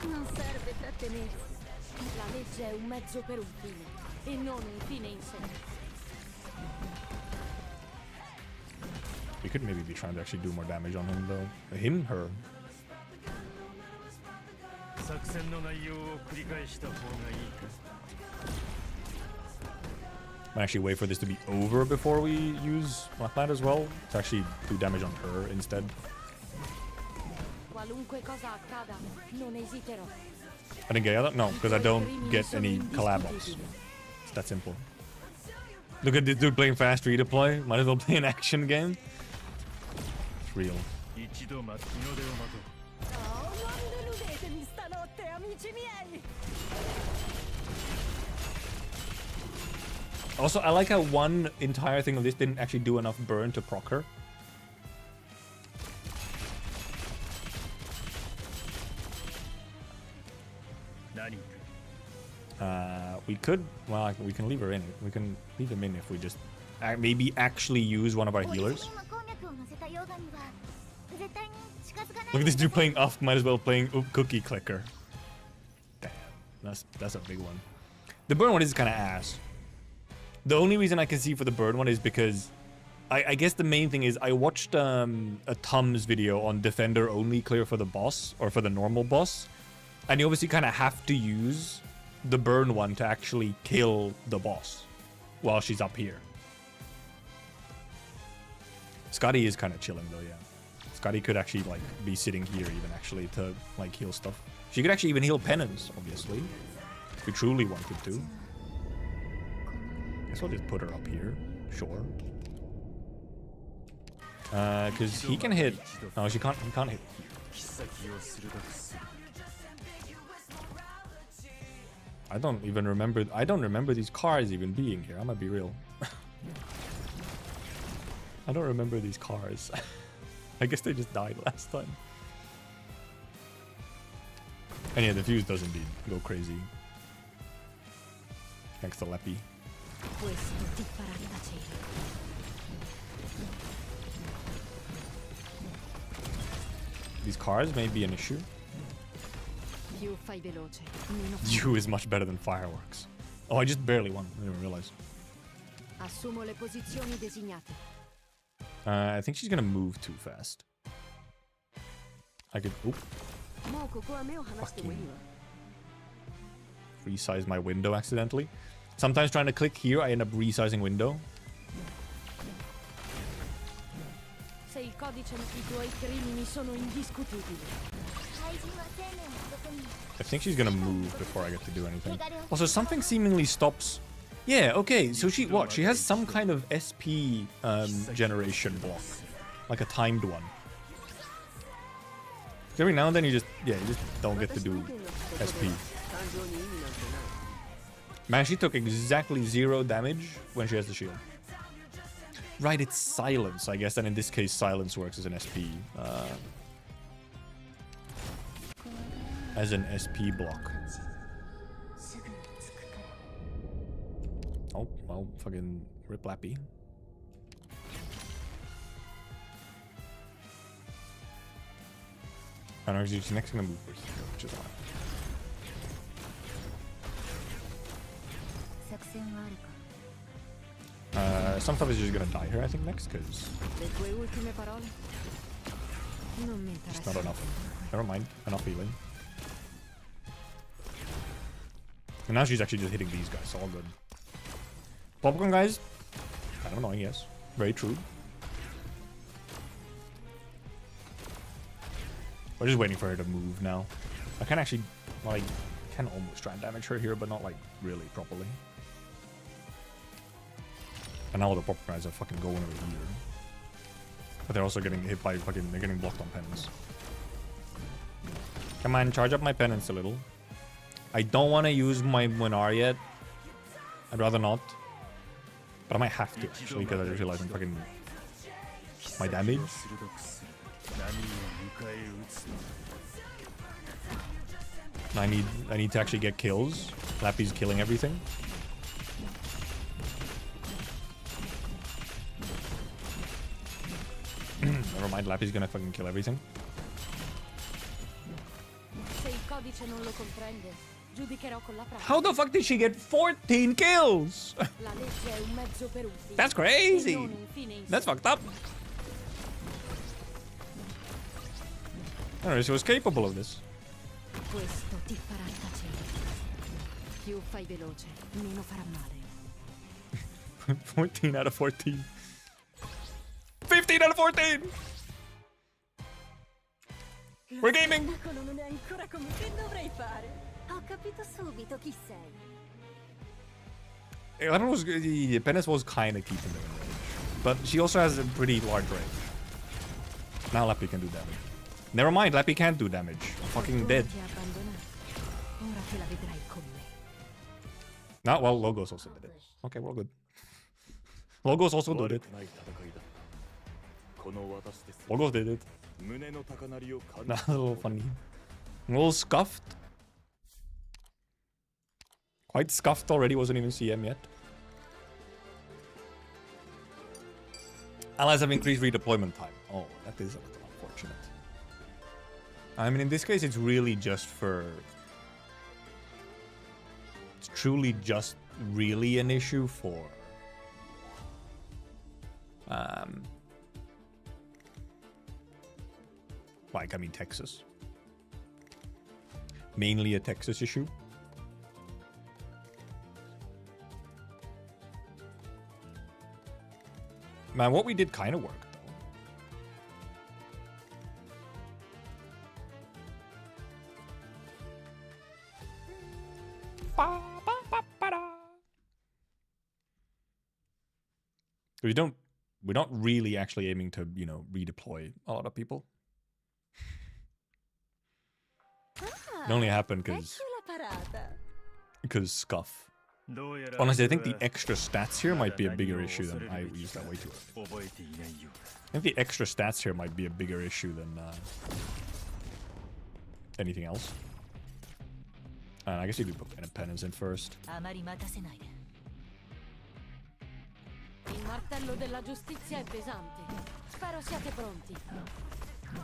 Non serve trattenersi. La legge è un mezzo per un fine e non un fine in sé. We could maybe be trying to actually do more damage on him though. Him, her. Might actually wait for this to be over before we use Lapland as well to actually do damage on her instead. Qualunque cosa accada, non esiterò. I didn't get that? No, because I don't get any collab ups. It's that simple. Look at this dude playing fast free to play. Might as well play an action game. It's real. Also, I like how one entire thing of this didn't actually do enough burn to proc her. We could, well, we can leave her in. We can leave him in if we just maybe actually use one of our healers. Look at this dude playing off, might as well playing Cookie Clicker. Damn, that's a big one. The burn one is kind of ass. The only reason I can see for the burn one is because I guess the main thing is I watched a Tums video on Defender only clear for the boss, or for the normal boss. And you obviously kind of have to use the burn one to actually kill the boss while she's up here. Scotty is kind of chilling though, yeah. Scotty could actually like be sitting here even actually to like heal stuff. She could actually even heal penance, obviously. If we truly wanted to. Guess I'll just put her up here. Sure. Cause he can hit. No, he can't hit. I don't remember these cars even being here. I'm gonna be real. I don't remember these cars. I guess they just died last time. And yeah, the fuse does indeed go crazy. Thanks to Leppy. These cars may be an issue. You is much better than fireworks. Oh, I just barely won. I didn't even realize. I think she's gonna move too fast. I could. Oop. Fucking resize my window accidentally. Sometimes trying to click here, I end up resizing window. I think she's gonna move before I get to do anything. Also, something seemingly stops. Yeah, okay, so she has some kind of SP generation block. Like a timed one. Every now and then you just don't get to do SP. Man, she took exactly 0 damage when she has the shield. Right, it's silence, I guess, and in this case silence works as an SP. As an SP block. Oh, well, fucking rip Lappy. I don't know, she's next gonna move for here, which is fine. Some stuff is just gonna die here, I think, next, because just not enough. Never mind, enough healing. And now she's actually just hitting these guys, so all good. Popcorn guys, kind of annoying, yes. Very true. We're just waiting for her to move now. I can actually, well, I can almost try and damage her here, but not like really properly. And now all the popcorn guys are fucking going over here. But they're also getting hit by fucking, they're getting blocked on penance. Come on, charge up my penance a little. I don't want to use my Winar yet. I'd rather not. But I might have to, actually, because I just realized I'm fucking... my damage. I need to actually get kills. Lappy's killing everything. Never mind, Lappy's gonna fucking kill everything. How the fuck did she get 14 kills? That's crazy. That's fucked up. I don't know, she was capable of this. 14 out of 14. 15 out of 14! We're gaming! Penance was kind of keeping them in range. But she also has a pretty large range. Now Lappy can do damage. Never mind, Lappy can't do damage. I'm fucking dead. No, well, Logos also did it. Okay, we're all good. Logos also did it. Logos did it. That's a little funny. A little scuffed. Quite scuffed already, wasn't even CM yet. Allies have increased redeployment time. Oh, that is a little unfortunate. I mean, in this case, it's really just for... It's truly just really an issue for... like, I mean, Texas. Mainly a Texas issue. Man, what we did kind of worked, though. We're not really actually aiming to, you know, redeploy a lot of people. It only happened because scuff. Honestly, I think the extra stats here might be a bigger issue than I used that way too early. I think the extra stats here might be a bigger issue than anything else. And I guess you do put penance in first. Il martello della giustizia è pesante. Spero siate pronti.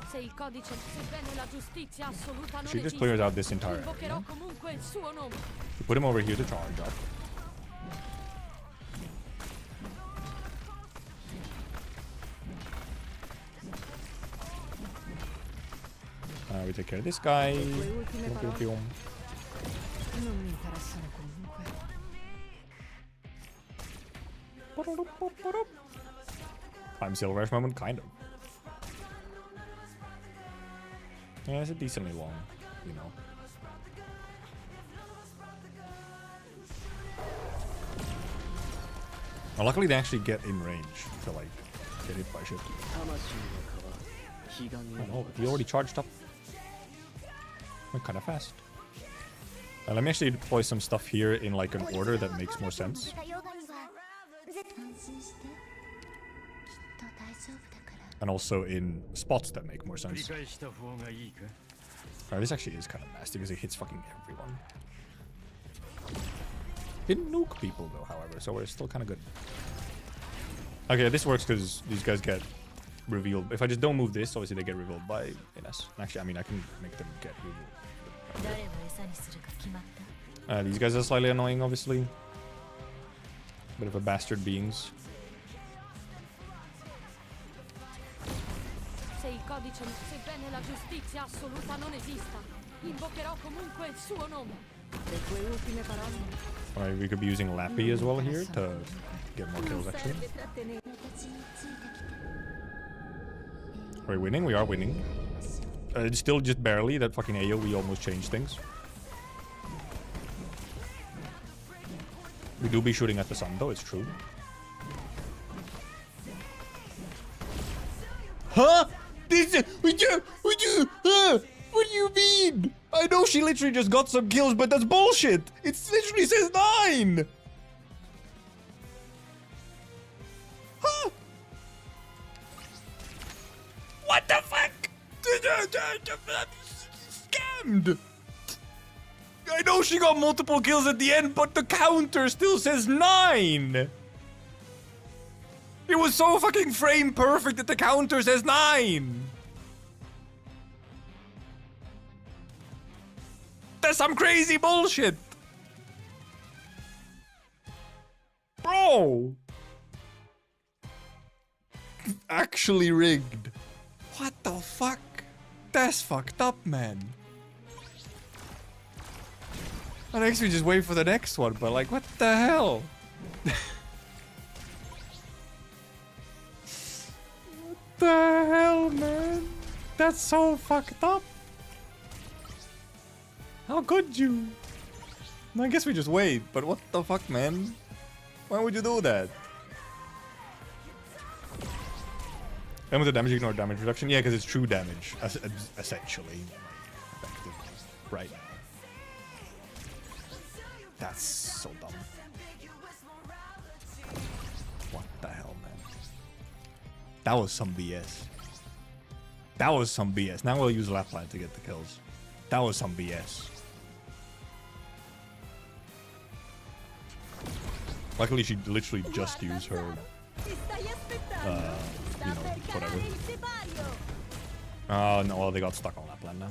Se il codice, sebbene la giustizia assoluta non She just clears out this entire invocherò area. comunque il suo nome. You put him over here to charge up. We take care of this guy. Non mi interessano comunque. Time silver moment, kind of. Yeah, it's a decently long, you know. Well, luckily they actually get in range to like get hit by shit. Oh, he already charged up. Went kind of fast. Let me actually deploy some stuff here in like an order that makes more sense. And also in spots that make more sense. This actually is kind of nasty because it hits fucking everyone. Didn't nuke people though, however, so we're still kind of good. Okay, this works because these guys get revealed. If I just don't move this, obviously they get revealed by Ines. Actually, I mean, I can make them get revealed. These guys are slightly annoying, obviously. Bit of a bastard beings. Se il codice, sebbene la giustizia assoluta non esista, invocherò comunque il suo nome. Le tue ultime parole. Alright, we could be using Lappy as well here to get more kills, actually. Are we winning? We are winning. It's still just barely. That fucking AoE almost changed things. We do be shooting at the sun, though. It's true. Huh? What do you mean? I know she literally just got some kills, but that's bullshit. It literally says 9. Huh? What the fuck? Scammed. I know she got multiple kills at the end, but the counter still says 9. It was so fucking frame perfect that the counter says 9. That's some crazy bullshit. Bro. Actually rigged. What the fuck? That's fucked up, man. That makes me just wait for the next one, but like, what the hell? What the hell, man? That's so fucked up. How could you? I guess we just wait, but what the fuck, man? Why would you do that? And with the damage, ignore damage reduction. Yeah, because it's true damage, essentially. Right. That's so dumb. What the hell, man? That was some BS. That was some BS. Now we'll use Lapland to get the kills. That was some BS. Luckily, she literally just used her, you know, whatever. Oh, no, well, they got stuck on Lapland now.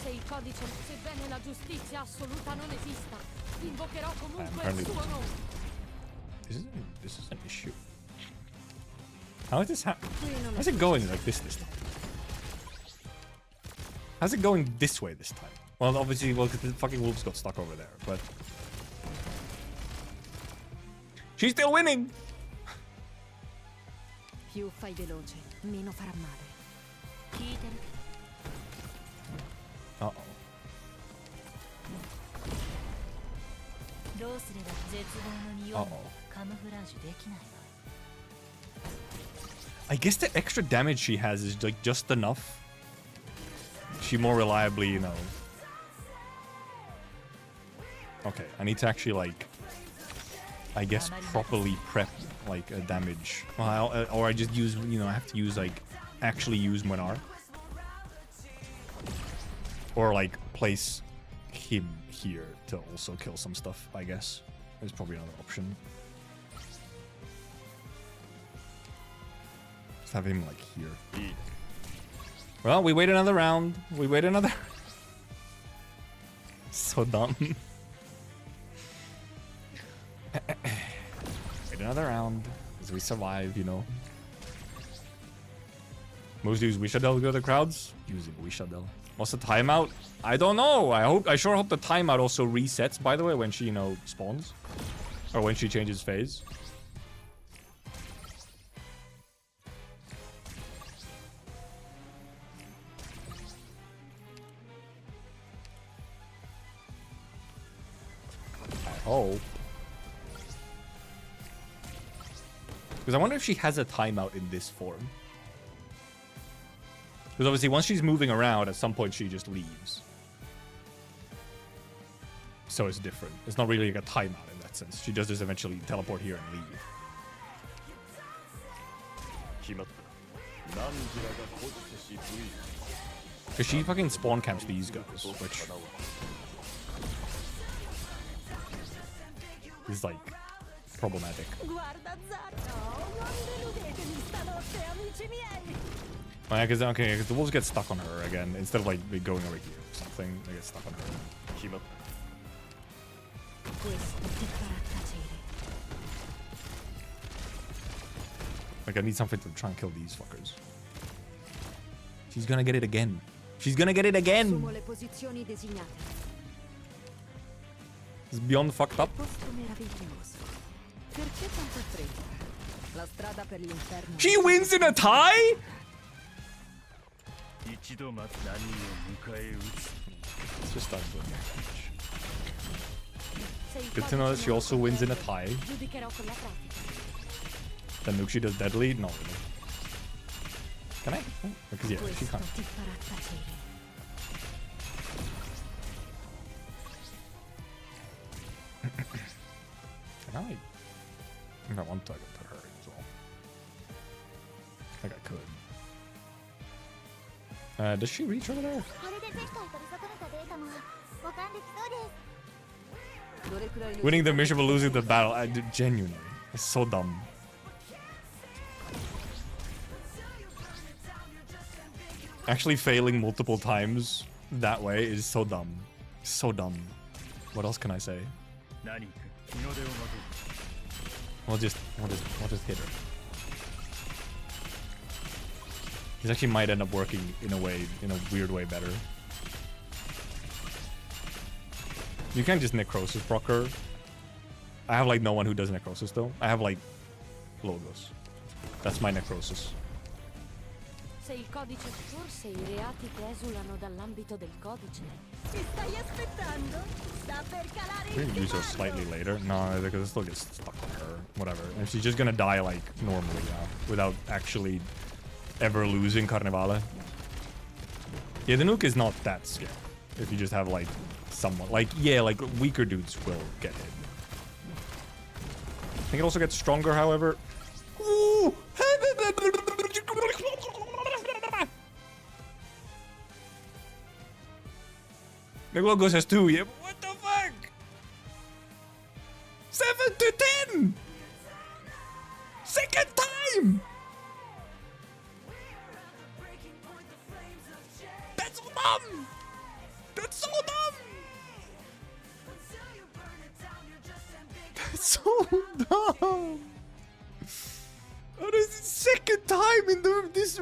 Se il codice, sebbene la giustizia assoluta non esista, invocherò comunque Apparently il suo nome. This is an issue. How is this how's it going like this time? How's it going this way this time? Well, obviously, well, because the fucking wolves got stuck over there, but... She's still winning! Più fai veloce, meno farà male. Uh-oh. Uh-oh. I guess the extra damage she has is like just enough. She more reliably, you know. Okay, I need to actually like, I guess properly prep like a damage. Well, or I just use, you know, I have to use like, actually use Monar. Or like place him here to also kill some stuff, I guess. There's probably another option. Just have him like here. Well, we wait another round. We wait another. So dumb. Wait another round as we survive, you know. Most use Wishadel to go to the crowds. Using Wishadel. What's the timeout? I don't know. I sure hope the timeout also resets, by the way, when she, you know, spawns. Or when she changes phase. I hope. Because I wonder if she has a timeout in this form. Because obviously once she's moving around, at some point she just leaves. So it's different. It's not really like a timeout in that sense. She does just eventually teleport here and leave. Because she fucking spawn camps these guys, which is like problematic. Oh, yeah, because okay, the wolves get stuck on her again instead of like going over here or something. They get stuck on her. Like I need something to try and kill these fuckers. She's gonna get it again. She's gonna get it again. It's beyond fucked up. She wins in a tie? It's just that good. Good to know that she also wins in a tie. Then Nuxi does deadly? No, really. Can I? Oh, because yeah, she can't. Can I? If I want to, I can put her in as well. I think I could. Does she reach over there? Winning the mission but losing the battle. Genuinely. It's so dumb. Actually failing multiple times that way is so dumb. So dumb. What else can I say? We'll just hit her. This actually might end up working in a weird way better. You can't just necrosis proc her. I have like no one who does necrosis though. I have like Logos. That's my necrosis. Se il codice, forse i reati che esulano dall'ambito del codice. Ti stai aspettando? Sta per calare We can use her slightly later. No, because it still gets stuck on her. Whatever. And she's just gonna die like normally now, without actually ever losing Carnevale. Yeah, the nuke is not that scary. If you just have like someone like like weaker dudes will get hit. I think it also gets stronger, however. Ooh. Logos has 2, yeah, but what the fuck? 7 to 10! Second time! That's so dumb! That's so dumb! That's so dumb! That is the second time in this.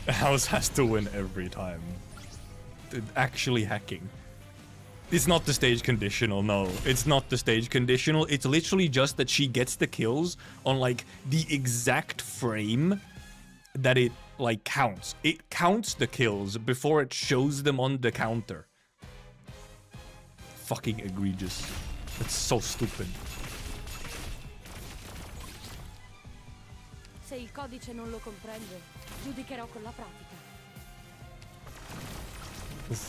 The house has to win every time. Actually hacking. It's not the stage conditional, no. It's not the stage conditional. It's literally just that she gets the kills on, like, the exact frame that it, like, counts. It counts the kills before it shows them on the counter. Fucking egregious. It's so stupid. Se il codice non lo comprende, giudicherò con la pratica.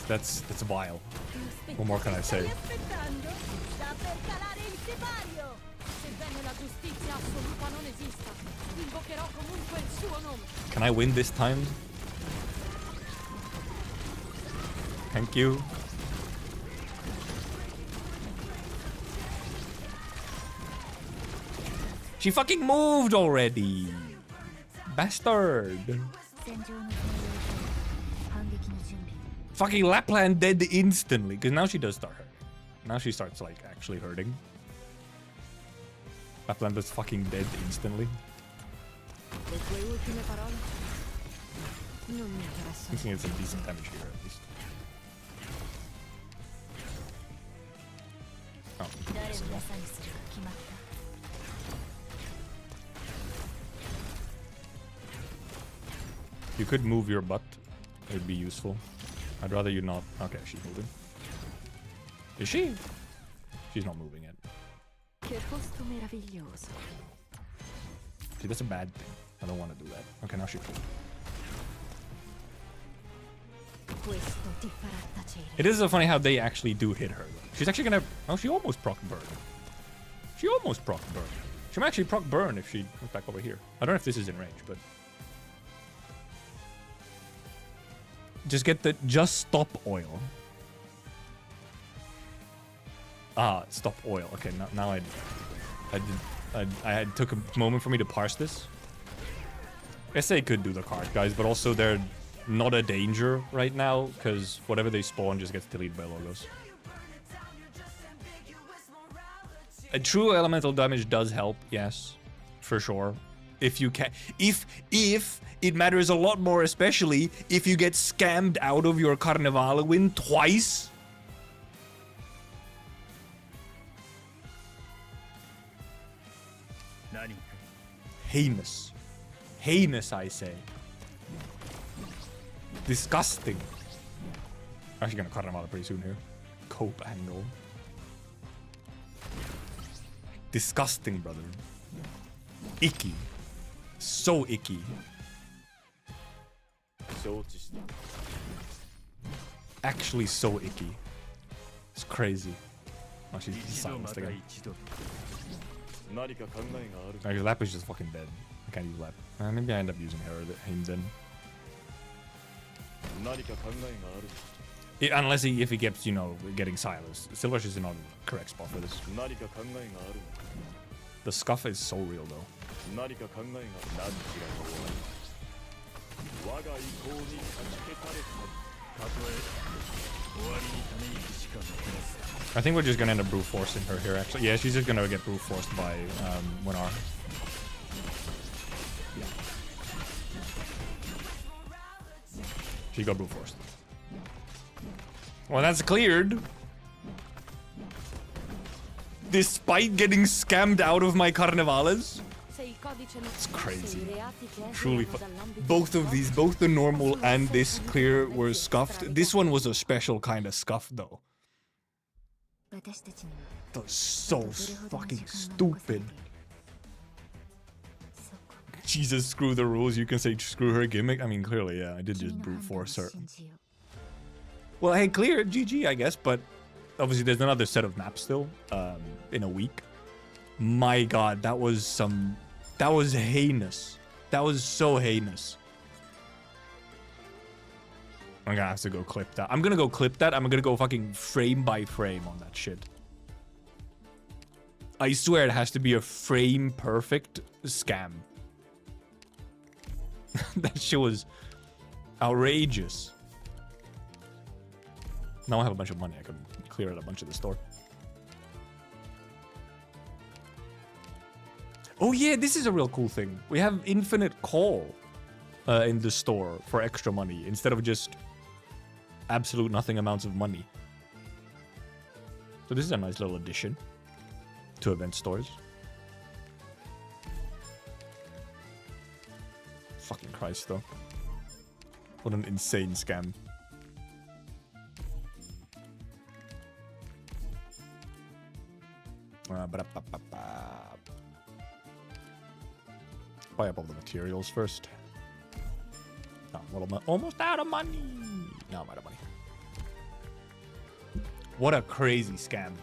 That's vile. What more can I say? Aspettando, sta per calare il sipario. Sebbene la giustizia assoluta non esista, invocherò comunque il suo nome. Can I win this time? Thank you. She fucking moved already! Bastard! Fucking Lapland dead instantly, because now she does start hurting. Now she starts, like, actually hurting. Lapland is fucking dead instantly. Le tue ultime parole non mi interessano. I'm thinking it's some decent damage here, at least. Oh, that's enough. You could move your butt. It would be useful. I'd rather you not. Okay, she's moving. Is she? She's not moving yet. Che posto meraviglioso. See, that's a bad thing. I don't want to do that. Okay, now she's moving. Questo ti farà tacere. It is so funny how they actually do hit her. She's actually gonna... Oh, she almost proc burn. She almost proc burn. She might actually proc burn if she goes back over here. I don't know if this is in range, but... Just get the... Just stop oil. Ah, stop oil. Okay, now I took a moment for me to parse this. SA could do the card, guys, but also they're not a danger right now, because whatever they spawn just gets deleted by logos. A true elemental damage does help, yes, for sure. If you can, if it matters a lot more, especially if you get scammed out of your Carnivale win twice. Heinous. Heinous, I say. Disgusting. Actually gonna cut him out pretty soon here. Cope angle. Disgusting, brother. Icky. So icky. Actually so icky. It's crazy. Oh, she's silenced again. Actually, Lapp is just fucking dead. I can't use Lapp. Maybe I end up using him then. Unless if he gets, you know, getting silenced. Silver's is not the correct spot for this. The scuff is so real though. I think we're just gonna end up brute forcing her here actually. Yeah, she's just gonna get brute forced by Winar. She got brute forced. Well, that's cleared. Despite getting scammed out of my Carnivales. It's crazy. Truly. Both of these, both the normal and this clear were scuffed. This one was a special kind of scuff though. That was so fucking stupid. Jesus, screw the rules. You can say screw her gimmick. I mean, clearly, yeah, I did just brute force her. Well, hey, clear, GG, I guess, but obviously there's another set of maps still in a week. My god, that was some... That was heinous. That was so heinous. I'm gonna have to go clip that. I'm gonna go clip that. I'm gonna go fucking frame by frame on that shit. I swear it has to be a frame perfect scam. That shit was outrageous. Now I have a bunch of money. I can clear out a bunch of the store. Oh yeah, this is a real cool thing. We have infinite call in the store for extra money instead of just absolute nothing amounts of money. So this is a nice little addition to event stores. Fucking Christ, though. What an insane scam. Buy up all the materials first. Oh, almost out of money. No, I'm out of money. What a crazy scam.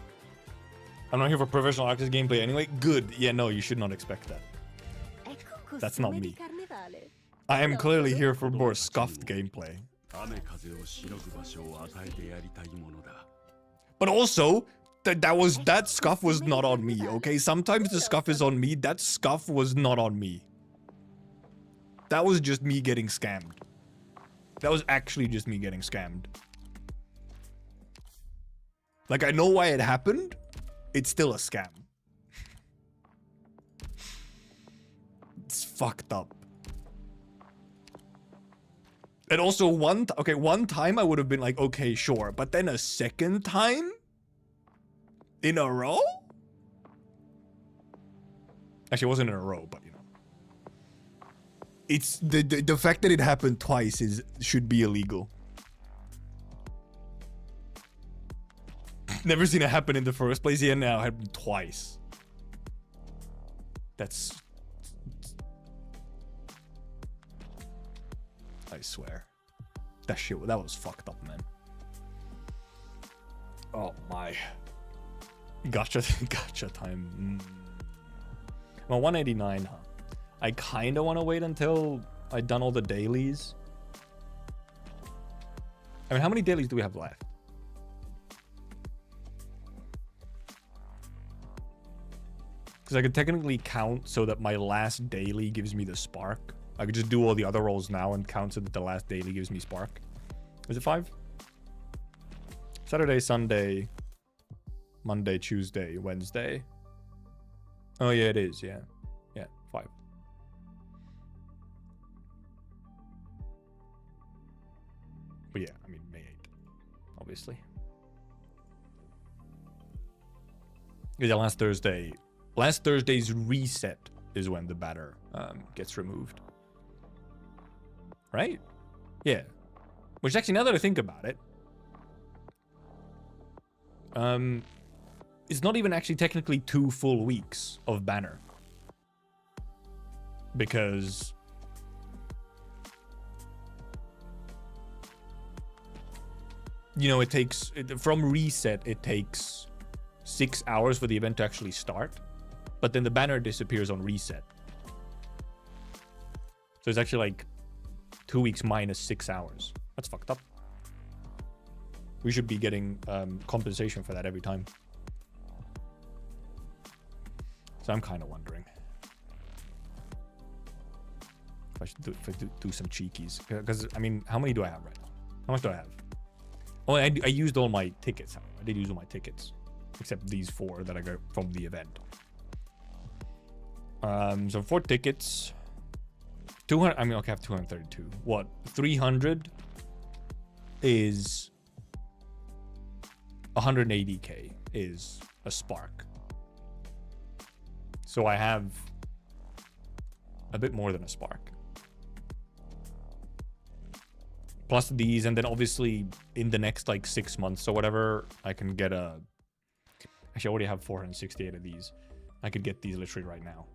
I'm not here for professional artist gameplay anyway. Good. Yeah, no, you should not expect that. That's not me. I am clearly here for more scuffed gameplay. But also, that scuff was not on me, okay? Sometimes the scuff is on me. That scuff was not on me. That was just me getting scammed. That was actually just me getting scammed. Like, I know why it happened. It's still a scam. It's fucked up. And also one time I would have been like, okay, sure. But then a second time? In a row? Actually, it wasn't in a row, but you know. It's the fact that it happened twice should be illegal. Never seen it happen in the first place. Yeah, now it happened twice. That's... I swear. That was fucked up, man. Oh my. Gacha time. Well, 189, huh? I kinda wanna wait until I've done all the dailies. I mean, how many dailies do we have left? Because I could technically count so that my last daily gives me the spark. I could just do all the other rolls now and count so that the last daily gives me spark. Is it 5? Saturday, Sunday, Monday, Tuesday, Wednesday. Oh yeah, it is, yeah. Yeah, 5. But yeah, I mean, May 8th, obviously. Yeah, last Thursday's reset is when the banner gets removed. Right? Yeah. Which actually, now that I think about it, it's not even actually technically 2 full weeks of banner. Because... you know, from reset, it takes 6 hours for the event to actually start. But then the banner disappears on reset. So it's actually like 2 weeks minus 6 hours. That's fucked up. We should be getting compensation for that every time. So I'm kind of wondering if I should do some cheekies. Because, I mean, how many do I have right now? How much do I have? Oh, I used all my tickets. I did use all my tickets. Except these 4 that I got from the event. So 4 tickets. 200, I mean, okay, I have 232. What? 300 is 180k is a spark. So I have a bit more than a spark. Plus these, and then obviously in the next like 6 months or whatever, I can get a... Actually, I already have 468 of these. I could get these literally right now.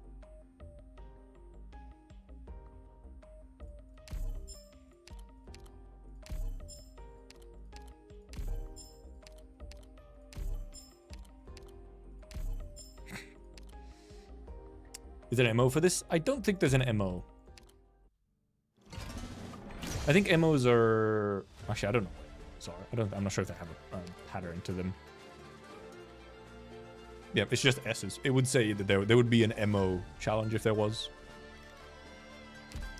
Is there an MO for this? I don't think there's an MO. I think MOs are... Actually, I don't know. Sorry, I'm not sure if they have a pattern to them. Yeah, it's just S's. It would say that there would be an MO challenge if there was.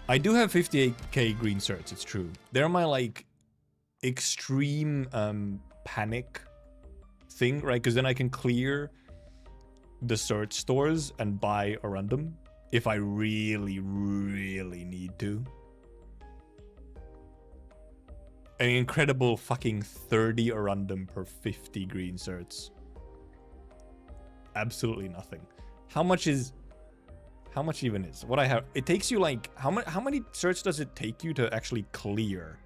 I do have 58k green certs, it's true. They're my, like, extreme panic thing, right? Because then I can clear the cert stores and buy a random if I really, really need to. An incredible fucking 30 a random per 50 green certs. absolutely nothing. How much even is what I have? It takes you like how many search does it take you to actually clear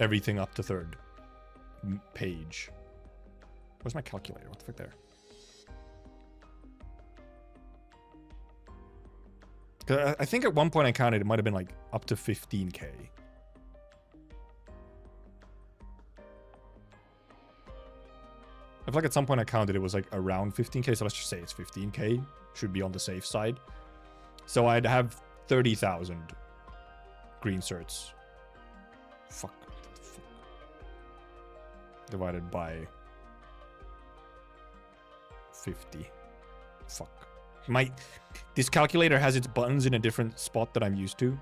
everything up to third page? Where's my calculator? What the fuck there? 'Cause I think at one point I counted it might have been like up to 15k. I feel like at some point I counted it was like around 15k, so let's just say it's 15k. Should be on the safe side. So I'd have 30,000 green certs. Fuck. Divided by 50. Fuck. This calculator has its buttons in a different spot that I'm used to.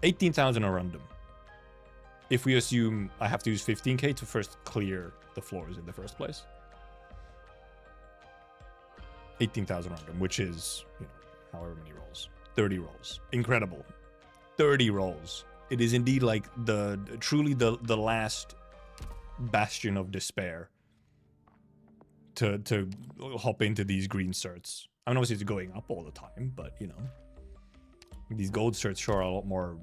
18,000 are random. If we assume I have to use 15k to first clear the floors in the first place. 18,000 random, which is, you know, however many rolls. 30 rolls. Incredible. 30 rolls. It is indeed like truly the last bastion of despair to hop into these green certs. I mean, obviously it's going up all the time, but you know, these gold certs sure are a lot more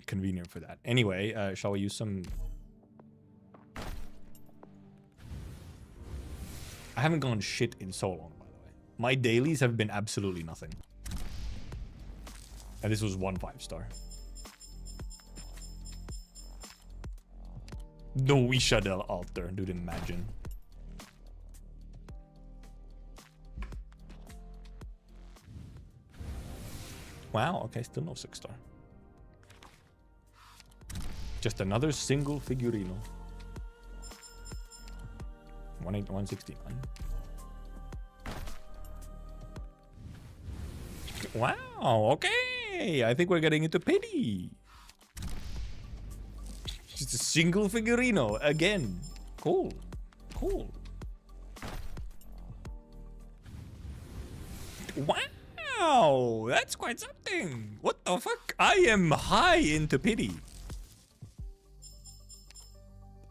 convenient for that. Anyway, shall we use some? I haven't gone shit in so long, by the way. My dailies have been absolutely nothing. And this was 1 5-star. No Isha del Alter, dude, imagine. Wow, okay, still no 6-star. Just another single figurino. 169. Wow, okay. I think we're getting into pity. Just a single figurino again. Cool. Cool. Wow, that's quite something. What the fuck? I am high into pity.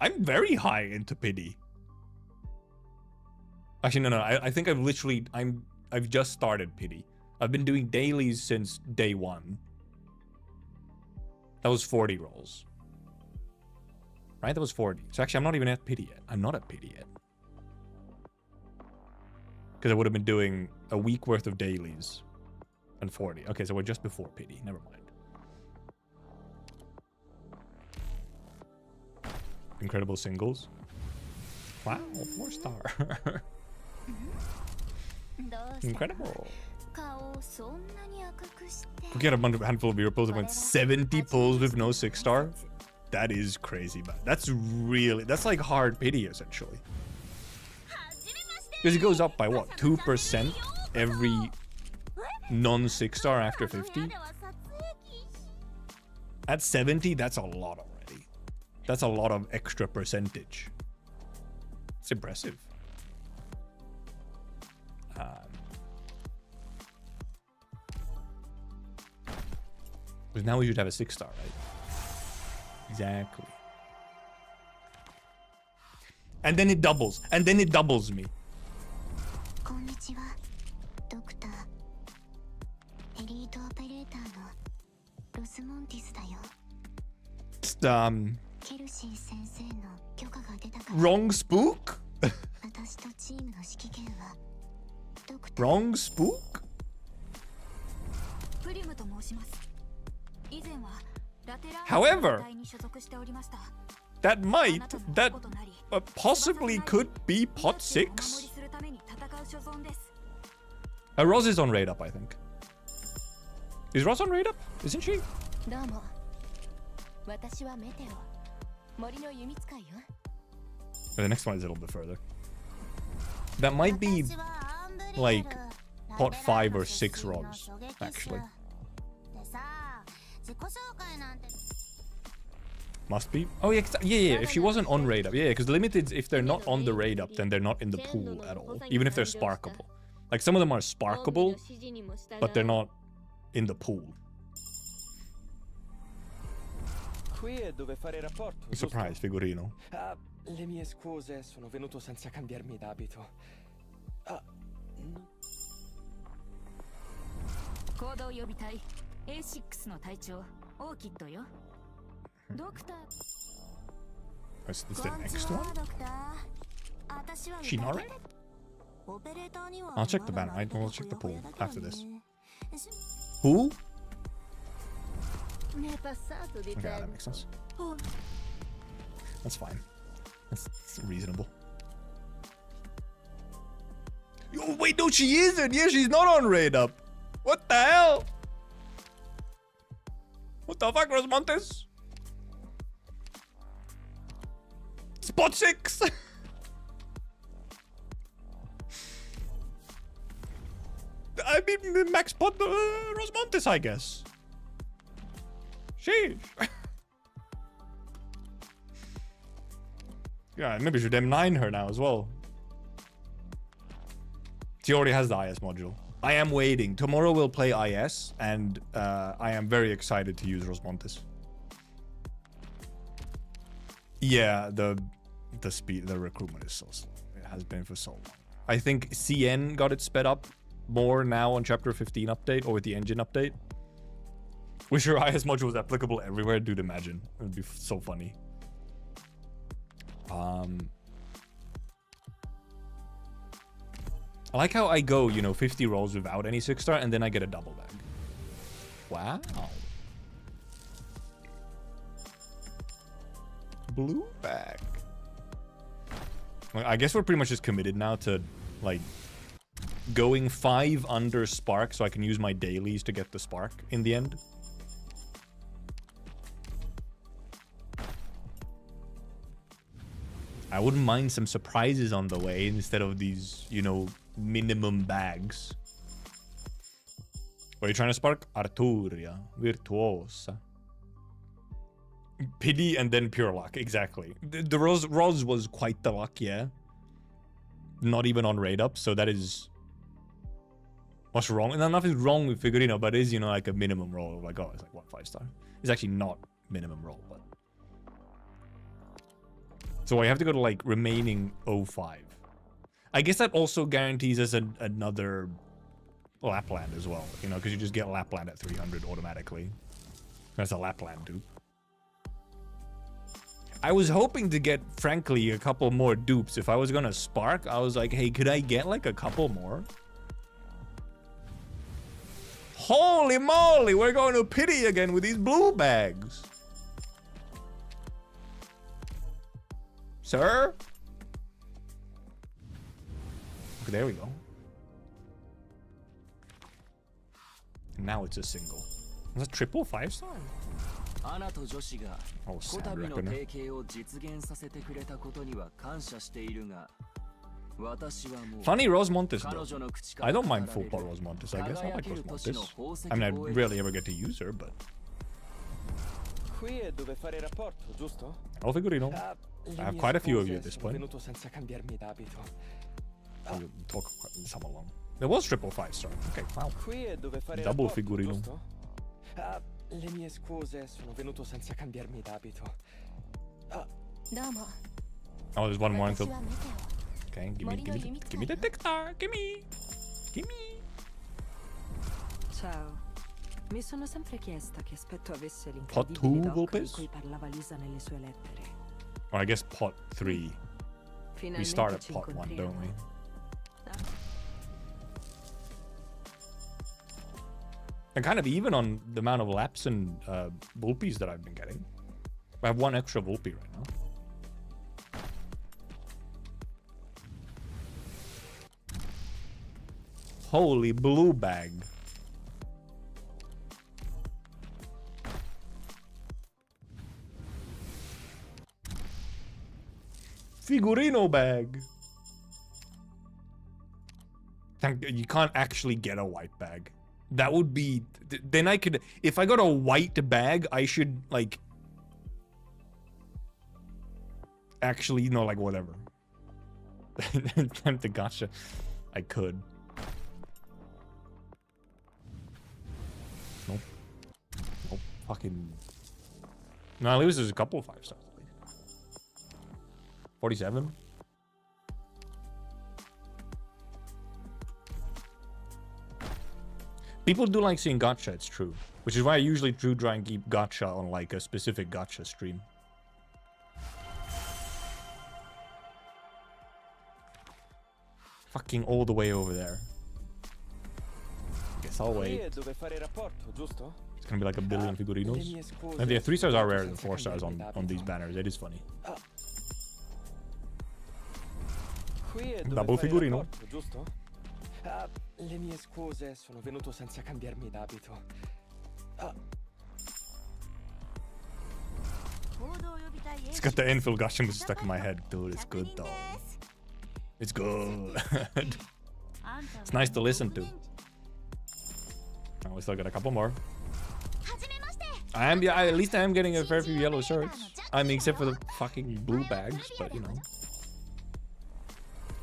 I'm very high into pity. Actually, no. I think I've just started pity. I've been doing dailies since day 1. That was 40 rolls. Right? That was 40. So actually, I'm not even at pity yet. I'm not at pity yet. Because I would have been doing a week worth of dailies and 40. Okay, so we're just before pity. Never mind. Incredible singles. Wow, 4-star. Incredible. We get a handful of hero pulls and went 70 pulls with no 6-star. That is crazy, man. That's like hard pity, essentially. Because it goes up by what? 2% every non-6-star after 50? At 70, that's a lot already. That's a lot of extra percentage. It's impressive. Because now we should have a 6-star, right? Exactly. And then it doubles. And then it doubles me. Wrong spook? Wrong spook? However, that possibly could be pot 6. Roz is on raid up, I think. Is Roz on raid up? Isn't she? The next one is a little bit further. That might be like pot 5 or 6 Roz, actually. Must be. Oh yeah, yeah. If she wasn't on raid up, yeah, because limiteds, if they're not on the raid up, then they're not in the pool at all. Even if they're sparkable, like some of them are sparkable, but they're not in the pool. Surprise, figurino. le mie scuse, sono venuto senza cambiarmi d'abito. Ah, no. 行動予備隊 A6 の隊長オーキッドよ。ドクター。Is this the next one? ドクター。私は Shinare? オペレーターには I'll check the banner. I'll check the pool まだまだ after this. ね Who? Ne è passato di Okay, that tempo. makes sense. Oh, That's fine. That's reasonable. Oh, wait, no, she isn't. Yeah, she's not on raid up. What the hell? What the fuck, Rosmontes? Spot 6! I mean, max spot Rosmontes, I guess. Sheesh. Yeah, maybe we should M9 her now as well. She already has the IS module. I am waiting. Tomorrow we'll play IS, and I am very excited to use Rosmontes. Yeah, the speed, the recruitment is so slow. It has been for so long. I think CN got it sped up more now on Chapter 15 update, or with the engine update. Wish your IS module was applicable everywhere, dude. Imagine. It would be so funny. I like how I go, you know, 50 rolls without any 6-star, and then I get a double bag. Wow. Blue bag. Well, I guess we're pretty much just committed now to, like, going 5 under spark so I can use my dailies to get the spark in the end. I wouldn't mind some surprises on the way instead of these, you know, minimum bags. What are you trying to spark? Arturia. Virtuosa. Pity and then pure luck. Exactly. The Roz was quite the luck, yeah. Not even on raid up, so that is... What's wrong? And nothing's wrong with Figurino, but it is, you know, like a minimum roll of like, oh, it's like, what, 5-star? It's actually not minimum roll, but... So I have to go to, like, remaining 05. I guess that also guarantees us another Lapland as well, you know, because you just get Lapland at 300 automatically. That's a Lapland dupe. I was hoping to get, frankly, a couple more dupes. If I was gonna spark, I was like, hey, could I get, like, a couple more? Holy moly, we're going to pity again with these blue bags. Sir? Okay, there we go. And now it's a single. Was that triple 5-star? Oh, sound reckoner. Funny Rosmontes though. I don't mind full pot Rosmontes, I guess. I like Rosmontes. I mean, I rarely ever get to use her, but... Qui è dove fare rapporto, giusto? Oh, Figurino. I have quite a few of you at this point. Venuto senza cambiarmi d'abito. We'll talk some along. There was triple 5-star. Okay, wow. Qui è dove fare Double rapporto, Figurino. giusto? Le mie scuse, sono venuto senza cambiarmi d'abito. Oh, there's one more until... Okay, give me the tick star. Give me. Ciao. Mi sono sempre chiesta che aspetto avesse Pot l'incredibile 2 doc di Vulpes? cui parlava Lisa nelle sue lettere. Or I guess pot 3. We start at Finalmente ci pot 1, don't we? And kind of even on the amount of laps and Vulpies that I've been getting. I have one extra Vulpie right now. Holy blue bag. Figurino bag. You can't actually get a white bag. That would be... Then I could... If I got a white bag, I should, like... Actually, you know, like, whatever. Time to gacha. I could. Nope. Nope. Fucking... No, at least there's a couple of 5-stars. 47? People do like seeing gacha, it's true. Which is why I usually do try and keep gacha on like a specific gacha stream. Fucking all the way over there. Guess I'll wait. It's gonna be like a billion figurinos. And yeah, 3 stars are rarer than 4 stars on these banners. It is funny. Double figurino. Le mie scuse, sono venuto senza cambiarmi d'abito. It's got the infill gushing stuck in my head, dude. It's good though. It's good. It's nice to listen to. Oh, we still got a couple more. At least I am getting a fair few yellow shirts. I mean, except for the fucking blue bags, but you know.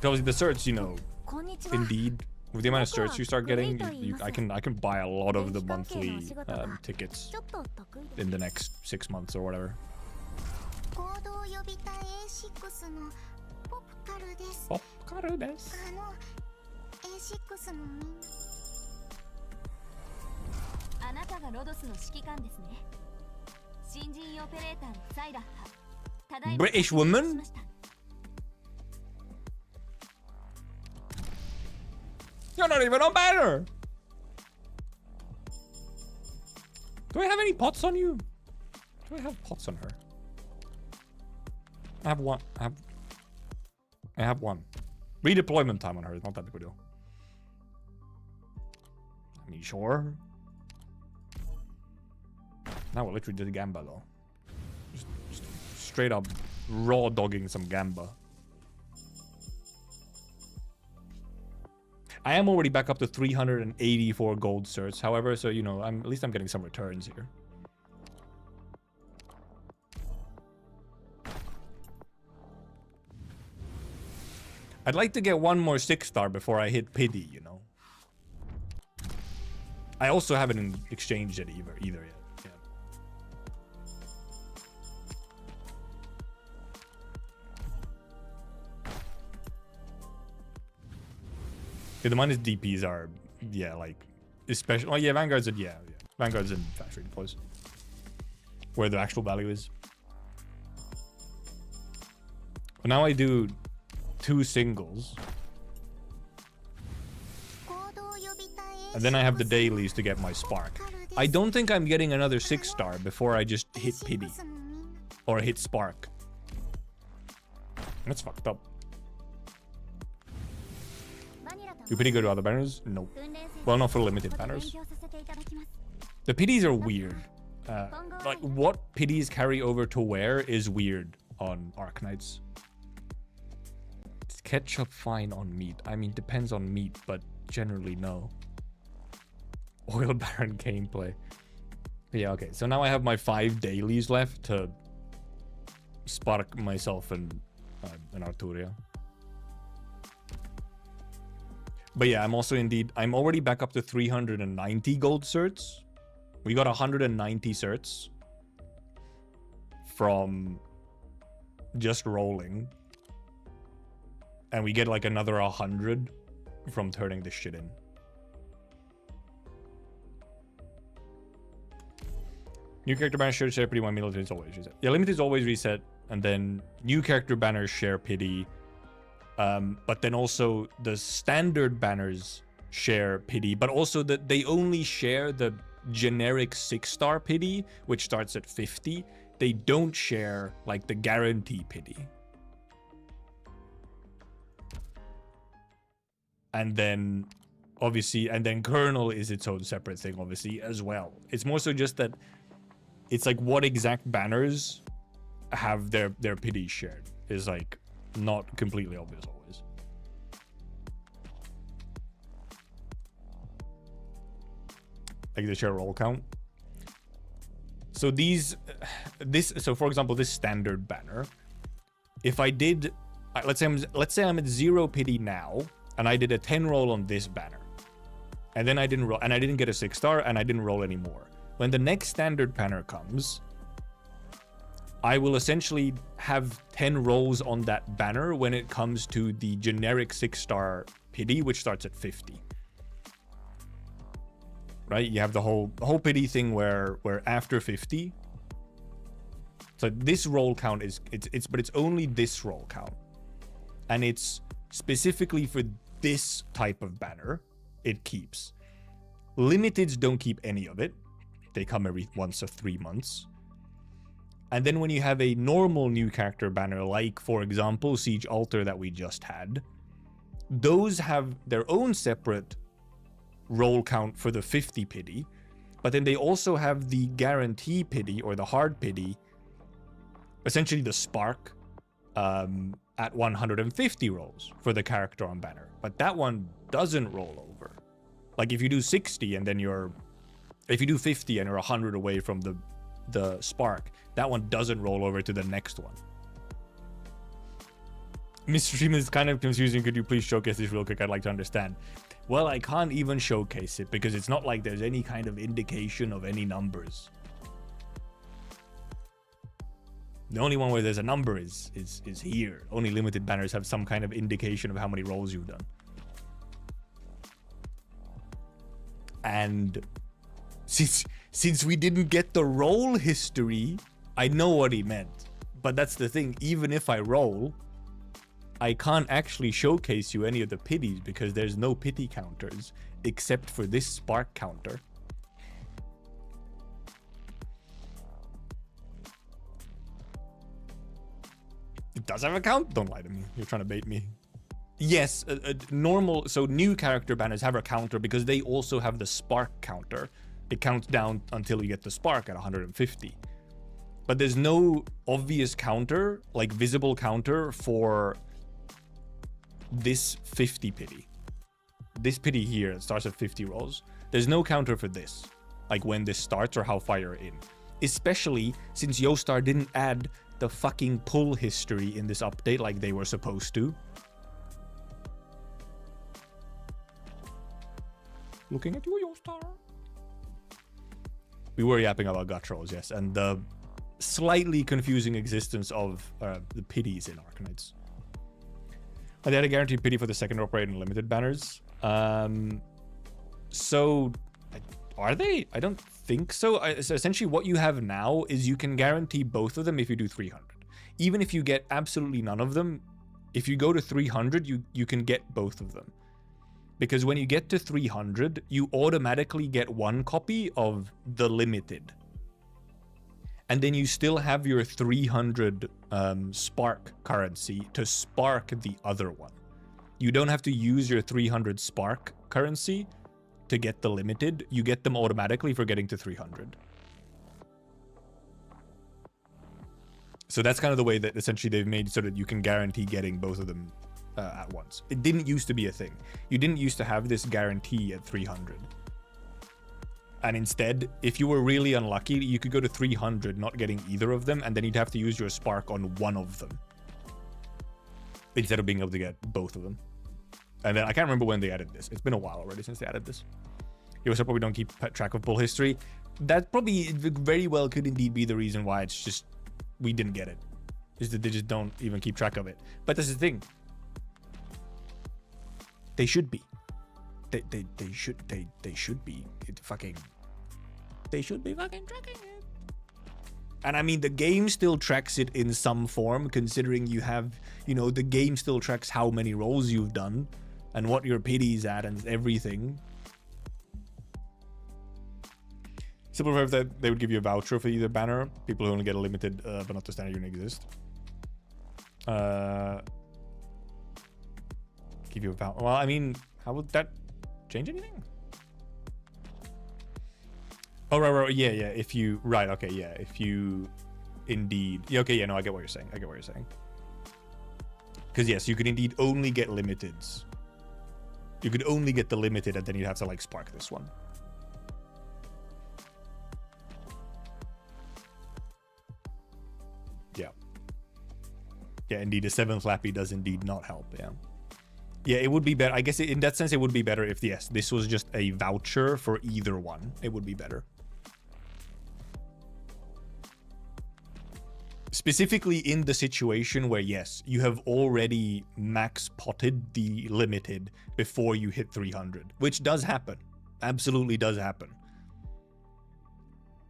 Because the shirts, you know, indeed, with the amount of shirts you start getting, I can buy a lot of the monthly tickets in the next 6 months or whatever. British woman? You're not even on Banter! Do I have any pots on you? Do I have pots on her? I have one. I have one. Redeployment time on her is not that big a deal. I mean, sure. Now we're literally did Gamba though. Just straight up raw dogging some Gamba. I am already back up to 384 gold certs, however, so you know, at least I'm getting some returns here. I'd like to get one more 6-star before I hit pity, you know. I also haven't exchanged it either yet. Yeah. Yeah, the minus DPs are, yeah, like, especially, oh yeah, Vanguard's in, yeah. Vanguard's in factory deploys. Where the actual value is. But now I do 2 singles. And then I have the dailies to get my spark. I don't think I'm getting another 6-star before I just hit pity. Or hit spark. That's fucked up. Do pity go to other banners? Nope. Well, not for limited banners. The pities are weird. Like, what pities carry over to where is weird on Arknights. Is ketchup fine on meat? I mean, depends on meat, but generally no. Oil Baron gameplay. Yeah, okay. So now I have my 5 dailies left to spark myself and Arturia. But yeah, I'm also I'm already back up to 390 gold certs. We got 190 certs from just rolling. And we get like another 100 from turning this shit in. New character banners share pity when limited is always reset. Yeah, limited is always reset, and then new character banners share pity. But then also the standard banners share pity, but also that they only share the generic 6-star pity, which starts at 50. They don't share like the guarantee pity. And then obviously, and then Kernel is its own separate thing, obviously, as well. It's more so just that it's like what exact banners have their pity shared is like not completely obvious always. Like the share roll count. So so for example, this standard banner, if I did, let's say I'm at 0 pity now, and I did a 10 roll on this banner, and then I didn't roll, and I didn't get a 6-star, and I didn't roll anymore. When the next standard banner comes, I will essentially have 10 rolls on that banner when it comes to the generic 6-star pity, which starts at 50. Right? You have the whole pity thing where after 50. So this roll count is but it's only this roll count. And it's specifically for this type of banner it keeps. Limiteds don't keep any of it. They come every once or 3 months. And then when you have a normal new character banner, like, for example, Siege Altar that we just had, those have their own separate roll count for the 50 pity, but then they also have the guarantee pity, or the hard pity, essentially the spark, at 150 rolls for the character on banner. But that one doesn't roll over. Like, if you do 60 and then if you do 50 and you're 100 away from the spark, that one doesn't roll over to the next one. Mr. Stream is kind of confusing. Could you please showcase this real quick? I'd like to understand. Well, I can't even showcase it because it's not like there's any kind of indication of any numbers. The only one where there's a number is here. Only limited banners have some kind of indication of how many rolls you've done. And since we didn't get the roll history, I know what he meant. But that's the thing, even if I roll, I can't actually showcase you any of the pities because there's no pity counters except for this spark counter. It does have a count? Don't lie to me. You're trying to bait me. Yes, normal, so new character banners have a counter because they also have the spark counter. It counts down until you get the spark at 150. But there's no obvious counter, like visible counter for this 50 pity. This pity here, it starts at 50 rolls. There's no counter for this, like when this starts or how far you're in. Especially since Yostar didn't add the fucking pull history in this update like they were supposed to. Looking at you, Yostar. We were yapping about gacha rolls, yes, and the slightly confusing existence of the pities in Arknights. They had a guaranteed pity for the second operator and limited banners. So, are they? I don't think so. So essentially what you have now is you can guarantee both of them if you do 300. Even if you get absolutely none of them, if you go to 300, you can get both of them. Because when you get to 300, you automatically get one copy of the limited. And then you still have your 300 spark currency to spark the other one. You don't have to use your 300 spark currency to get the limited. You get them automatically for getting to 300. So that's kind of the way that essentially they've made so that you can guarantee getting both of them at once. It didn't used to be a thing. You didn't used to have this guarantee at 300. And instead, if you were really unlucky, you could go to 300 not getting either of them, and then you'd have to use your spark on one of them instead of being able to get both of them. And then I can't remember when they added this. It's been a while already since they added this. You also probably don't keep track of pull history. That probably very well could indeed be the reason why it's just we didn't get it. Is that they just don't even keep track of it. But that's the thing. They should be. They should be fucking tracking it. And I mean, the game still tracks it in some form, considering you have, you know, the game still tracks how many rolls you've done and what your pity's at and everything. Simple proof that they would give you a voucher for either banner. People who only get a limited, but not the standard unit exist. Give you a voucher. Well, I mean, how would that change anything? Oh, right, yeah, if you, right, okay, yeah, if you indeed, yeah, okay, yeah, no, I get what you're saying, Because yes, you could indeed only get limiteds. You could only get the limited, and then you'd have to, like, spark this one. Yeah. Yeah, indeed, a 7th lappy does indeed not help, yeah. Yeah, it would be better. I guess in that sense, it would be better if, yes, this was just a voucher for either one. It would be better. Specifically in the situation where, yes, you have already max potted the limited before you hit 300, which does happen. Absolutely does happen.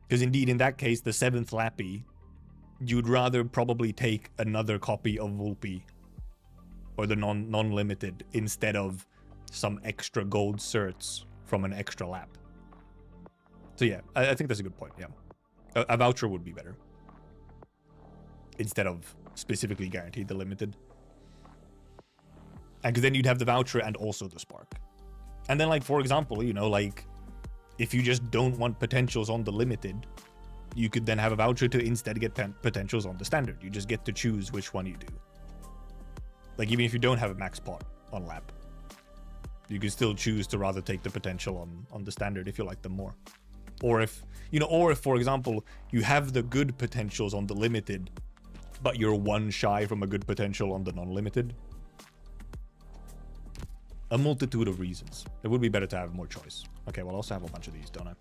Because indeed, in that case, the 7th lappy, you'd rather probably take another copy of Vulpi or the non-limited instead of some extra gold certs from an extra lap. So yeah, I think that's a good point, yeah. A voucher would be better. Instead of specifically guaranteed the limited. And because then you'd have the voucher and also the spark. And then, like, for example, you know, like, if you just don't want potentials on the limited, you could then have a voucher to instead get potentials on the standard. You just get to choose which one you do. Like, even if you don't have a max pot on lap, you can still choose to rather take the potential on the standard if you like them more. Or if, you know, or if, for example, you have the good potentials on the limited, but you're one shy from a good potential on the non-limited. A multitude of reasons. It would be better to have more choice. Okay, well, I also have a bunch of these, don't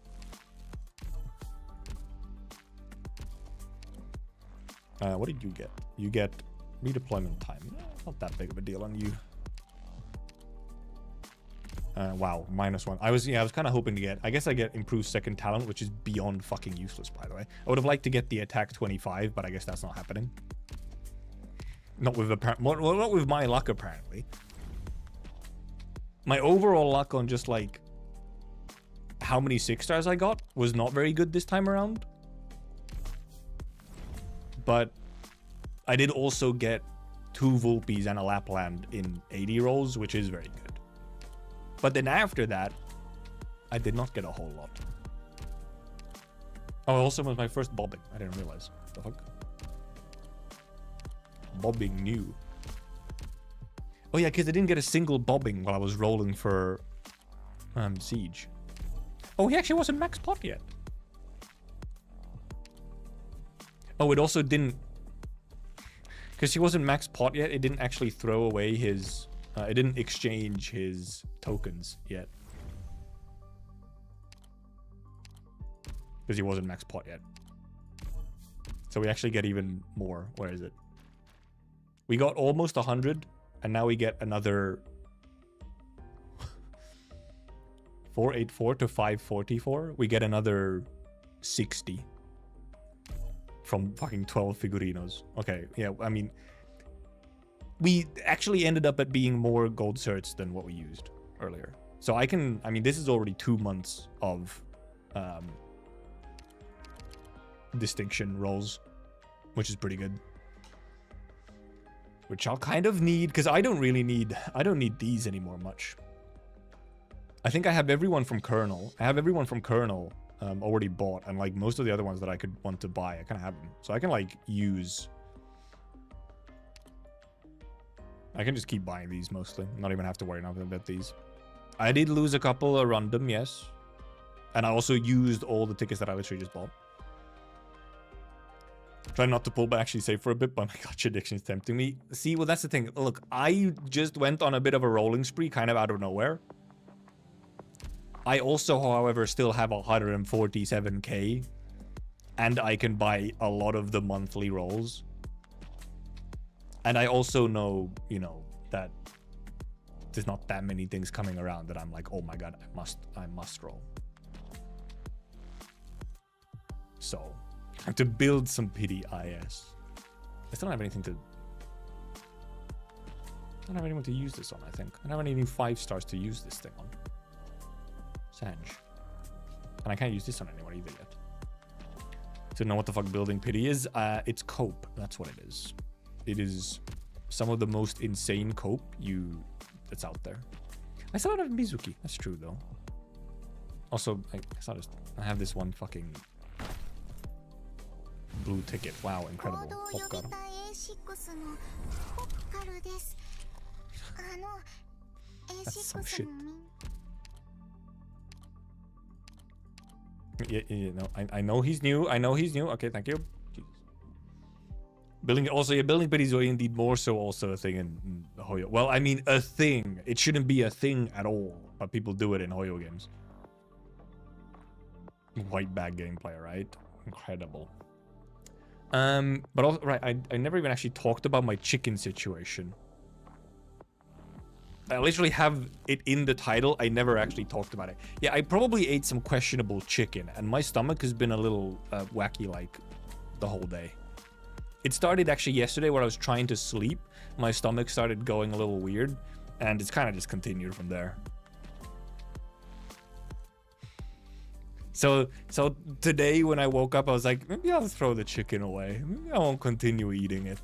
I? What did you get? You get redeployment time. Not that big of a deal on you. Wow, -1. I was kind of hoping to get, I guess I get improved second talent, which is beyond fucking useless, by the way. I would have liked to get the attack 25, but I guess that's not happening. Not with not with my luck, apparently. My overall luck on just like how many 6-stars I got was not very good this time around. But I did also get 2 Vulpes and a Lapland in 80 rolls, which is very good. But then after that, I did not get a whole lot. Oh, also was my first bobbing. I didn't realize. What the fuck? Bobbing new. Oh yeah, because I didn't get a single bobbing while I was rolling for Siege. Oh, he actually wasn't max pot yet. Oh, it also didn't... Because he wasn't max pot yet, it didn't actually throw away his... it didn't exchange his tokens yet. Because he wasn't max pot yet. So we actually get even more. Where is it? We got almost 100, and now we get another 484 to 544. We get another 60 from fucking 12 figurinos. Okay, yeah, I mean, we actually ended up at being more gold certs than what we used earlier. So I mean, this is already 2 months of distinction rolls, which is pretty good. Which I'll kind of need, because I don't need these anymore much. I think I have everyone from Colonel. Already bought, and like most of the other ones that I could want to buy, I kind of have them. So I can like use... I can just keep buying these mostly. Not even have to worry enough about these. I did lose a couple at random, yes. And I also used all the tickets that I literally just bought. Try not to pull back, actually save for a bit, but my gacha addiction is tempting me. See, well, that's the thing. Look, I just went on a bit of a rolling spree, kind of out of nowhere. I also, however, still have 147k. And I can buy a lot of the monthly rolls. And I also know, you know, that there's not that many things coming around that I'm like, oh my god, I must roll. So, I have to build some pity IS. I still don't have anything to... I don't have anyone to use this on, I think. I don't have any new 5-stars to use this thing on. Sanj. And I can't use this on anyone either yet. To know what the fuck building pity is, it's cope. That's what it is. It is some of the most insane cope that's out there. I still don't have Mizuki. That's true, though. Also, I have this one fucking blue ticket. Wow, incredible. Popcar. That's some shit. Yeah, no, I know he's new. Okay, thank you. Building pity is indeed more so also a thing in Hoyo. Well, I mean, a thing. It shouldn't be a thing at all, but people do it in Hoyo games. White bag gameplay, right? Incredible. But also, right, I never even actually talked about my chicken situation. I literally have it in the title. I never actually talked about it. Yeah, I probably ate some questionable chicken, and my stomach has been a little wacky like the whole day. It started actually yesterday when I was trying to sleep. My stomach started going a little weird, and it's kind of just continued from there. So today when I woke up, I was like, maybe I'll throw the chicken away. Maybe I won't continue eating it.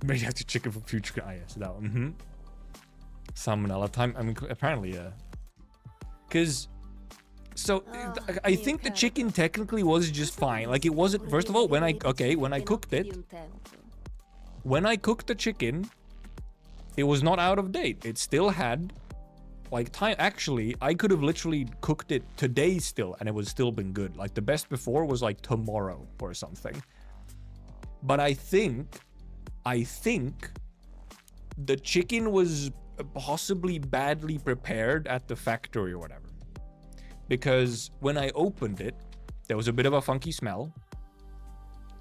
Maybe you have to chicken for future. Ah, yes, that one. Salmonella time. I mean, apparently, yeah. Because, so I think the chicken technically was just fine. Like it wasn't. First of all, when I cooked it, when I cooked the chicken, it was not out of date. It still had like time. Actually, I could have literally cooked it today still, and it would still been good. Like the best before was like tomorrow or something. But I think the chicken was possibly badly prepared at the factory or whatever. Because when I opened it, there was a bit of a funky smell.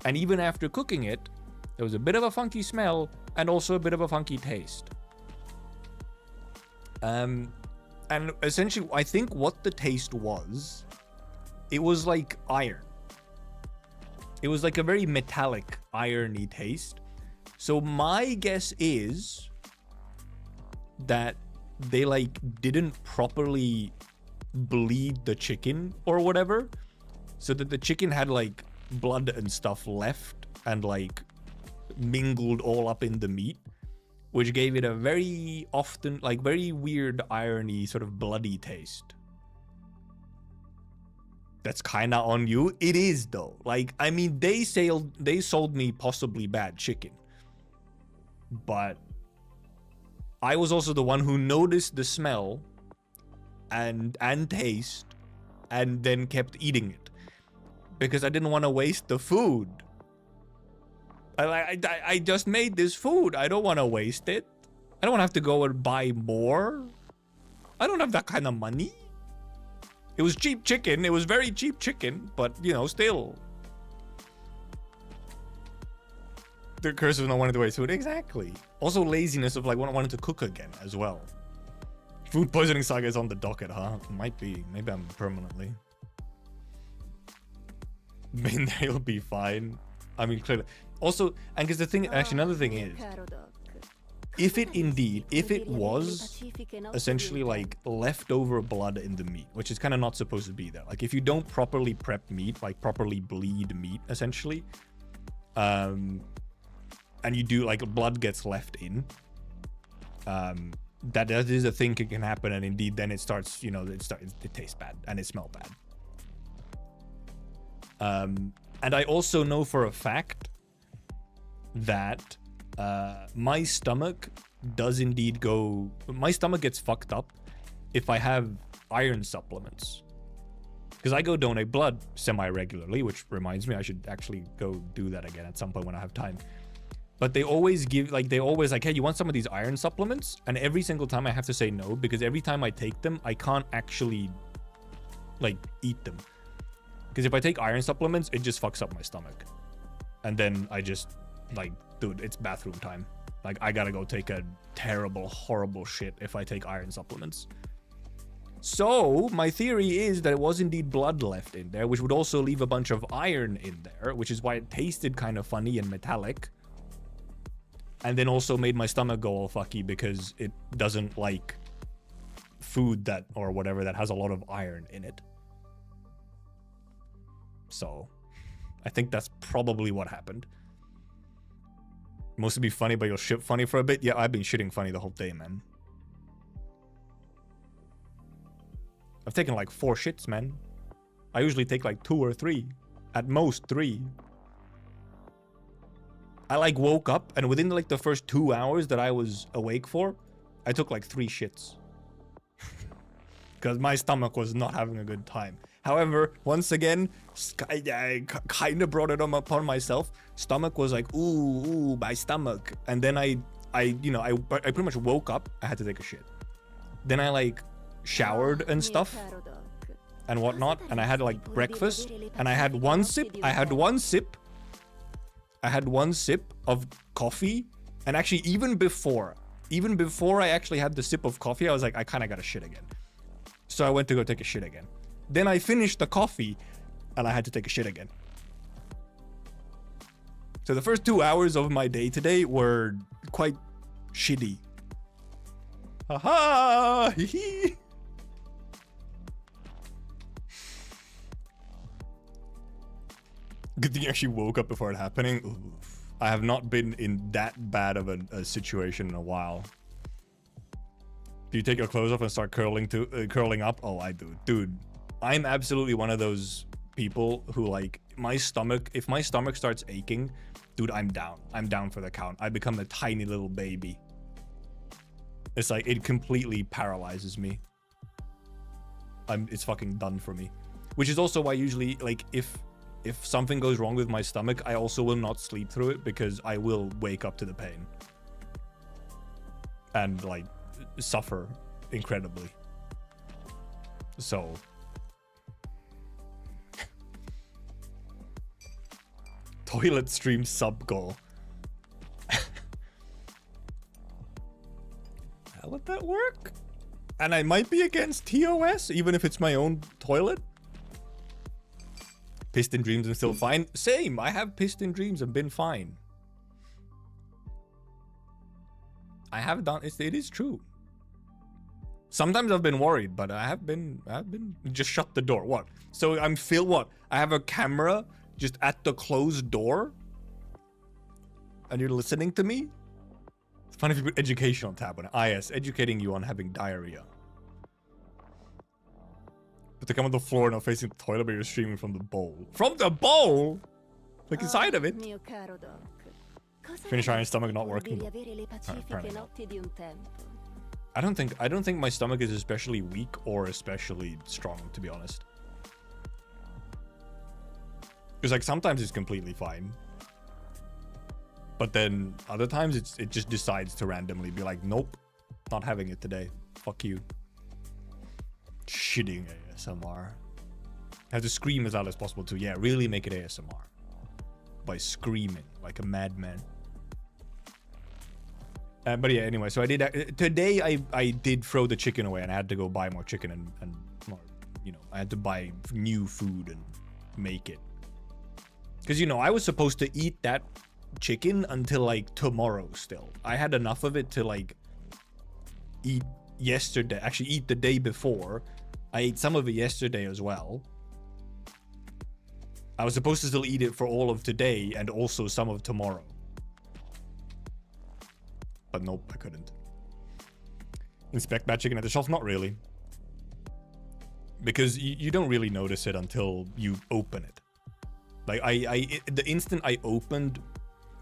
And even after cooking it, there was a bit of a funky smell and also a bit of a funky taste. And essentially, I think what the taste was, it was like iron. It was like a very metallic, irony taste. So my guess is that they like didn't properly bleed the chicken or whatever, so that the chicken had like blood and stuff left and like mingled all up in the meat, which gave it a very often like very weird irony sort of bloody taste. That's kind of on you. It is though. Like, I mean, they sold me possibly bad chicken. But I was also the one who noticed the smell and taste and then kept eating it because I didn't want to waste the food. I just made this food. I don't want to waste it. I don't want to have to go and buy more. I don't have that kind of money. It was cheap chicken. It was very cheap chicken, but you know, still. The curse of not wanting to waste food. Exactly. Also laziness of like wanting to cook again as well. Food poisoning saga is on the docket, huh? Might be. Maybe I'm permanently. Been there, you'll be fine. I mean, clearly. Also, and because the thing, actually another thing is, if it was essentially like leftover blood in the meat, which is kind of not supposed to be there. Like if you don't properly prep meat, like properly bleed meat, essentially, and you do like blood gets left in, that is a thing that can happen, and indeed then it starts, you know, it tastes bad and it smells bad. And I also know for a fact that my stomach does indeed my stomach gets fucked up if I have iron supplements, because I go donate blood semi-regularly, which reminds me I should actually go do that again at some point when I have time. But they always like, hey, you want some of these iron supplements? And every single time I have to say no, because every time I take them, I can't actually like eat them. Because if I take iron supplements, it just fucks up my stomach. And then I just like, dude, it's bathroom time. Like I gotta go take a terrible, horrible shit if I take iron supplements. So my theory is that it was indeed blood left in there, which would also leave a bunch of iron in there, which is why it tasted kind of funny and metallic. And then also made my stomach go all fucky because it doesn't like food that or whatever that has a lot of iron in it. So I think that's probably what happened. Mostly be funny, but you'll shit funny for a bit. Yeah, I've been shitting funny the whole day, man. I've taken like 4 shits, man. I usually take like 2 or 3. At most 3. I like woke up and within like the first 2 hours that I was awake for, I took like 3 shits. Because my stomach was not having a good time. However, once again, I kind of brought it upon myself. Stomach was like, ooh, my stomach. And then I pretty much woke up. I had to take a shit. Then I like showered and stuff. and whatnot, and I had like breakfast, and I had one sip. I had one sip of coffee, and actually even before I actually had the sip of coffee, I was like, I kind of got to shit again. So I went to go take a shit again. Then I finished the coffee, and I had to take a shit again. So the first 2 hours of my day today were quite shitty. Haha! Hee. Good thing you actually woke up before it happening. Oof. I have not been in that bad of a situation in a while. Do you take your clothes off and start curling up? Oh, I do. Dude, I'm absolutely one of those people who, like, if my stomach starts aching, dude, I'm down. I'm down for the count. I become a tiny little baby. It's like, it completely paralyzes me. It's fucking done for me. Which is also why usually, like, if something goes wrong with my stomach, I also will not sleep through it because I will wake up to the pain. And, like, suffer incredibly. So... Toilet stream sub goal. How would that work? And I might be against TOS, even if it's my own toilet. Pissed in dreams and still fine. Same, I have pissed in dreams and been fine. I have done, it is true. Sometimes I've been worried, but I have been, just shut the door. What? So I'm what? I have a camera just at the closed door? And you're listening to me? It's funny if you put educational tab on it. Ah yes, educating you on having diarrhea. But to come on the floor not facing the toilet, but you're streaming from the bowl. From the bowl? Like inside of it? Finnish iron stomach not working. Apparently not. I don't think my stomach is especially weak or especially strong, to be honest. Because like sometimes it's completely fine. But then other times it just decides to randomly be like, nope, not having it today. Fuck you. Shitting ASMR. Have to scream as loud as possible too. Yeah, really make it ASMR. By screaming like a madman. But yeah, anyway, so I did today. I did throw the chicken away, and I had to go buy more chicken and more, you know, I had to buy new food and make it. Because, you know, I was supposed to eat that chicken until like tomorrow still. I had enough of it to like eat yesterday, actually eat the day before. I ate some of it yesterday as well. I was supposed to still eat it for all of today and also some of tomorrow. But nope, I couldn't. Inspect that chicken at the shelf? Not really. Because you don't really notice it until you open it. Like, the instant I opened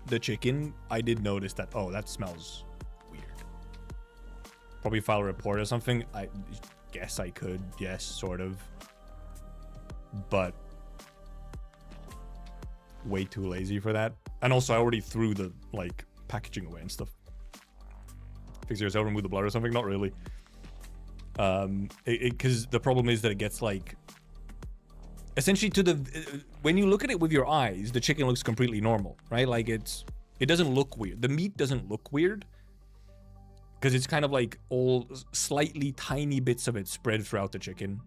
the chicken, I did notice that, oh, that smells weird. Probably file a report or something. I guess I could, yes, sort of. But way too lazy for that. And also, I already threw the, like, packaging away and stuff. Fix yourself, remove the blood or something? Not really. Because the problem is that it gets, like... Essentially, when you look at it with your eyes, the chicken looks completely normal, right? Like, it doesn't look weird. The meat doesn't look weird. Because it's kind of like all slightly tiny bits of it spread throughout the chicken.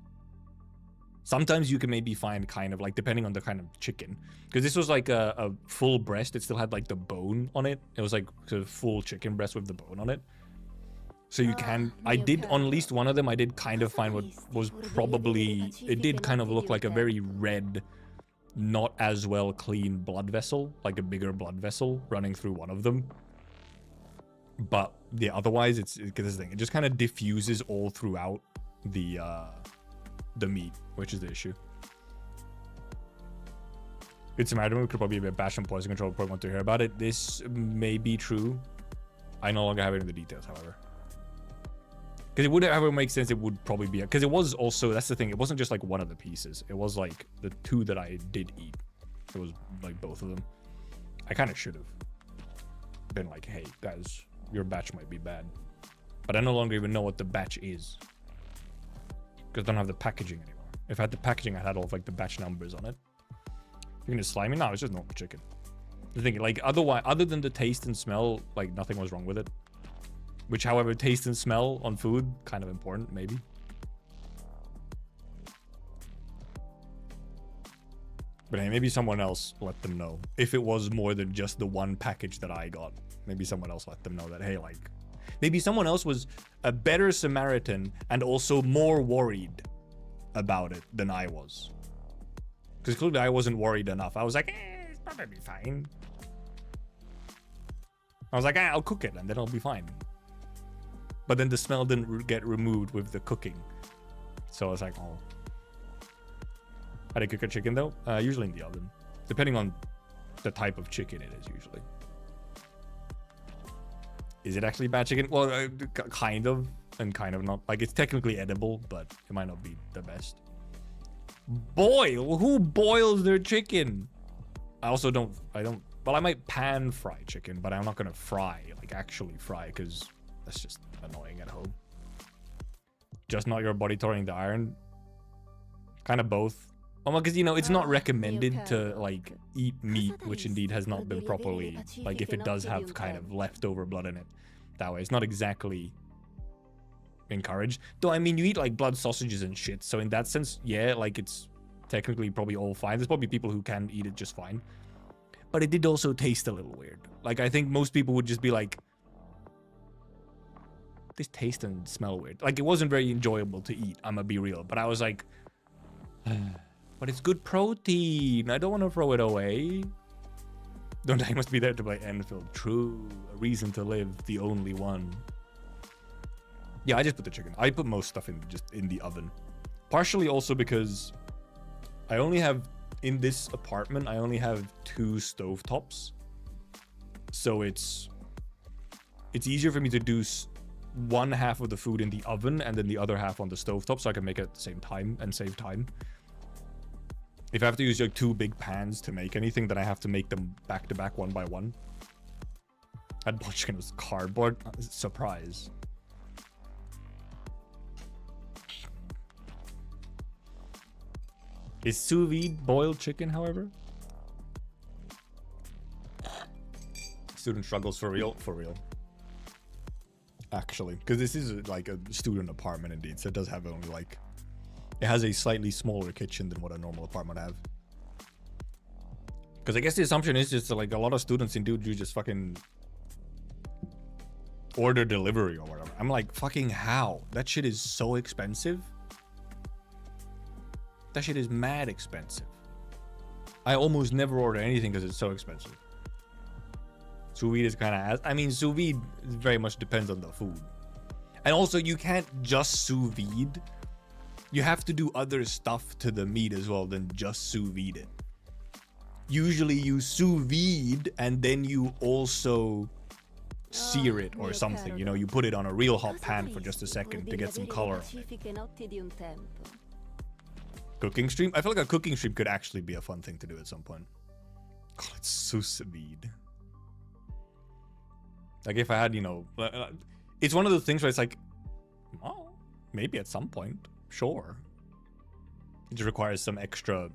Sometimes you can maybe find kind of like, depending on the kind of chicken. Because this was like a full breast. It still had like the bone on it. It was like a full chicken breast with the bone on it. So you can, I did, on at least one of them, I did kind of find what was probably, it did kind of look like a very red, not as well clean blood vessel, like a bigger blood vessel running through one of them. But yeah, otherwise it's this thing. It just kind of diffuses all throughout the meat, which is the issue. Good Samaritan could probably be a bash and poison control report. Want to hear about it? This may be true. I no longer have any of the details, however. Because it would ever make sense, it would probably be... Because it was also... That's the thing. It wasn't just like one of the pieces. It was like the two that I did eat. It was like both of them. I kind of should have been like, hey, guys, your batch might be bad. But I no longer even know what the batch is. Because I don't have the packaging anymore. If I had the packaging, I had all of like the batch numbers on it. You're gonna slimy? No, it's just normal chicken. The thing, like, otherwise, other than the taste and smell, like, nothing was wrong with it. Which, however, taste and smell on food, kind of important, maybe. But hey, maybe someone else let them know. If it was more than just the one package that I got, maybe someone else let them know that, hey, like, maybe someone else was a better Samaritan and also more worried about it than I was. Because clearly I wasn't worried enough. I was like, it's probably fine. I was like, I'll cook it and then it'll be fine. But then the smell didn't get removed with the cooking. So I was like, oh. How do you cook a chicken though? Usually in the oven. Depending on the type of chicken it is usually. Is it actually bad chicken? Well, kind of and kind of not. Like, it's technically edible, but it might not be the best. Boil? Who boils their chicken? I also don't, well, I might pan fry chicken, but I'm not gonna fry, like actually fry, because that's just annoying at home. Just not your body touring the iron? Kind of both. Oh, because, you know, it's not recommended to, like, eat meat, which indeed has not been properly, like, if it does have kind of leftover blood in it that way. It's not exactly encouraged. Though, I mean, you eat, like, blood sausages and shit, so in that sense, yeah, like, it's technically probably all fine. There's probably people who can eat it just fine. But it did also taste a little weird. Like, I think most people would just be like, this tastes and smell weird. Like, it wasn't very enjoyable to eat, I'm gonna be real. But I was like, but it's good protein. I don't want to throw it away. Don't I must be there to play Enfield. True. A reason to live. The only one. Yeah, I just put the chicken. I put most stuff in just in the oven. Partially also because I only have, in this apartment, I only have 2 stovetops. So it's easier for me to do one half of the food in the oven and then the other half on the stovetop, so I can make it at the same time and save time. If I have to use like 2 big pans to make anything, then I have to make them back to back, one by one. That boiled chicken was cardboard. Surprise. Is sous vide boiled chicken, however? Student struggles for real? For real. Actually. Because this is like a student apartment indeed, so it does have only like... It has a slightly smaller kitchen than what a normal apartment would have. Because I guess the assumption is just like a lot of students in dude, you just fucking order delivery or whatever. I'm like, fucking how? That shit is so expensive. That shit is mad expensive. I almost never order anything because it's so expensive. Sous vide is kind of... I mean, sous vide very much depends on the food. And also, you can't just sous vide. You have to do other stuff to the meat as well than just sous vide it. Usually you sous vide and then you also sear it or something. You know, you put it on a real hot pan for just a second to get some color on it. Cooking stream? I feel like a cooking stream could actually be a fun thing to do at some point. God, it's sous vide. Like if I had, you know... It's one of those things where it's like, oh, maybe at some point. Sure. It just requires some extra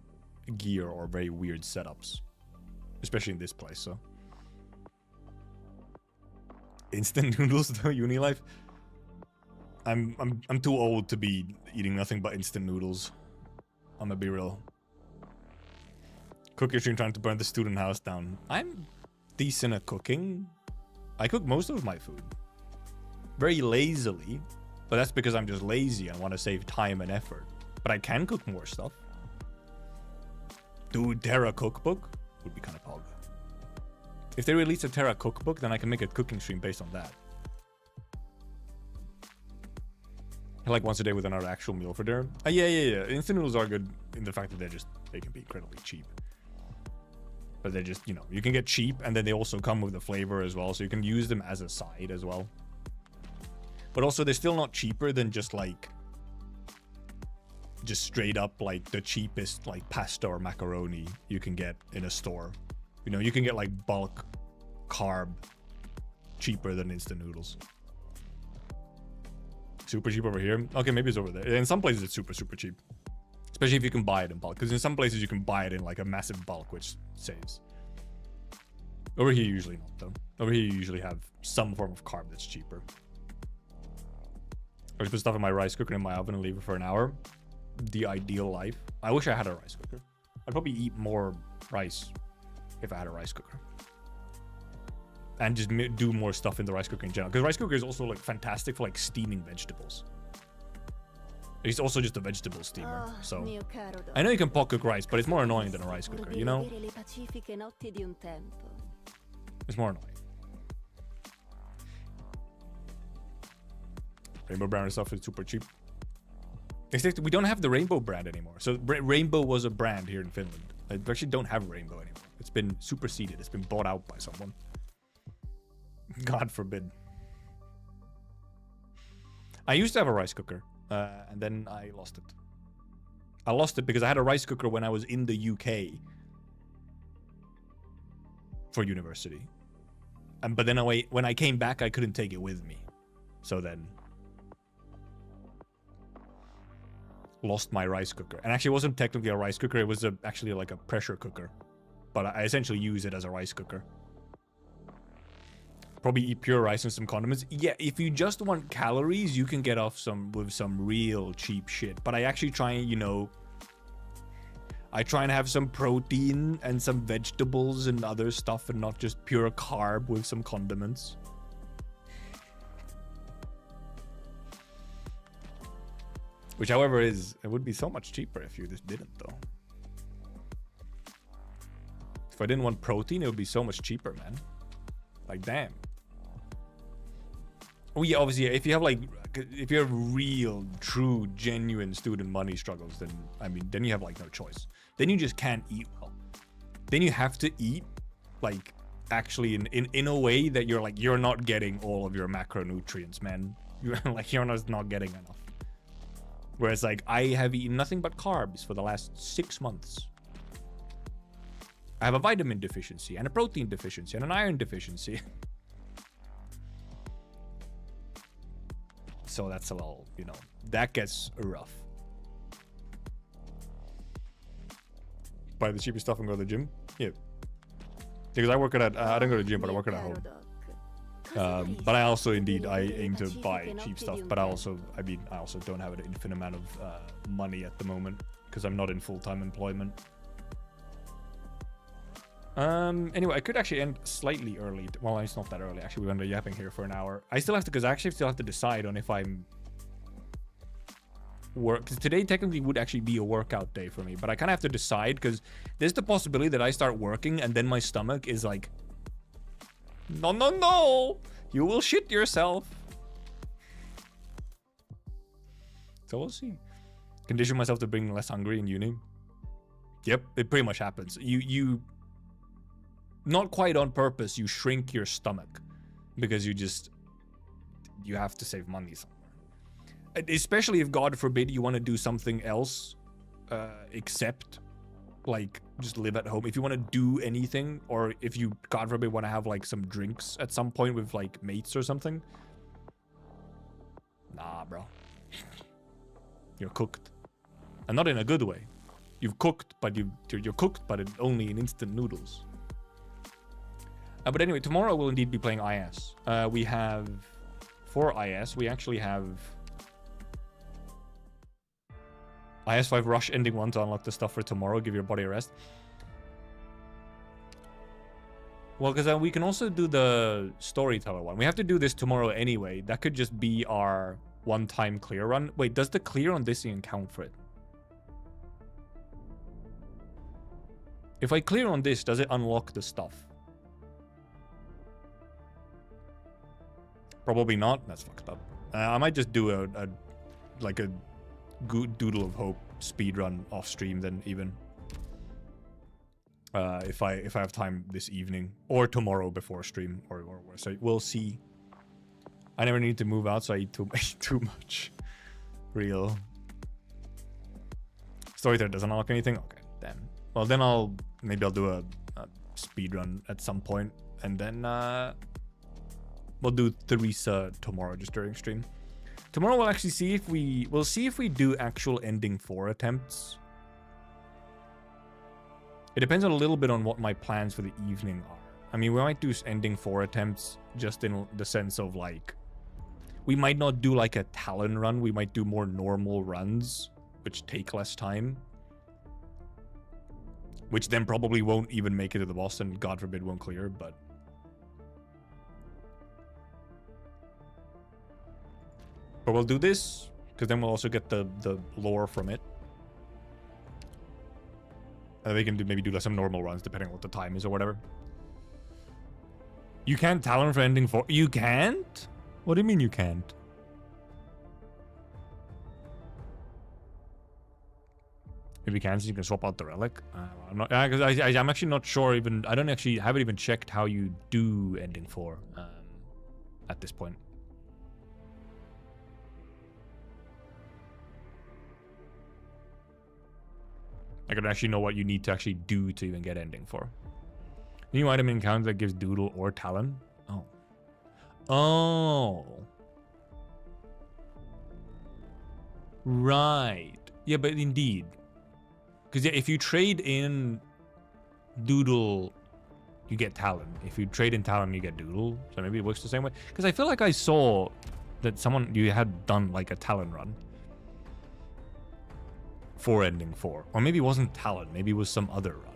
gear or very weird setups. Especially in this place, so. Instant noodles though, uni life? I'm too old to be eating nothing but instant noodles. I'm gonna be real. Cook your stream trying to burn the student house down. I'm decent at cooking. I cook most of my food. Very lazily. But that's because I'm just lazy and want to save time and effort. But I can cook more stuff. Dude, Terra cookbook would be kind of pog. If they release a Terra cookbook, then I can make a cooking stream based on that. Like once a day with another actual meal for dinner. Yeah. Instant noodles are good in the fact that they can be incredibly cheap. But they're just, you know, you can get cheap and then they also come with a flavor as well. So you can use them as a side as well. But also, they're still not cheaper than just, like, just straight up, like, the cheapest, like, pasta or macaroni you can get in a store. You know, you can get, like, bulk carb cheaper than instant noodles. Super cheap over here? Okay, maybe it's over there. In some places, it's super, super cheap. Especially if you can buy it in bulk. Because in some places you can buy it in like a massive bulk, which saves. Over here, usually not, though. Over here, you usually have some form of carb that's cheaper. I just put stuff in my rice cooker in my oven and leave it for an hour. The ideal life. I wish I had a rice cooker. I'd probably eat more rice if I had a rice cooker. And just do more stuff in the rice cooker in general. Because rice cooker is also like fantastic for like steaming vegetables. It's also just a vegetable steamer, so... I know you can pot cook rice, but it's more annoying than a rice cooker, you know? It's more annoying. Rainbow brand stuff is super cheap. Except we don't have the Rainbow brand anymore. So Rainbow was a brand here in Finland. We actually don't have Rainbow anymore. It's been superseded. It's been bought out by someone. God forbid. I used to have a rice cooker, and then I lost it. I lost it because I had a rice cooker when I was in the UK for university. But then when I came back, I couldn't take it with me. So then... lost my rice cooker. And actually it wasn't technically a rice cooker, it was actually like a pressure cooker. But I essentially use it as a rice cooker. Probably eat pure rice and some condiments. Yeah, if you just want calories, you can get off with some real cheap shit. But I actually try and, you know... I try and have some protein and some vegetables and other stuff and not just pure carb with some condiments. Which, however, it would be so much cheaper if you just didn't, though. If I didn't want protein, it would be so much cheaper, man. Like, damn. Oh, yeah, obviously, if you have, like, if you have real, true, genuine student money struggles, then, I mean, then you have, like, no choice. Then you just can't eat well. Then you have to eat, like, actually in a way that you're, like, you're not getting all of your macronutrients, man. You're, like, you're not getting enough. Whereas, like, I have eaten nothing but carbs for the last 6 months. I have a vitamin deficiency, and a protein deficiency, and an iron deficiency. So that's a little, you know, that gets rough. Buy the cheapest stuff and go to the gym? Yeah. Because I work at, I don't go to the gym, but I work at home. But I also I aim to buy cheap stuff, but I also don't have an infinite amount of money at the moment because I'm not in full-time employment. Anyway, I could actually end slightly early. Well, it's not that early. Actually, we went yapping here for an hour. I still have to, because I actually still have to decide on if I'm because today technically would actually be a workout day for me, but I kind of have to decide because there's the possibility that I start working and then my stomach is like, no, you will shit yourself. So we'll see. Condition myself to being less hungry in uni. Yep, it pretty much happens. You not quite on purpose, you shrink your stomach because you have to save money somewhere. Especially if, God forbid, you want to do something else except like just live at home. If you want to do anything, or if you, God forbid, want to have like some drinks at some point with like mates or something. Nah, bro. You're cooked. And not in a good way. You've cooked, but you're cooked, but only in instant noodles. But anyway, tomorrow we'll indeed be playing IS. We have, for IS, we actually have IS5 Rush Ending 1 to unlock the stuff for tomorrow. Give your body a rest. Well, because we can also do the storyteller one. We have to do this tomorrow anyway. That could just be our one-time clear run. Wait, does the clear on this even count for it? If I clear on this, does it unlock the stuff? Probably not. That's fucked up. I might just do a good doodle of hope speedrun off stream then even. If I have time this evening or tomorrow before stream or so we'll see. I never need to move out, so I eat too much. Real. Storyteller doesn't unlock anything? Okay, damn. Well, then maybe I'll do a speedrun at some point, and then we'll do Theresa tomorrow just during stream. Tomorrow we'll actually see if we do actual ending 4 attempts It depends a little bit on what my plans for the evening are. I mean, we might do ending 4 attempts just in the sense of like, we might not do like a Talon run. We might do more normal runs, which take less time. Which then probably won't even make it to the boss and God forbid won't clear, but... But we'll do this, because then we'll also get the lore from it. And they can maybe do like some normal runs depending on what the time is or whatever. You can't Talon for ending 4. You can't? What do you mean you can't? If you can, so you can swap out the relic. I'm not, because I'm actually not sure even. I haven't even checked how you do ending 4 at this point. I don't actually know what you need to actually do to even get ending 4. New item encounter that gives Doodle or Talon. Oh. Oh. Right. Yeah, but indeed. Because yeah, if you trade in Doodle, you get Talon. If you trade in Talon, you get Doodle. So maybe it works the same way. Because I feel like I saw that you had done like a Talon run for ending 4. Or maybe it wasn't Talon. Maybe it was some other run.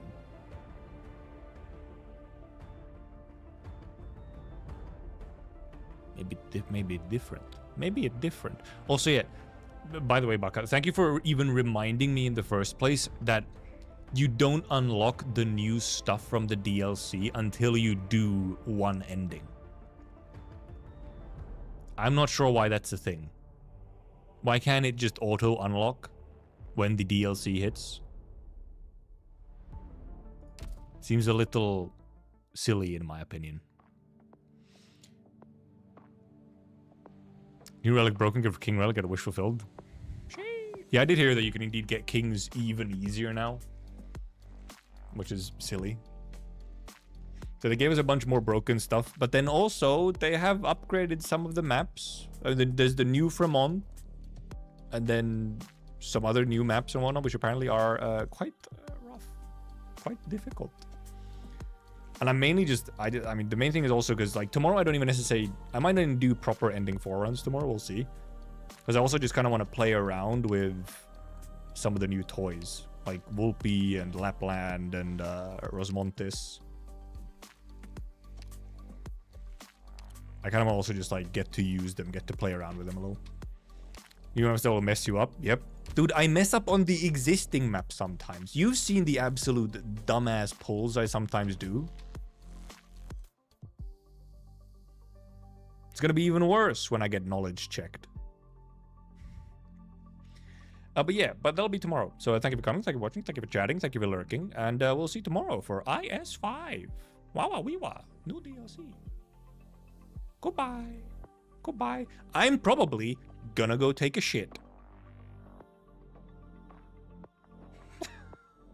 Maybe different. Maybe it's different. Also, yeah, by the way, Baka, thank you for even reminding me in the first place that you don't unlock the new stuff from the DLC until you do one ending. I'm not sure why that's a thing. Why can't it just auto unlock when the DLC hits? Seems a little silly in my opinion. New relic broken, give King relic, get a wish fulfilled. Yeah, I did hear that you can indeed get kings even easier now, which is silly. So they gave us a bunch more broken stuff, but then also they have upgraded some of the maps. There's the new Fremont, and then some other new maps and whatnot, which apparently are quite rough, quite difficult. And I'm mainly just, I mean, the main thing is also because, like, tomorrow I don't even necessarily, I might not even do proper ending 4 runs tomorrow, we'll see. Because I also just kind of want to play around with some of the new toys, like Volpe and Lapland and Rosmontis. I kind of also just, like, get to use them, get to play around with them a little. You know, still will mess you up? Yep. Dude, I mess up on the existing map sometimes. You've seen the absolute dumbass pulls I sometimes do. It's gonna be even worse when I get knowledge checked. But yeah, but that'll be tomorrow. So thank you for coming, thank you for watching, thank you for chatting, thank you for lurking, and we'll see you tomorrow for IS5. Wawa Weewa, new DLC. Goodbye. Goodbye. I'm probably gonna go take a shit.